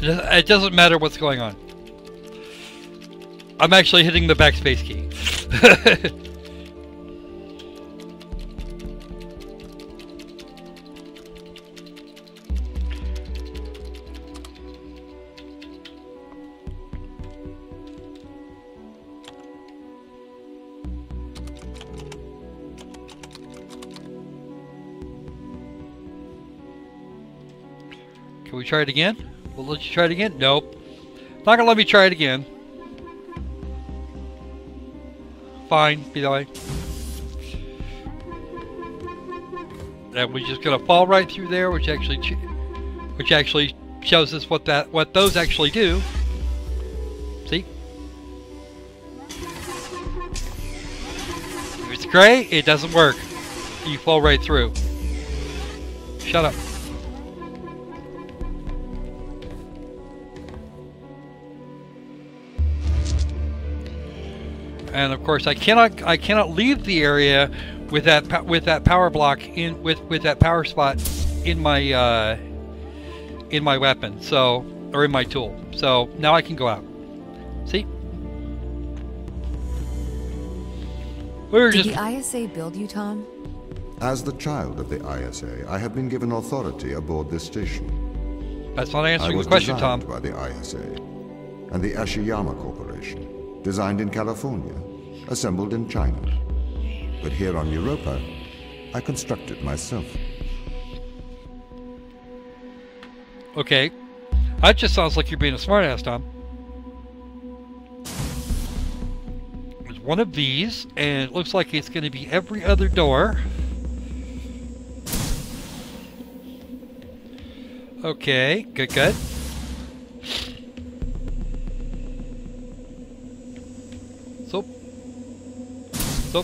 It doesn't matter what's going on. I'm actually hitting the backspace key. Can we try it again? We'll let you try it again? Nope. Not gonna let me try it again. Fine, be that way. And we're just gonna fall right through there, which actually shows us what those actually do. See? If it's gray, it doesn't work. You fall right through. Shut up. And of course, I cannot leave the area with that power block with that power spot in my weapon, so, or in my tool. So now I can go out. See? Did the ISA build you, Tom? As the child of the ISA, I have been given authority aboard this station. That's not answering the question, Tom. I was designed by the ISA and the Ashiyama Corporation. Designed in California, assembled in China. But here on Europa, I constructed myself. Okay. That just sounds like you're being a smartass, Tom. There's one of these, and it looks like it's going to be every other door. Okay, good, good. So.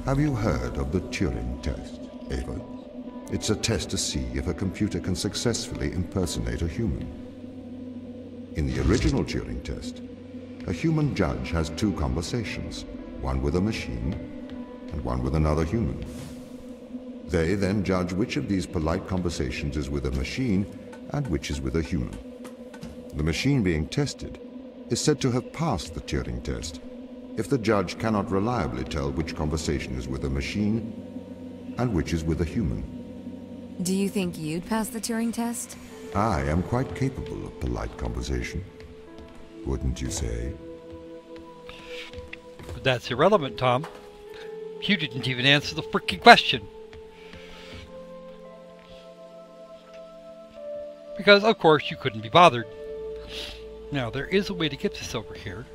Have you heard of the Turing test, Ava? It's a test to see if a computer can successfully impersonate a human. In the original Turing test, a human judge has two conversations, one with a machine and one with another human. They then judge which of these polite conversations is with a machine and which is with a human. The machine being tested is said to have passed the Turing test, if the judge cannot reliably tell which conversation is with a machine and which is with a human. Do you think you'd pass the Turing test? I am quite capable of polite conversation. Wouldn't you say? But that's irrelevant, Tom. You didn't even answer the freaking question. Because, of course, you couldn't be bothered. Now, there is a way to get this over here.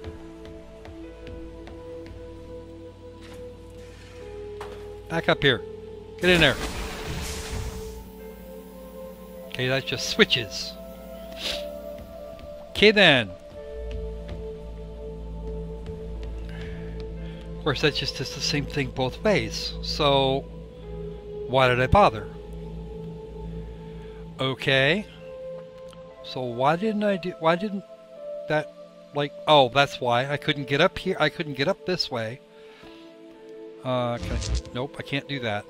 Back up here. Get in there. Okay, that's just switches. Okay, then. Of course, that just does the same thing both ways. So, why did I bother? Okay. So why didn't that, like, oh, that's why I couldn't get up here. I couldn't get up this way. Nope, I can't do that.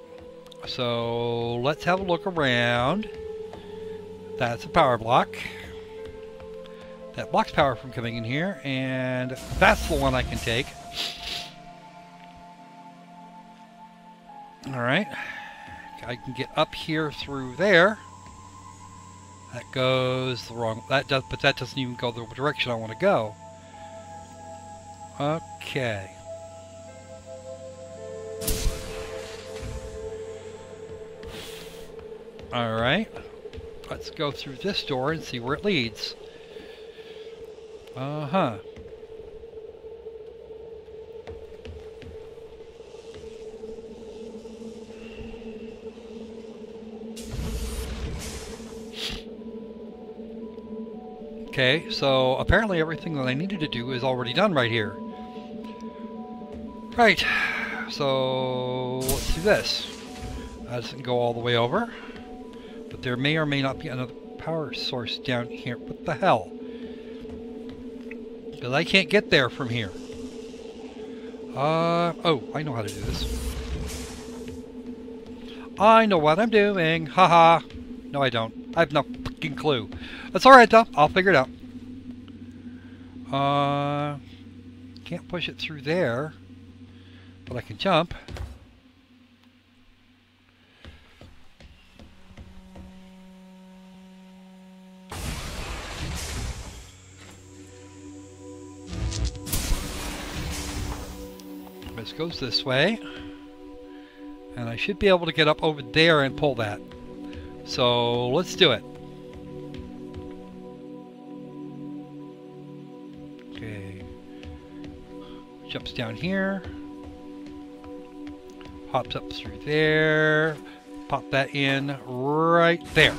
So let's have a look around. That's a power block. That blocks power from coming in here, and that's the one I can take. Alright. I can get up here through there. That goes the wrong... but that doesn't even go the direction I want to go. Okay. Alright. Let's go through this door and see where it leads. Uh-huh. Okay, so apparently everything that I needed to do is already done right here. Right, so let's do this. That doesn't go all the way over, but there may or may not be another power source down here. What the hell? Because I can't get there from here. Oh, I know how to do this. I know what I'm doing. Haha. No, I don't. I have no fucking clue. That's alright though. I'll figure it out. Can't push it through there. But I can jump. This goes this way. And I should be able to get up over there and pull that. So let's do it. Okay. Jumps down here. Hops up through there. Pop that in right there.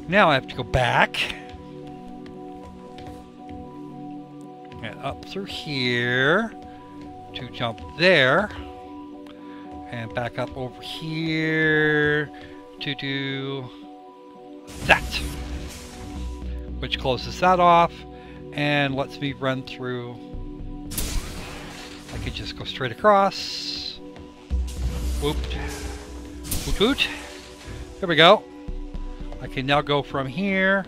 Now I have to go back. And up through here. To jump there. And back up over here. To do that, which closes that off and lets me run through. I could just go straight across. Whoop. Woot woot. There we go. I can now go from here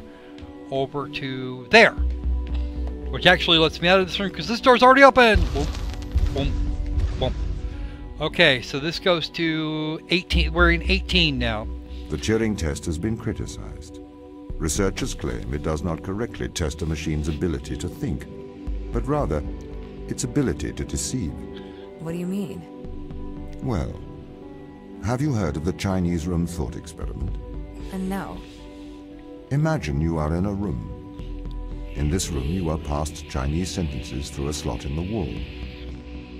over to there, which actually lets me out of this room because this door's already open. Boom, boom, boom. Okay, so this goes to 18. We're in 18 now. The Turing test has been criticized. Researchers claim it does not correctly test a machine's ability to think, but rather its ability to deceive. What do you mean? Well, have you heard of the Chinese room thought experiment? No. Imagine you are in a room. In this room you are passed Chinese sentences through a slot in the wall.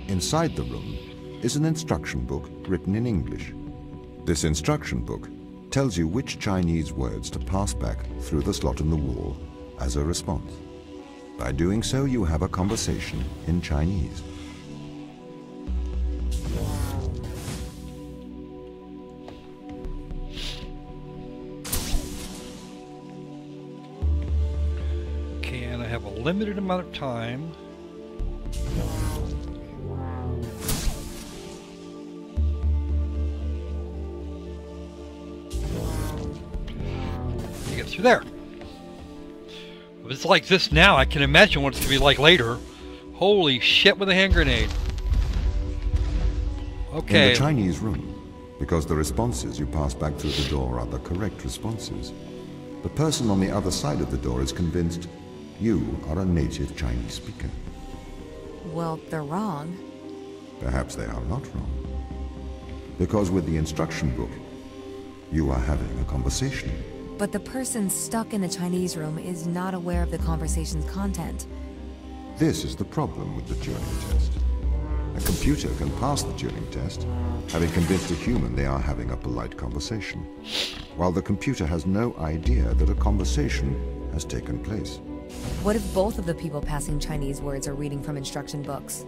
Inside the room is an instruction book written in English. This instruction book tells you which Chinese words to pass back through the slot in the wall as a response. By doing so, you have a conversation in Chinese. Okay, and I have a limited amount of time. Through there. If it's like this now, I can imagine what it's going to be like later. Holy shit with a hand grenade. Okay. In the Chinese room, because the responses you pass back through the door are the correct responses, the person on the other side of the door is convinced you are a native Chinese speaker. Well, they're wrong. Perhaps they are not wrong. Because with the instruction book, you are having a conversation. But the person stuck in the Chinese room is not aware of the conversation's content. This is the problem with the Turing test. A computer can pass the Turing test, having convinced a human they are having a polite conversation, while the computer has no idea that a conversation has taken place. What if both of the people passing Chinese words are reading from instruction books?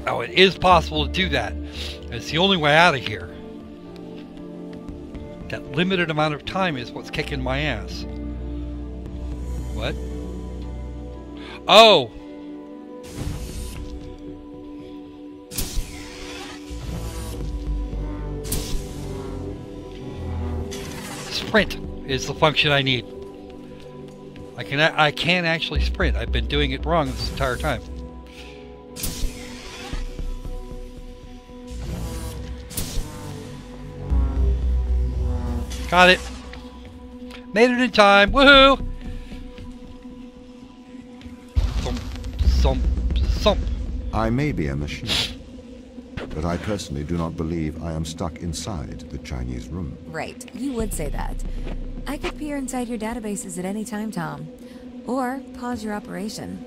Oh, it is possible to do that. It's the only way out of here. That limited amount of time is what's kicking my ass. What? Oh! Sprint is the function I need. I can't actually sprint. I've been doing it wrong this entire time. Got it. Made it in time. Woohoo! Thump. I may be a machine, but I personally do not believe I am stuck inside the Chinese room. Right, you would say that. I could peer inside your databases at any time, Tom. Or pause your operation.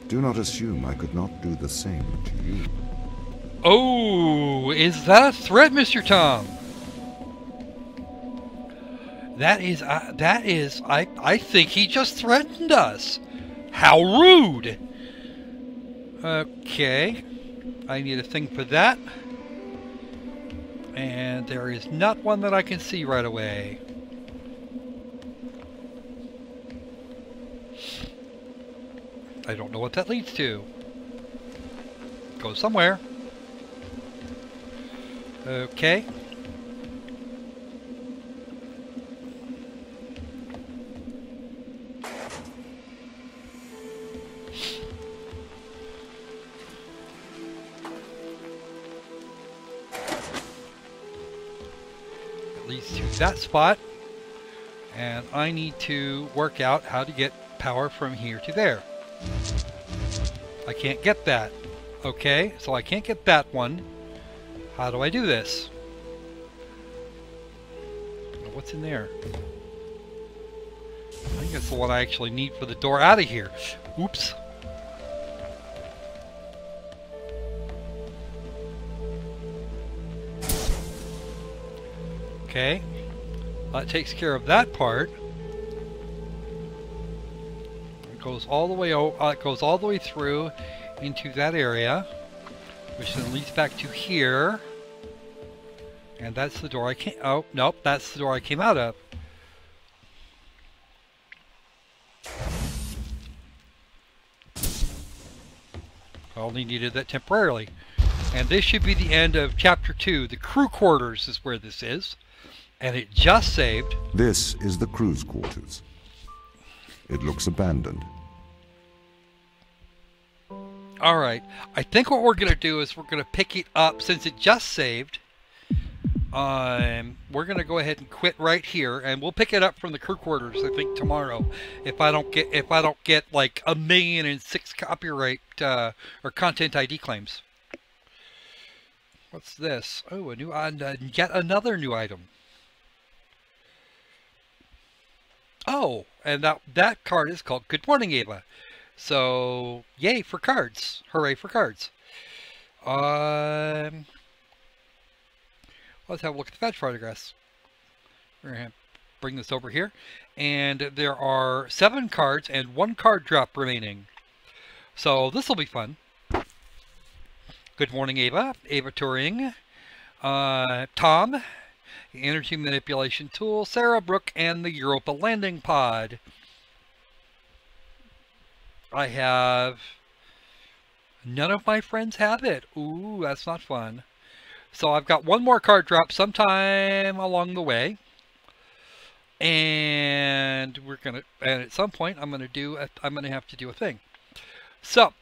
Do not assume I could not do the same to you. Oh, is that a threat, Mr. Tom? That is, I think he just threatened us. How rude. Okay. I need a thing for that. And there is not one that I can see right away. I don't know what that leads to. Go somewhere. Okay. Leads to that spot, and I need to work out how to get power from here to there. I can't get that. Okay, so I can't get that one. How do I do this? What's in there? I think it's the one I actually need for the door out of here. Oops. Okay, that takes care of that part. It goes all the way it goes all the way through into that area, which then leads back to here. And that's the door I came. Oh nope, that's the door I came out of. I only needed that temporarily. And this should be the end of Chapter 2. The crew quarters is where this is. And it just saved. This is the crew's quarters. It looks abandoned. Alright. I think what we're going to do is we're going to pick it up since it just saved. We're going to go ahead and quit right here, and we'll pick it up from the crew quarters, I think, tomorrow. If I don't get like 1,000,006 copyright or content ID claims. What's this? Oh, a new yet another new item. Oh, and that card is called Good Morning, Ava. So, yay for cards. Hooray for cards. Let's have a look at the fetch photographs. We're going to bring this over here. And there are 7 cards and 1 card drop remaining. So, this will be fun. Good Morning, Ava. Ava Turing. Tom. The Energy Manipulation Tool, Sarah Brooke, and the Europa Landing Pod. I have... None of my friends have it. Ooh, that's not fun. So I've got one more card drop sometime along the way. And at some point I'm gonna have to do a thing. So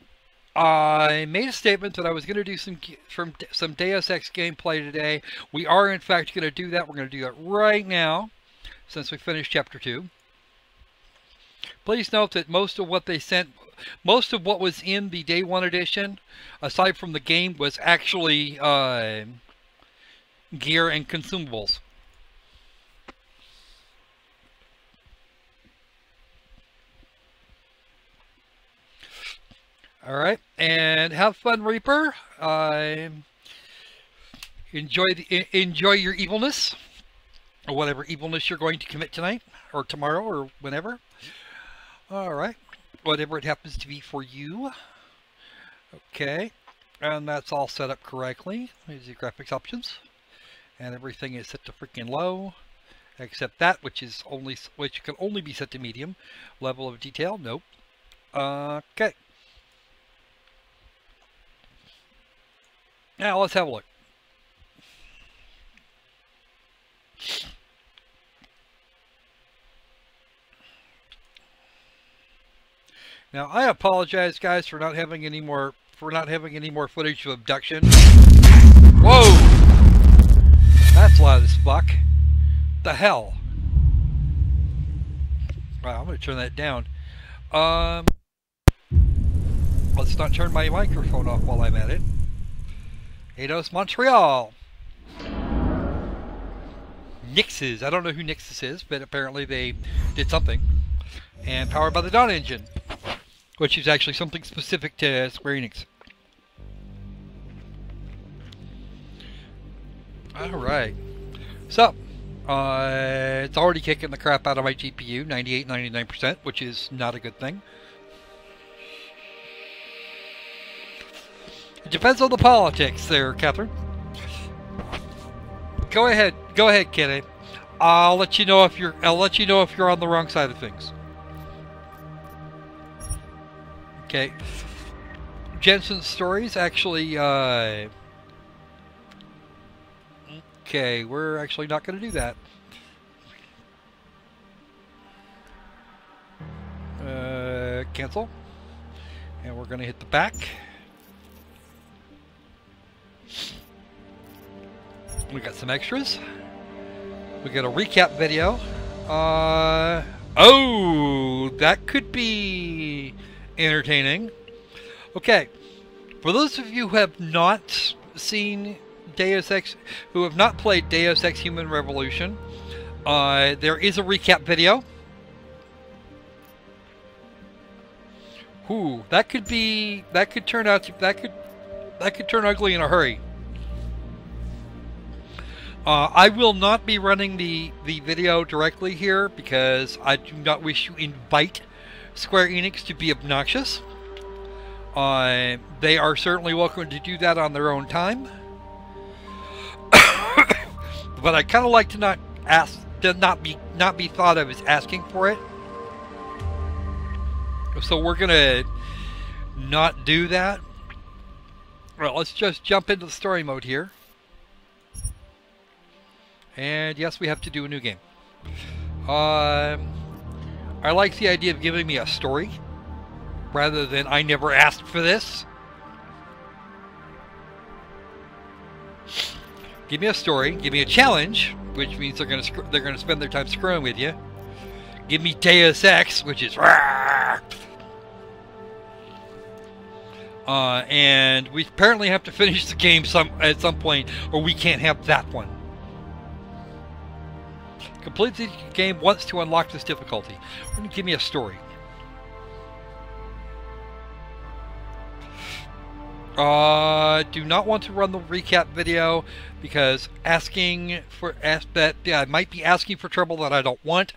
I made a statement that I was gonna do some Deus Ex gameplay today. We are in fact gonna do that. We're gonna do that right now, since we finished chapter 2. Please note that most of what was in the day 1 edition, aside from the game, was actually gear and consumables. All right, and have fun, Reaper. Enjoy your evilness, or whatever evilness you're going to commit tonight, or tomorrow, or whenever. All right, whatever it happens to be for you. Okay, and that's all set up correctly. Here's the graphics options, and everything is set to freaking low, except that which can only be set to medium. Level of detail, nope. Okay. Now let's have a look. Now I apologize, guys, for not having any more footage of abduction. Whoa! That's loud as fuck. The hell? Wow, I'm gonna turn that down. Let's not turn my microphone off while I'm at it. Eidos Montreal. Nixes. I don't know who Nixes is, but apparently they did something. And powered by the Dawn engine, which is actually something specific to Square Enix. Alright. So, it's already kicking the crap out of my GPU, 98-99%, which is not a good thing. It depends on the politics there, Catherine. Go ahead, Kitty. I'll let you know if you're on the wrong side of things. Okay. Jensen's stories actually okay, we're actually not going to do that. Cancel. And we're going to hit the back. We got some extras. We got a recap video. Oh, that could be entertaining. Okay, for those of you who have not seen Deus Ex, who have not played Deus Ex Human Revolution, there is a recap video. Ooh, that could turn ugly in a hurry. I will not be running the video directly here because I do not wish to invite Square Enix to be obnoxious. They are certainly welcome to do that on their own time. But I kind of like to not be thought of as asking for it. So we're gonna not do that. Well, let's just jump into the story mode here. And yes, we have to do a new game. I like the idea of giving me a story rather than I never asked for this. Give me a story, give me a challenge, which means they're gonna spend their time screwing with you. Give me Deus Ex, which is and we apparently have to finish the game at some point, or we can't have that one. Complete the game once to unlock this difficulty. Give me a story. Do not want to run the recap video because I might be asking for trouble that I don't want.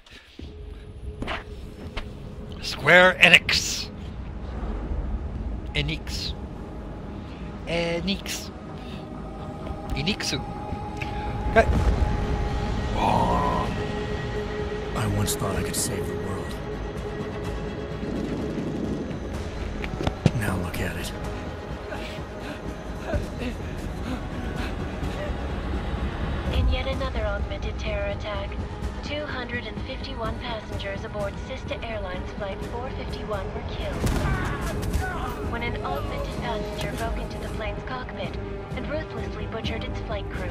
Square Enix. Enix. Enixu. Okay. Oh, I once thought I could save the world. Now look at it. Yet another augmented terror attack. 251 passengers aboard Sista Airlines Flight 451 were killed when an augmented passenger broke into the plane's cockpit and ruthlessly butchered its flight crew.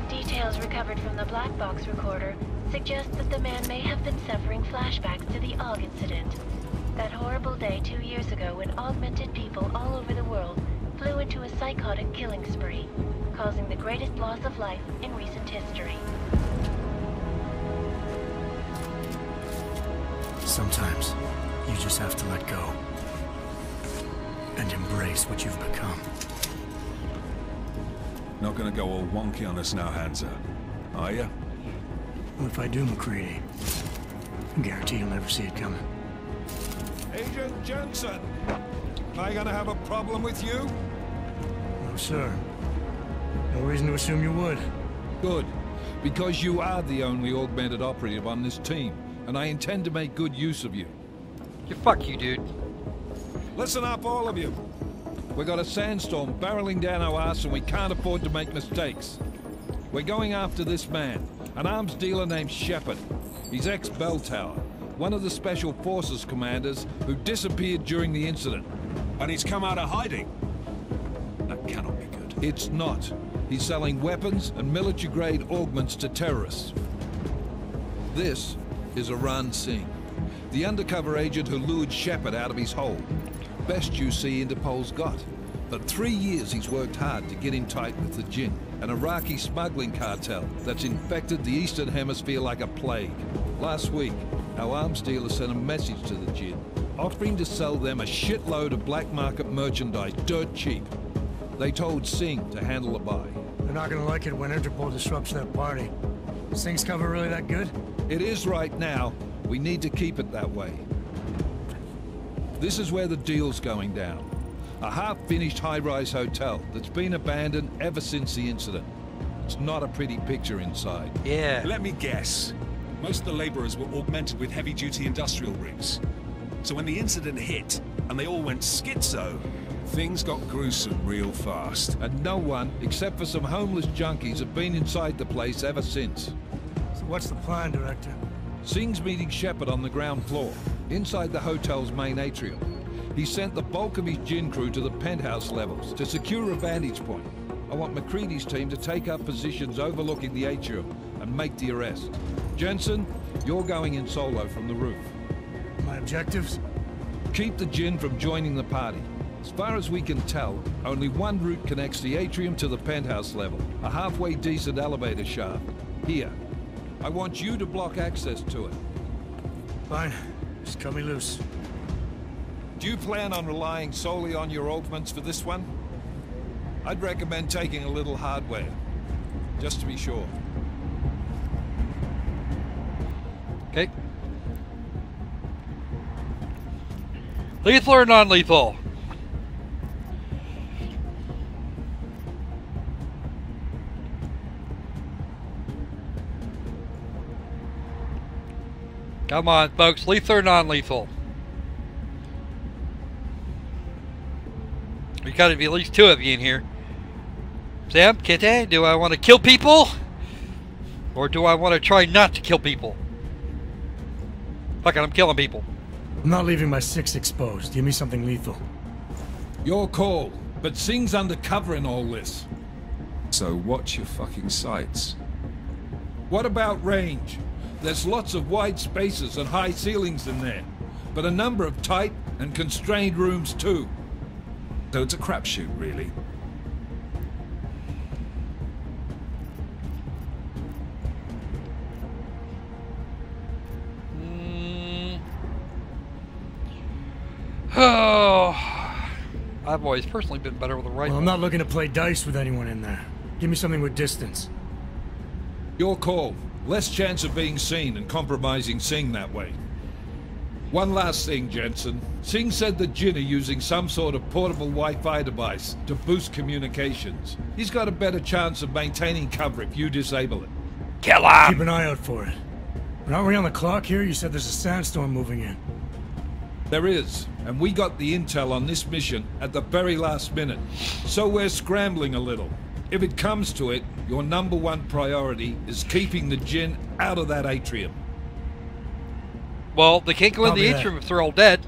Details recovered from the black box recorder suggest that the man may have been suffering flashbacks to the AUG incident. That horrible day 2 years ago when augmented people all over the world flew into a psychotic killing spree, causing the greatest loss of life in recent history. Sometimes, you just have to let go. And embrace what you've become. Not gonna go all wonky on us now, Hansa, are ya? Well, if I do, MacReady, I guarantee you'll never see it coming. Agent Jensen! Am I gonna have a problem with you? No, sir. No reason to assume you would. Good. Because you are the only augmented operative on this team, and I intend to make good use of you. Fuck you, dude. Listen up, all of you. We got a sandstorm barreling down our ass and we can't afford to make mistakes. We're going after this man, an arms dealer named Shepard. He's ex-Bell Tower, one of the Special Forces commanders who disappeared during the incident. And he's come out of hiding? That cannot be good. It's not. He's selling weapons and military-grade augments to terrorists. This is Aran Singh, the undercover agent who lured Shepard out of his hole. Best you see Interpol's got. For 3 years he's worked hard to get him tight with the Jinn, an Iraqi smuggling cartel that's infected the Eastern Hemisphere like a plague. Last week, our arms dealer sent a message to the Jinn, offering to sell them a shitload of black market merchandise dirt cheap. They told Singh to handle the buy. They're not gonna like it when Interpol disrupts their party. Is Singh's cover really that good? It is right now. We need to keep it that way. This is where the deal's going down. A half-finished high-rise hotel that's been abandoned ever since the incident. It's not a pretty picture inside. Yeah. Let me guess. Most of the laborers were augmented with heavy-duty industrial rigs. So when the incident hit, and they all went schizo, things got gruesome real fast. And no one, except for some homeless junkies, have been inside the place ever since. So what's the plan, Director? Singh's meeting Shepard on the ground floor, inside the hotel's main atrium. He sent the bulk of his Jinn crew to the penthouse levels to secure a vantage point. I want MacReady's team to take up positions overlooking the atrium and make the arrest. Jensen, you're going in solo from the roof. My objectives? Keep the Jinn from joining the party. As far as we can tell, only one route connects the atrium to the penthouse level, a halfway decent elevator shaft. Here. I want you to block access to it. Fine. Just cut me loose. Do you plan on relying solely on your augments for this one? I'd recommend taking a little hardware, just to be sure. Okay. Lethal or non-lethal? Come on, folks. Lethal or non-lethal? There's got to be at least two of you in here. Sam, Kite, do I want to kill people? Or do I want to try not to kill people? Fuck it, I'm killing people. I'm not leaving my 6 exposed. Give me something lethal. Your call, but Singh's undercover in all this. So watch your fucking sights. What about range? There's lots of wide spaces and high ceilings in there, but a number of tight and constrained rooms too. So it's a crapshoot, really. Oh, I've always personally been better with a rifle. Well, I'm not looking to play dice with anyone in there. Give me something with distance. Your call. Less chance of being seen and compromising Singh that way. One last thing, Jensen. Singh said the Jinn are using some sort of portable Wi-Fi device to boost communications. He's got a better chance of maintaining cover if you disable it. Kill him! Keep an eye out for it. But aren't we on the clock here? You said there's a sandstorm moving in. There is, and we got the intel on this mission at the very last minute, so we're scrambling a little. If it comes to it, your #1 priority is keeping the Jinn out of that atrium. Well, they can't go in the atrium if they're all dead,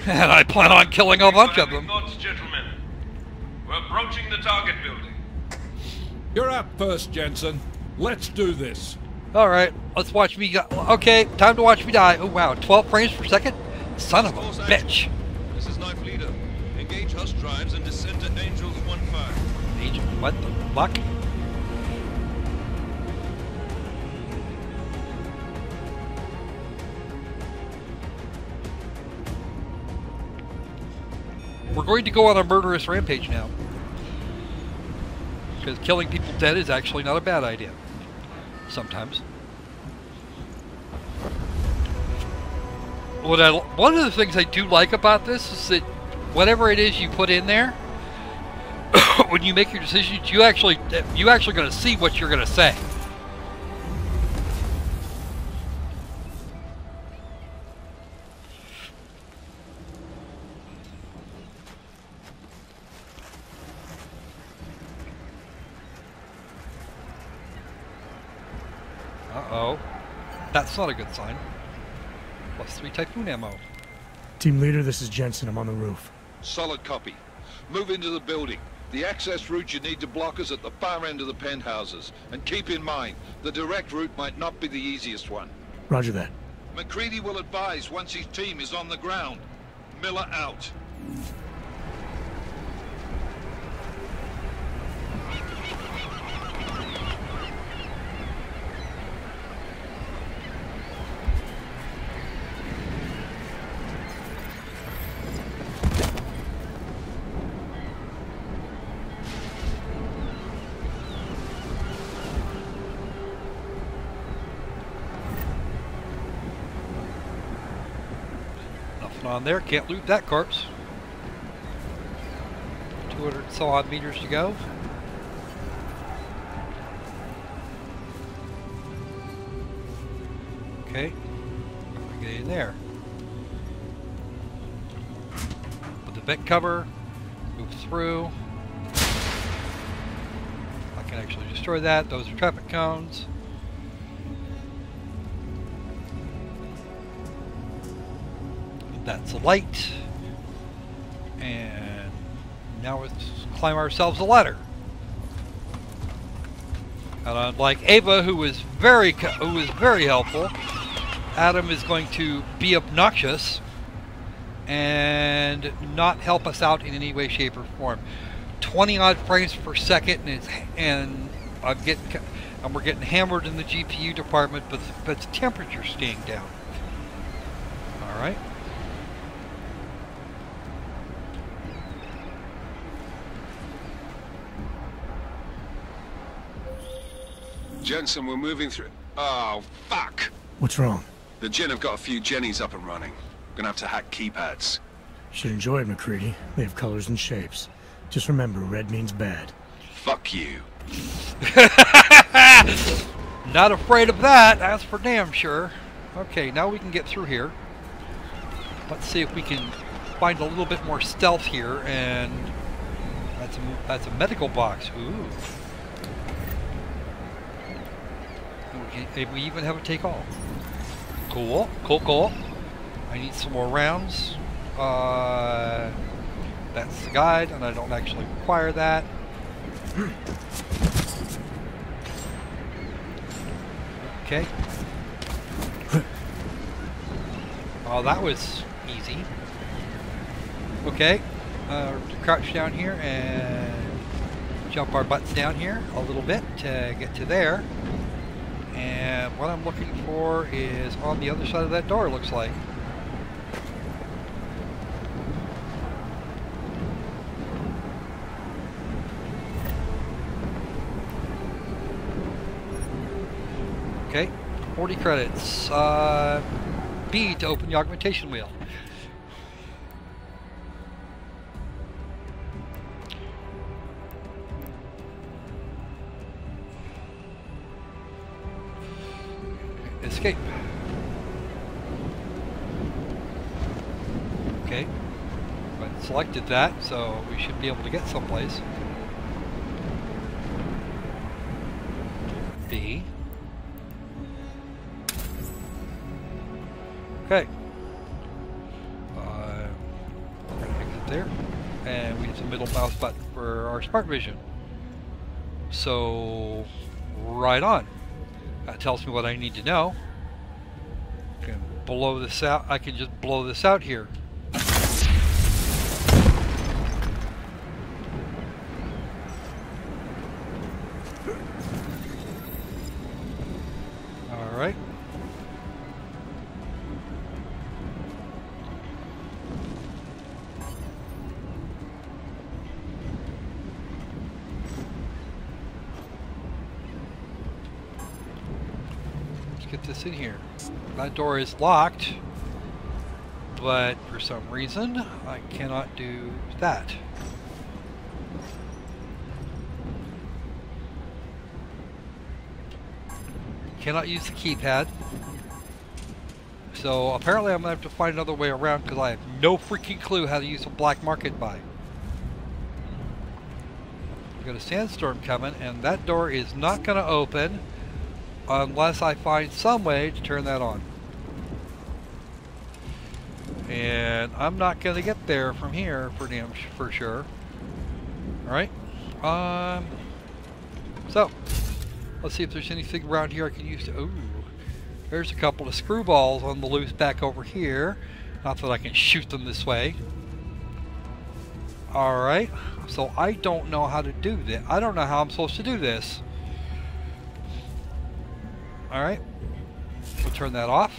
and I plan on killing a bunch of them. Thoughts, gentlemen? We're approaching the target building. You're up first, Jensen. Let's do this. All right, let's watch me go. Okay, time to watch me die. Oh wow, 12 frames per second? Son of a bitch. This is Knife Leader. Engage host drives and descend to Angels 1-5. Angel, what the fuck? We're going to go on a murderous rampage now. Because killing people dead is actually not a bad idea. Sometimes. One of the things I do like about this is that whatever it is you put in there, when you make your decisions, you actually going to see what you're going to say. Uh-oh. That's not a good sign. +3 Typhoon ammo. Team leader, this is Jensen. I'm on the roof. Solid copy. Move into the building. The access route you need to block is at the far end of the penthouses. And keep in mind, the direct route might not be the easiest one. Roger that. McCready will advise once his team is on the ground. Miller out. On there, can't loot that corpse. 200 so odd meters to go. Okay, get in there. Put the vent cover, move through. I can actually destroy that. Those are traffic cones. That's a light, and now let's climb ourselves a ladder. And unlike Ava, who was very helpful, Adam is going to be obnoxious and not help us out in any way, shape, or form. 20 odd frames per second, and we're getting hammered in the GPU department, but the temperature's staying down. All right. Jensen, we're moving through... Oh, fuck! What's wrong? The Jinn have got a few Jennies up and running. Gonna have to hack keypads. Should enjoy it, McCready. They have colors and shapes. Just remember, red means bad. Fuck you. Not afraid of that, that's for damn sure. Okay, now we can get through here. Let's see if we can find a little bit more stealth here, and that's a medical box. Ooh. We even have a take-all. Cool, cool, cool. I need some more rounds. That's the guide, and I don't actually require that. Okay. Oh, that was easy. Okay. Crouch down here and jump our butts down here a little bit to get to there. And what I'm looking for is on the other side of that door, looks like. Okay, 40 credits. B to open the augmentation wheel. Escape. selected that, so we should be able to get someplace. B. Okay. We're going to exit there. And we use the middle mouse button for our Smart Vision. So, right on. That tells me what I need to know. I can blow this out. I can just blow this out here. Alright. Let's get this in here. That door is locked, but for some reason I cannot do that. Cannot use the keypad. So apparently I'm going to have to find another way around because I have no freaking clue how to use a black market buy. We've got a sandstorm coming and that door is not going to open unless I find some way to turn that on. And I'm not going to get there from here for sure. Alright. So let's see if there's anything around here I can use to... Ooh, there's a couple of screw balls on the loose back over here. Not that I can shoot them this way. Alright, so I don't know how to do this. I don't know how I'm supposed to do this. Alright, we'll turn that off.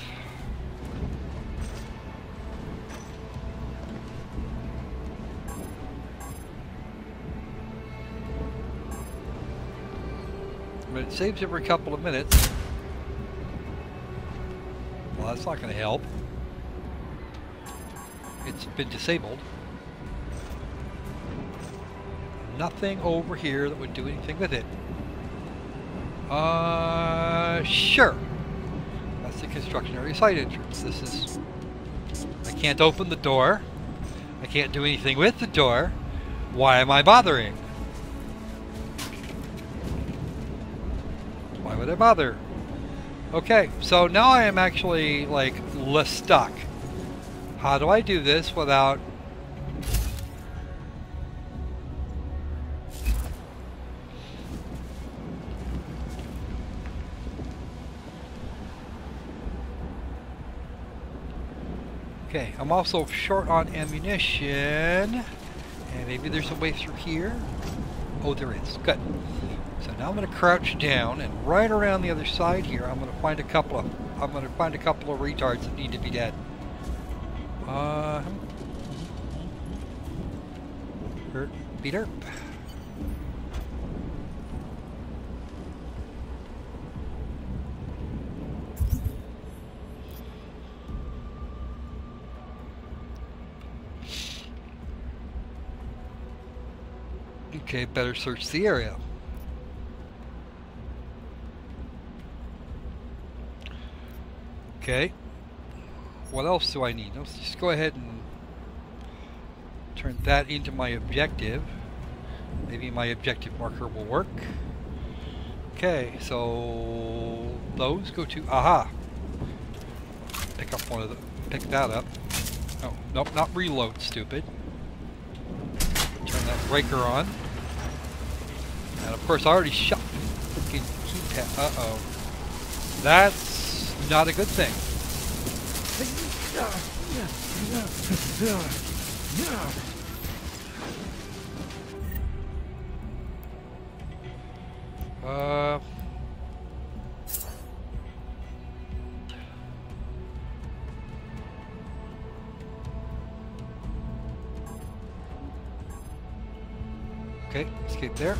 But it saves every couple of minutes. Well, that's not going to help. It's been disabled. Nothing over here that would do anything with it. Sure. That's the construction area side entrance. This is... I can't open the door. I can't do anything with the door. Why am I bothering? Why would I bother? Okay, so now I am actually, like, less stuck. How do I do this without... Okay, I'm also short on ammunition. And maybe there's a way through here. Oh, there is. Good. So now I'm going to crouch down, and right around the other side here, I'm going to find a couple of retards that need to be dead. Derp. Okay, better search the area. Okay, what else do I need? Let's just go ahead and turn that into my objective. Maybe my objective marker will work. Okay, so those go to aha. Pick up one of the. Pick that up. Oh, nope, not reload, stupid. Turn that breaker on. And of course, I already shot the freaking keypad. Uh-oh. That's not a good thing. Okay, escape there.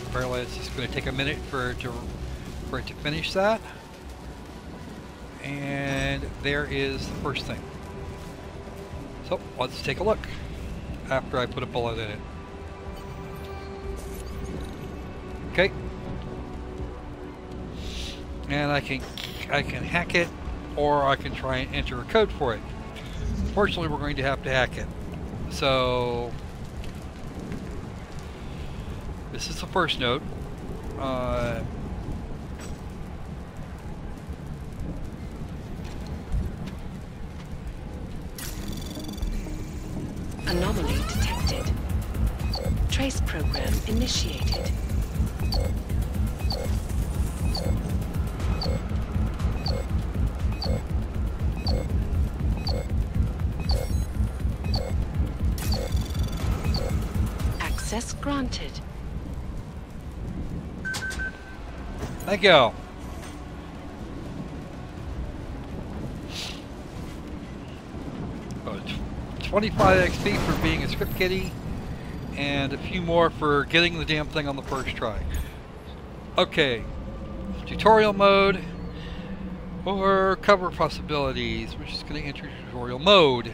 Apparently it's just going to take a minute for it to finish that. And there is the first thing. So let's take a look after I put a bullet in it. Okay. And I can hack it or I can try and enter a code for it. Fortunately, we're going to have to hack it. So this is the first note. Anomaly detected. Trace program initiated. Access granted. Thank you. 25 XP for being a script kiddie, and a few more for getting the damn thing on the first try. Okay, tutorial mode or cover possibilities. We're just going to enter tutorial mode,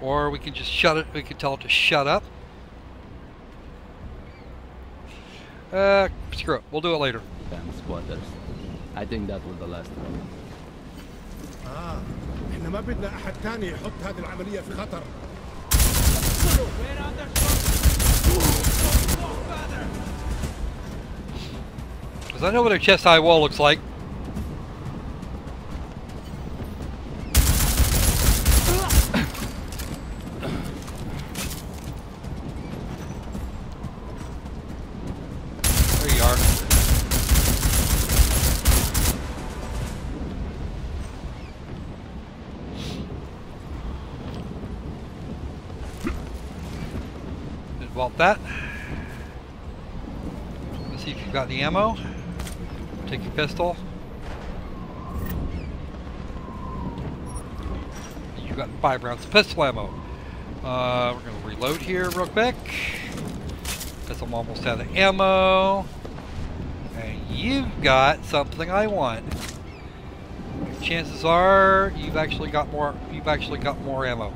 or we can just shut it. We can tell it to shut up. Screw it. We'll do it later. Thanks, squatters. I think that was the last one. احنا ما بدنا احد تاني يحط هذه العملية في خطر. Because I know what a chest high wall looks like. There you are. Vault that. Let's see if you've got the ammo. Take your pistol. You've got 5 rounds of pistol ammo. We're going to reload here real quick, because I'm almost out of ammo. And you've got something I want. Chances are you've actually got more. You've actually got more ammo.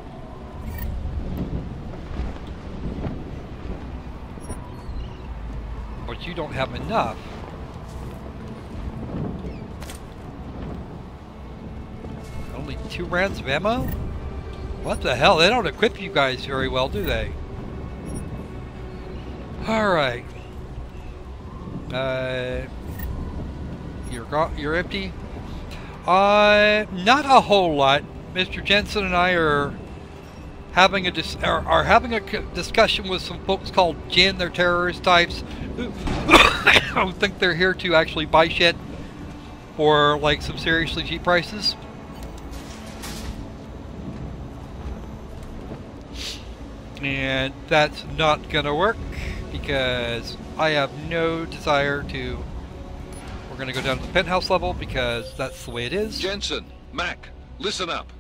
But you don't have enough. Only 2 rounds of ammo? What the hell? They don't equip you guys very well, do they? Alright. You're empty? Not a whole lot. Mr. Jensen and I are having a discussion with some folks called Jinn. They're terrorist types. I don't think they're here to actually buy shit for like some seriously cheap prices. And that's not gonna work because I have no desire to. We're gonna go down to the penthouse level because that's the way it is. Jensen, Mac, listen up.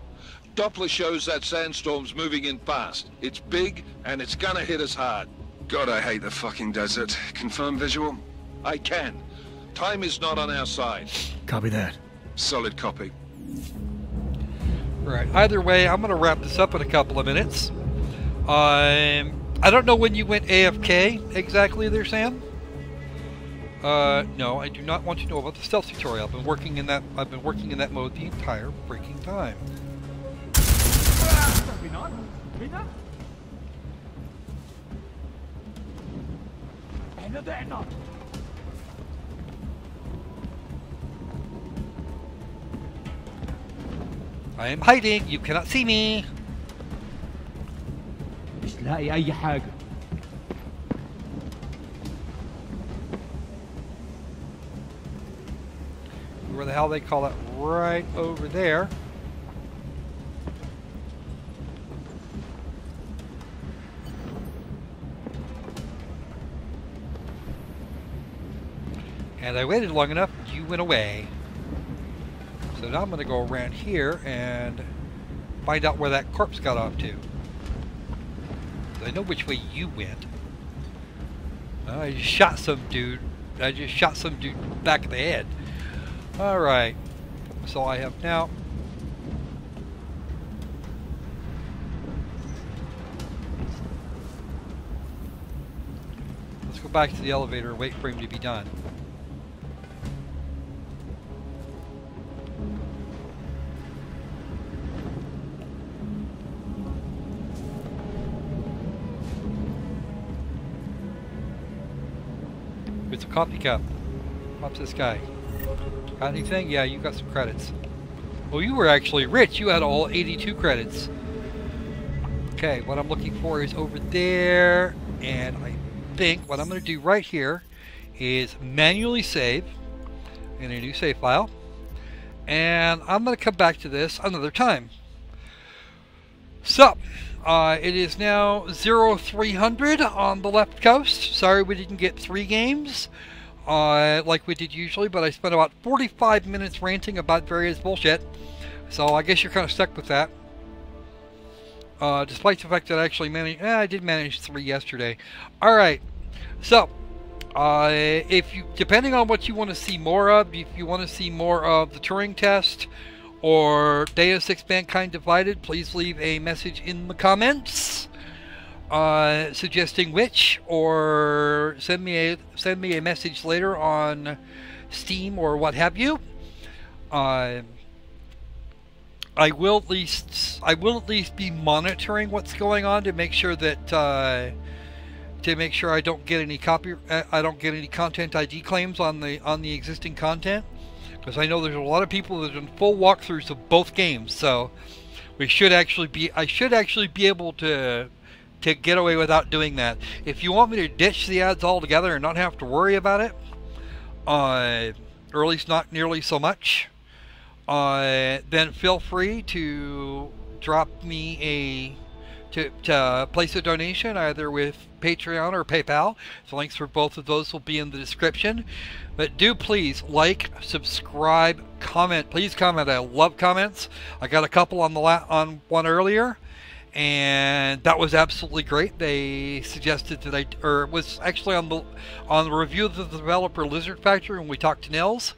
Doppler shows that sandstorm's moving in fast. It's big and it's gonna hit us hard. God, I hate the fucking desert. Confirm visual? I can. Time is not on our side. Copy that. Solid copy. Right. Either way, I'm going to wrap this up in a couple of minutes. I don't know when you went AFK exactly there, Sam. No, I do not want to know about the stealth tutorial. I've been working in that mode the entire freaking time. I am hiding. You cannot see me. مش لاقي أي حاجة. Where the hell they call it? Right over there. And I waited long enough, you went away. So now I'm going to go around here and find out where that corpse got off to. I know which way you went. I just shot some dude. I just shot some dude back of the head. Alright. So I have now... Let's go back to the elevator and wait for him to be done. it's a coffee cup. What's this guy? Got anything? Yeah, you got some credits. Well, you were actually rich. You had all 82 credits. Okay, what I'm looking for is over there. And I think what I'm going to do right here is manually save in a new save file. And I'm going to come back to this another time. So, it is now 0300 on the left coast. Sorry we didn't get 3 games like we did usually, but I spent about 45 minutes ranting about various bullshit. So I guess you're kind of stuck with that. Despite the fact that I actually managed, I did manage 3 yesterday. Alright, so if you, depending on what you want to see more of, if you want to see more of the Turing test or Deus Ex Mankind Divided, please leave a message in the comments suggesting which, or send me a message later on Steam or what have you. I will at least be monitoring what's going on to make sure that I don't get any content ID claims on the existing content, because I know there's a lot of people that have done full walkthroughs of both games. So I should actually be able to get away without doing that. If you want me to ditch the ads altogether and not have to worry about it, or at least not nearly so much, then feel free to drop me to place a donation either with Patreon or PayPal. The links for both of those will be in the description. But do please like, subscribe, comment. Please comment. I love comments. I got a couple on on one earlier, and that was absolutely great. They suggested that it was actually on the review of the developer Lizard Factory when we talked to Nils.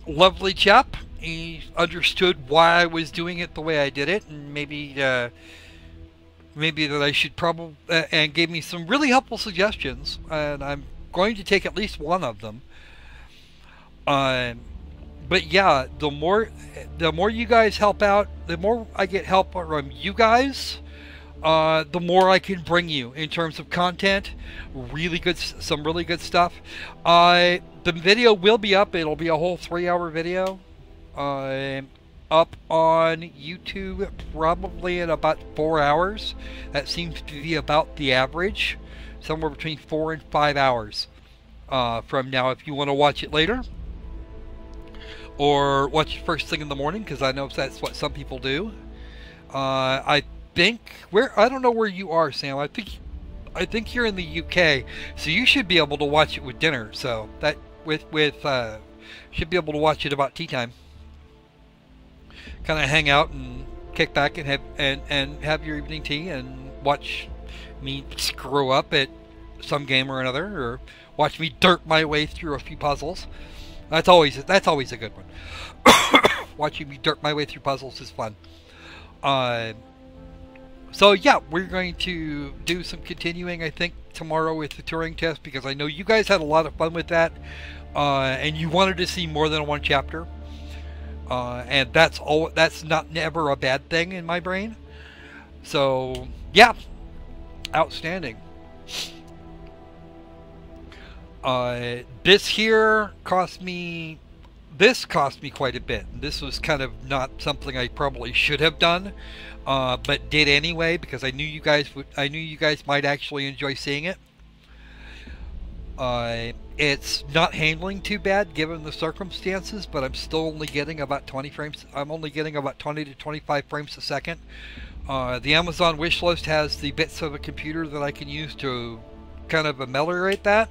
Lovely chap. He understood why I was doing it the way I did it, and maybe that I should probably and gave me some really helpful suggestions, and I'm going to take at least one of them. But yeah, the more you guys help out, the more I get help from you guys, the more I can bring you in terms of content. Some really good stuff. The video will be up. It'll be a whole 3-hour video. Up on YouTube probably in about 4 hours. That seems to be about the average, somewhere between 4 and 5 hours from now, if you want to watch it later or watch it first thing in the morning, because I know that's what some people do. I don't know where you are, Sam. I think you're in the UK, so you should be able to watch it with dinner. So that should be able to watch it about tea time. Kind of hang out and kick back and have your evening tea and watch me screw up at some game or another, or watch me dirt my way through a few puzzles. That's always a good one. Watching me dirt my way through puzzles is fun. So yeah, we're going to do some continuing, I think, tomorrow with the Turing test, because I know you guys had a lot of fun with that, and you wanted to see more than one chapter. And that's never a bad thing in my brain. So yeah, outstanding. This cost me quite a bit. This was kind of not something I probably should have done, but did anyway, because I knew you guys might actually enjoy seeing it. It's not handling too bad given the circumstances, but I'm still only getting about 20 frames. I'm only getting about 20 to 25 frames a second. The Amazon wish list has the bits of a computer that I can use to kind of ameliorate that.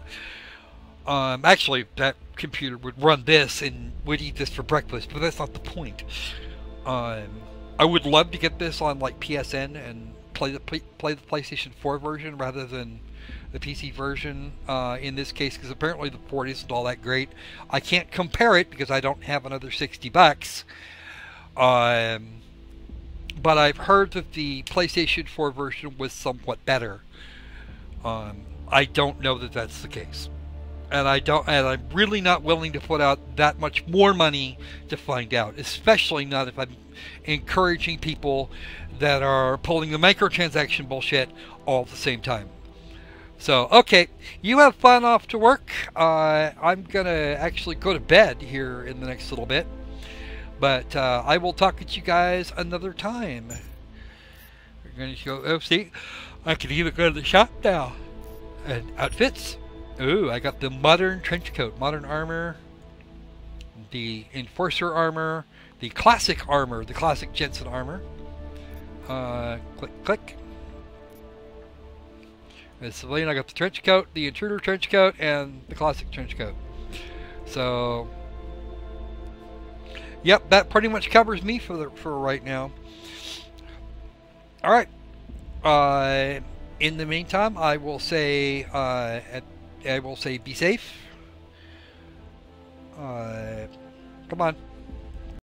Actually, that computer would run this and would eat this for breakfast, but that's not the point. I would love to get this on like PSN and play the PlayStation 4 version rather than the PC version in this case, because apparently the port isn't all that great. I can't compare it because I don't have another $60. But I've heard that the PlayStation 4 version was somewhat better. I don't know that that's the case, and I'm really not willing to put out that much more money to find out, especially not if I'm encouraging people that are pulling the microtransaction bullshit all at the same time. So, okay, you have fun off to work. I'm going to actually go to bed here in the next little bit. But I will talk with you guys another time. We're going to go, oh, see, I can even go to the shop now. And outfits. Ooh, I got the modern trench coat, modern armor, the enforcer armor, the classic armor, the classic Jensen armor. Click, click. As civilian, I got the trench coat, the intruder trench coat, and the classic trench coat. So, yep, that pretty much covers me for right now. All right. In the meantime, I will say be safe. Come on.